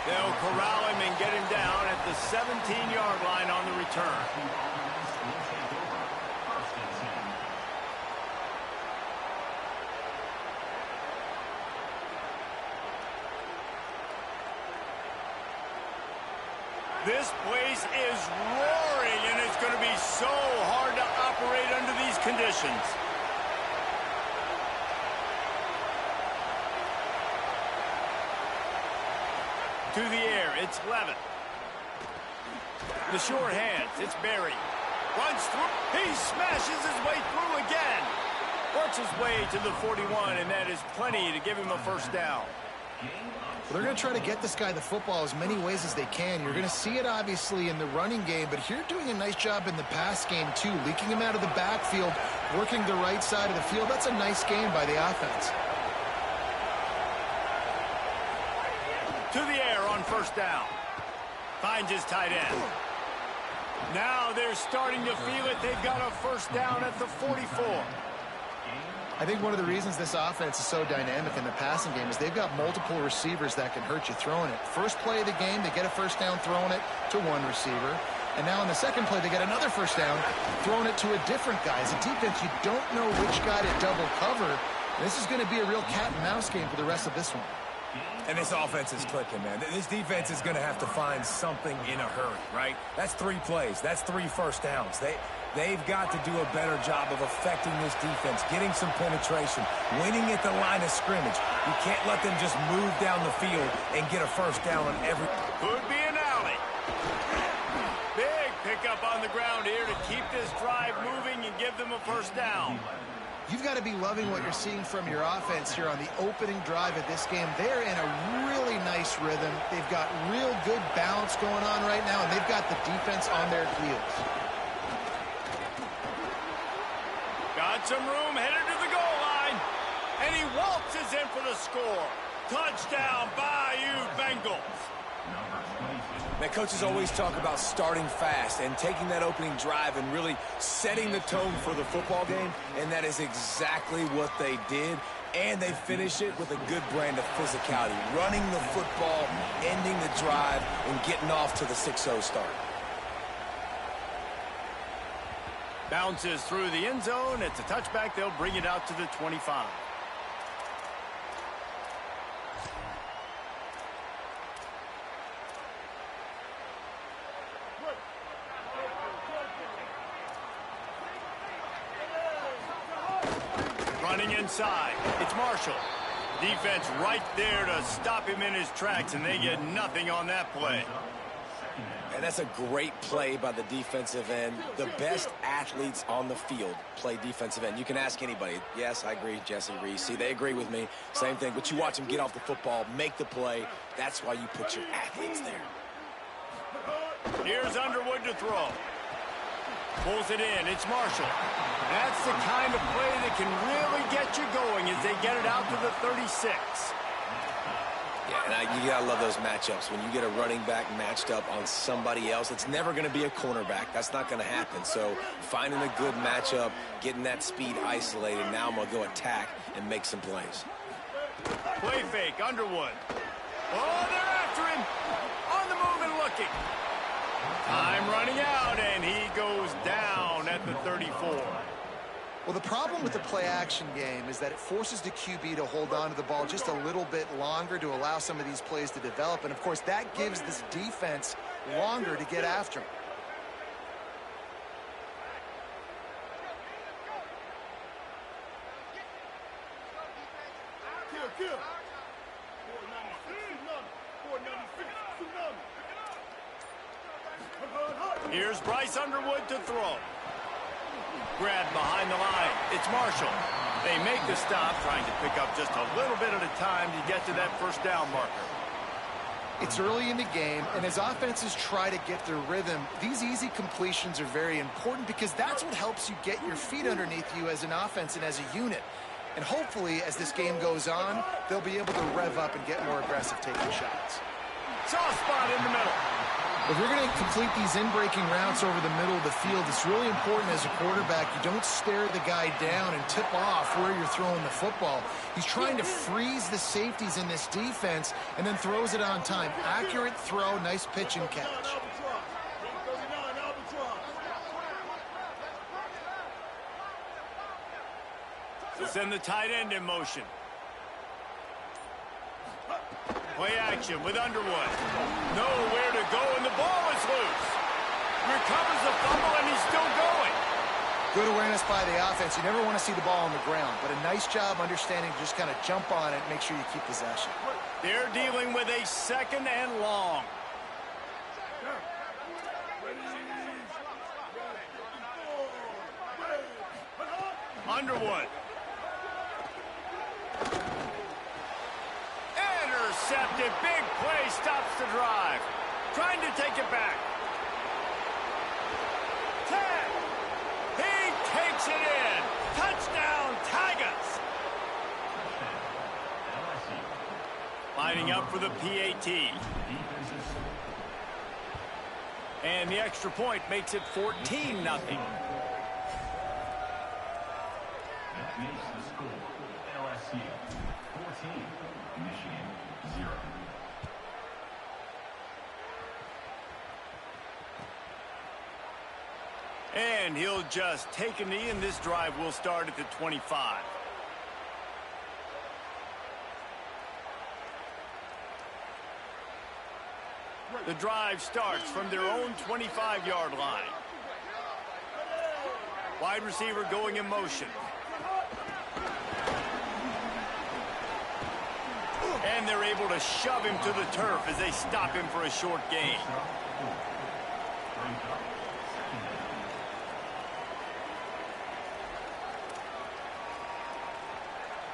They'll corral him and get him down at the 17-yard line on the return. This place is roaring, and it's going to be so hard to operate under these conditions. To the air, it's Levitt. The short hands, it's Barry. Runs through, he smashes his way through again. Works his way to the 41, and that is plenty to give him a first down. Well, they're going to try to get this guy the football as many ways as they can. You're going to see it, obviously, in the running game, but here doing a nice job in the pass game, too. Leaking him out of the backfield, working the right side of the field. That's a nice game by the offense. To the air on first down. Finds his tight end. Now they're starting to feel it. They've got a first down at the 44. I think one of the reasons this offense is so dynamic in the passing game is they've got multiple receivers that can hurt you throwing it. First play of the game, they get a first down throwing it to one receiver. And now in the second play, they get another first down throwing it to a different guy. As a defense, you don't know which guy to double cover. This is going to be a real cat and mouse game for the rest of this one. And this offense is clicking, man. This defense is going to have to find something in a hurry, right? That's 3 plays. That's 3 first downs. They've got to do a better job of affecting this defense, getting some penetration, winning at the line of scrimmage. You can't let them just move down the field and get a first down on every... Could be an alley. Big pickup on the ground here to keep this drive moving and give them a first down. You've got to be loving what you're seeing from your offense here on the opening drive of this game. They're in a really nice rhythm. They've got real good balance going on right now, and they've got the defense on their heels. Got some room, headed to the goal line, and he waltzes in for the score. Touchdown, Bayou Bengals. Man, coaches always talk about starting fast and taking that opening drive and really setting the tone for the football game, and that is exactly what they did. And they finish it with a good brand of physicality, running the football, ending the drive, and getting off to the 6-0 start. Bounces through the end zone. It's a touchback. They'll bring it out to the 25. Running inside, it's Marshall. Defense right there to stop him in his tracks, and they get nothing on that play. And that's a great play by the defensive end. The best athletes on the field play defensive end. You can ask anybody. Yes, I agree, Jesse, Reese. See, they agree with me. Same thing. But you watch them get off the football, make the play. That's why you put your athletes there. Here's Underwood to throw. Pulls it in. It's Marshall. That's the kind of play that can really get you going as they get it out to the 36. Yeah, and you gotta love those matchups. When you get a running back matched up on somebody else, it's never gonna be a cornerback. That's not gonna happen. So finding a good matchup, getting that speed isolated, now I'm gonna go attack and make some plays. Play fake, Underwood. Oh, they're after him. On the move and looking. Time running out, and he goes down at the 34. Well, the problem with the play-action game is that it forces the QB to hold on to the ball just a little bit longer to allow some of these plays to develop. And, of course, that gives this defense longer to get after him. Here's Bryce Underwood to throw. Grabbed behind the line. It's Marshall. They make the stop, trying to pick up just a little bit at a time to get to that first down marker. It's early in the game, and as offenses try to get their rhythm, these easy completions are very important because that's what helps you get your feet underneath you as an offense and as a unit. And hopefully, as this game goes on, they'll be able to rev up and get more aggressive taking shots. Soft spot in the middle. If you're going to complete these in-breaking routes over the middle of the field, it's really important as a quarterback you don't stare the guy down and tip off where you're throwing the football. He's trying to freeze the safeties in this defense and then throws it on time. Accurate throw, nice pitch and catch. So send the tight end in motion. Play action with Underwood. Nowhere to go, and the ball is loose. Recovers the fumble, and he's still going. Good awareness by the offense. You never want to see the ball on the ground, but a nice job understanding to just kind of jump on it and make sure you keep possession. They're dealing with a second and long. Underwood. Intercepted. Big play. Stops the drive. Trying to take it back. 10. He takes it in. Touchdown, Tigers. Lining up for the PAT. And the extra point makes it 14-0. That makes the score LSU 14, Michigan 0. And he'll just take a knee, and this drive will start at the 25. The drive starts from their own 25-yard line. Wide receiver going in motion. And they're able to shove him to the turf as they stop him for a short gain.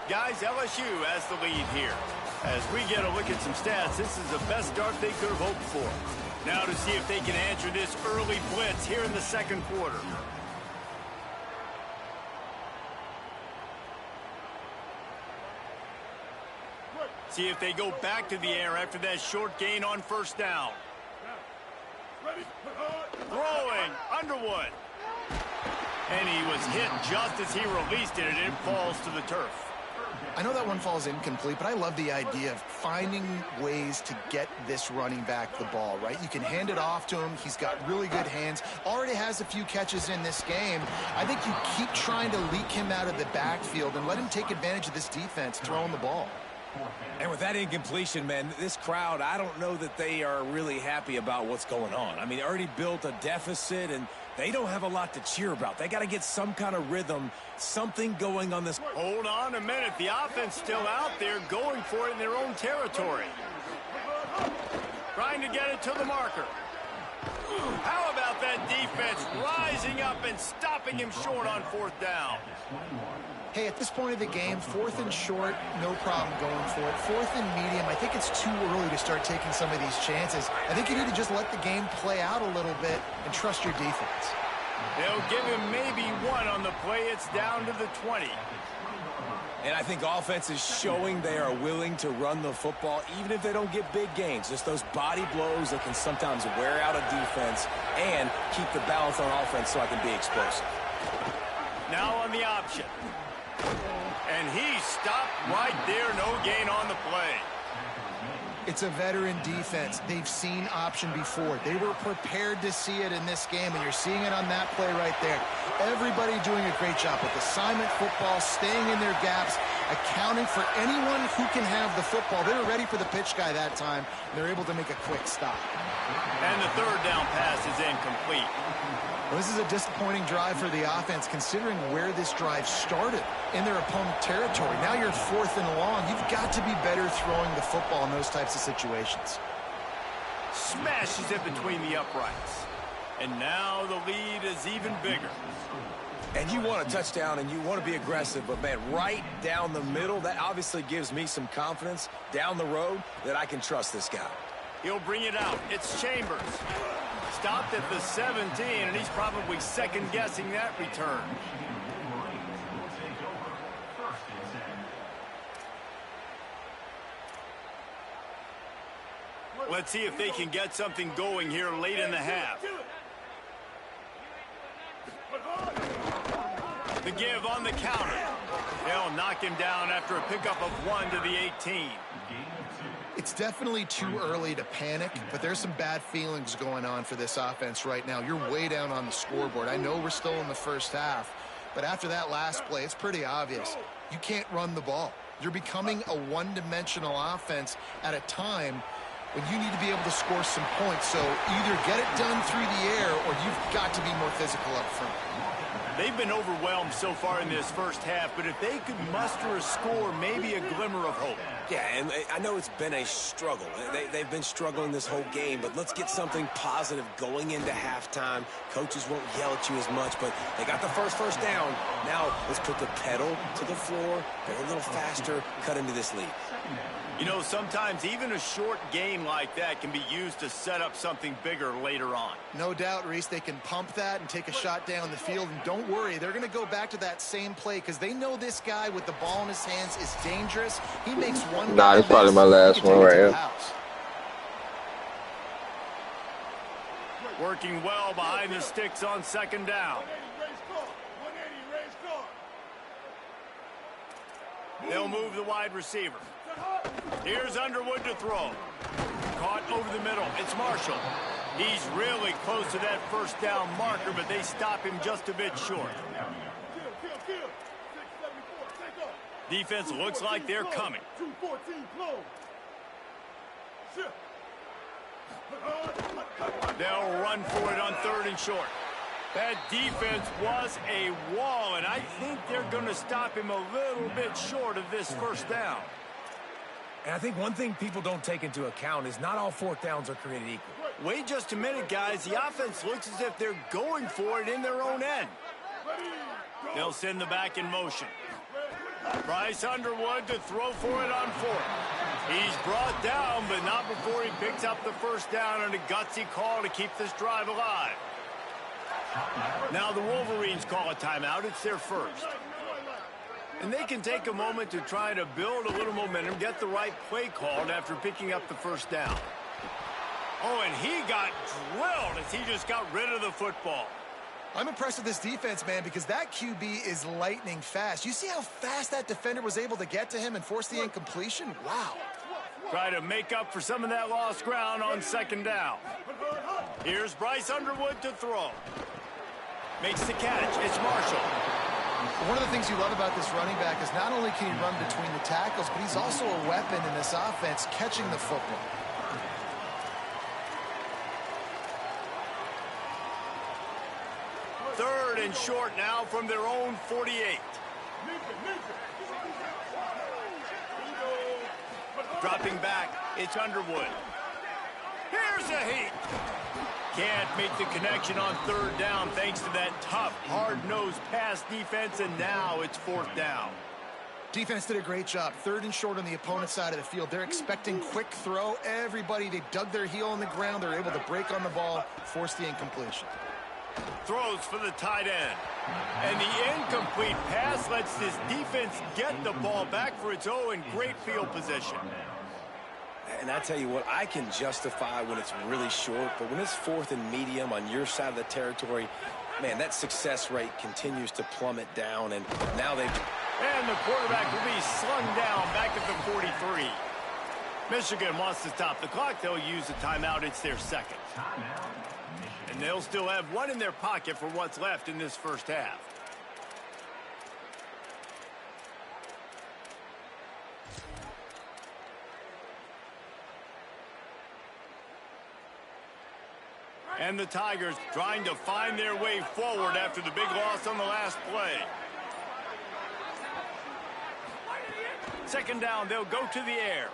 Guys, LSU has the lead here. As we get a look at some stats, this is the best start they could have hoped for. Now to see if they can answer this early blitz here in the second quarter. See if they go back to the air after that short gain on first down. Throwing, Underwood. And he was hit just as he released it, and it falls to the turf. I know that one falls incomplete, but I love the idea of finding ways to get this running back the ball, right? You can hand it off to him. He's got really good hands. Already has a few catches in this game. I think you keep trying to leak him out of the backfield and let him take advantage of this defense throwing the ball. And with that incompletion, man, this crowd, I don't know that they are really happy about what's going on. I mean, they already built a deficit, and they don't have a lot to cheer about. They got to get some kind of rhythm, something going on this. Hold on a minute. The offense still out there going for it in their own territory. Trying to get it to the marker. How about that defense rising up and stopping him short on fourth down? Hey, at this point of the game, 4th and short, no problem going for it. 4th and medium, I think it's too early to start taking some of these chances. I think you need to just let the game play out a little bit and trust your defense. They'll give him maybe one on the play. It's down to the 20. And I think offense is showing they are willing to run the football, even if they don't get big gains. Just those body blows that can sometimes wear out a defense and keep the balance on offense so I can be explosive. Now on the option. And he stopped right there. No gain on the play. It's a veteran defense. They've seen option before. They were prepared to see it in this game, and you're seeing it on that play right there. Everybody doing a great job with assignment football, staying in their gaps, accounting for anyone who can have the football. They were ready for the pitch guy that time, and they're able to make a quick stop. And the third down pass is incomplete. Well, this is a disappointing drive for the offense, considering where this drive started in their opponent territory. Now you're 4th and long. You've got to be better throwing the football in those types of situations. Smashes it between the uprights. And now the lead is even bigger. And you want a touchdown and you want to be aggressive, but man, right down the middle, that obviously gives me some confidence down the road that I can trust this guy. He'll bring it out. It's Chambers. Stopped at the 17, and he's probably second-guessing that return. Let's see if they can get something going here late in the half. The give on the counter. They'll knock him down after a pickup of 1 to the 18. It's definitely too early to panic, but there's some bad feelings going on for this offense right now. You're way down on the scoreboard. I know we're still in the first half, but after that last play, it's pretty obvious. You can't run the ball. You're becoming a one-dimensional offense at a time when you need to be able to score some points. So either get it done through the air or you've got to be more physical up front. They've been overwhelmed so far in this first half, but if they could muster a score, maybe a glimmer of hope. Yeah, and I know it's been a struggle. They've been struggling this whole game, but let's get something positive going into halftime. Coaches won't yell at you as much, but they got the first down. Now let's put the pedal to the floor, go a little faster, cut into this lead. You know, sometimes even a short game like that can be used to set up something bigger later on. No doubt, Reese, they can pump that and take a shot down the field. And don't worry, they're going to go back to that same play because they know this guy with the ball in his hands is dangerous. He makes one. Nah, it's probably my last one right here. Working well behind the sticks on second down. They'll move the wide receiver. Here's Underwood to throw. Caught over the middle. It's Marshall. He's really close to that first down marker, but they stop him just a bit short. Defense looks like they're coming. They'll run for it on 3rd and short. That defense was a wall, and I think they're going to stop him a little bit short of this first down. And I think one thing people don't take into account is not all 4th downs are created equal. Wait just a minute, guys. The offense looks as if they're going for it in their own end. They'll send the back in motion. Bryce Underwood to throw for it on 4th. He's brought down, but not before he picks up the first down on a gutsy call to keep this drive alive. Now the Wolverines call a timeout. It's their first. And they can take a moment to try to build a little momentum, get the right play called after picking up the first down. Oh, and he got drilled as he just got rid of the football. I'm impressed with this defense, man, because that QB is lightning fast. You see how fast that defender was able to get to him and force the incompletion? Wow. Try to make up for some of that lost ground on second down. Here's Bryce Underwood to throw. Makes the catch. It's Marshall. One of the things you love about this running back is not only can he run between the tackles, but he's also a weapon in this offense, catching the football. Third and short now from their own 48. Dropping back, it's Underwood. Here's a heat. Can't make the connection on 3rd down thanks to that tough, hard-nosed pass defense, and now it's 4th down. Defense did a great job. 3rd and short on the opponent's side of the field. They're expecting quick throw. Everybody, they dug their heel on the ground. They're able to break on the ball, force the incompletion. Throws for the tight end. And the incomplete pass lets this defense get the ball back for its own great field position. And I tell you what, I can justify when it's really short, but when it's 4th and medium on your side of the territory, man, that success rate continues to plummet down, and now they've... And the quarterback will be slung down back at the 43. Michigan wants to stop the clock. They'll use a timeout. It's their second. And they'll still have one in their pocket for what's left in this first half. And the Tigers trying to find their way forward after the big loss on the last play. Second down, they'll go to the air.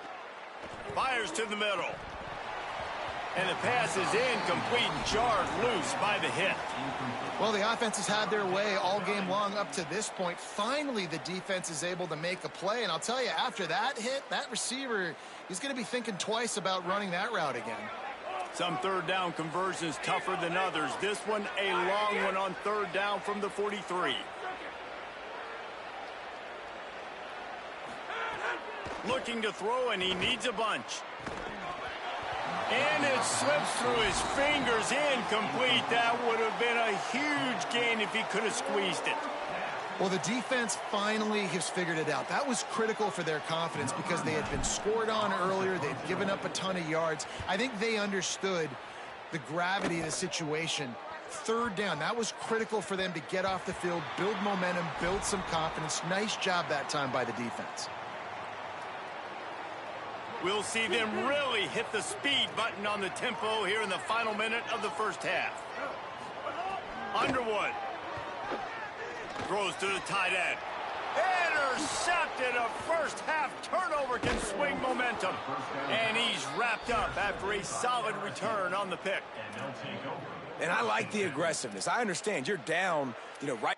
Fires to the middle. And the pass is incomplete, jarred loose by the hit. Well, the offense has had their way all game long up to this point. Finally, the defense is able to make a play. And I'll tell you, after that hit, that receiver, he's going to be thinking twice about running that route again. Some third down conversions tougher than others. This one, a long one on third down from the 43. Looking to throw, and he needs a bunch. And it slips through his fingers, incomplete. That would have been a huge gain if he could have squeezed it. Well, the defense finally has figured it out. That was critical for their confidence because they had been scored on earlier. They'd given up a ton of yards. I think they understood the gravity of the situation. Third down, that was critical for them to get off the field, build momentum, build some confidence. Nice job that time by the defense. We'll see them really hit the speed button on the tempo here in the final minute of the first half. Underwood throws to the tight end. Intercepted. A first half turnover can swing momentum. And he's wrapped up after a solid return on the pick. And I like the aggressiveness. I understand you're down, right.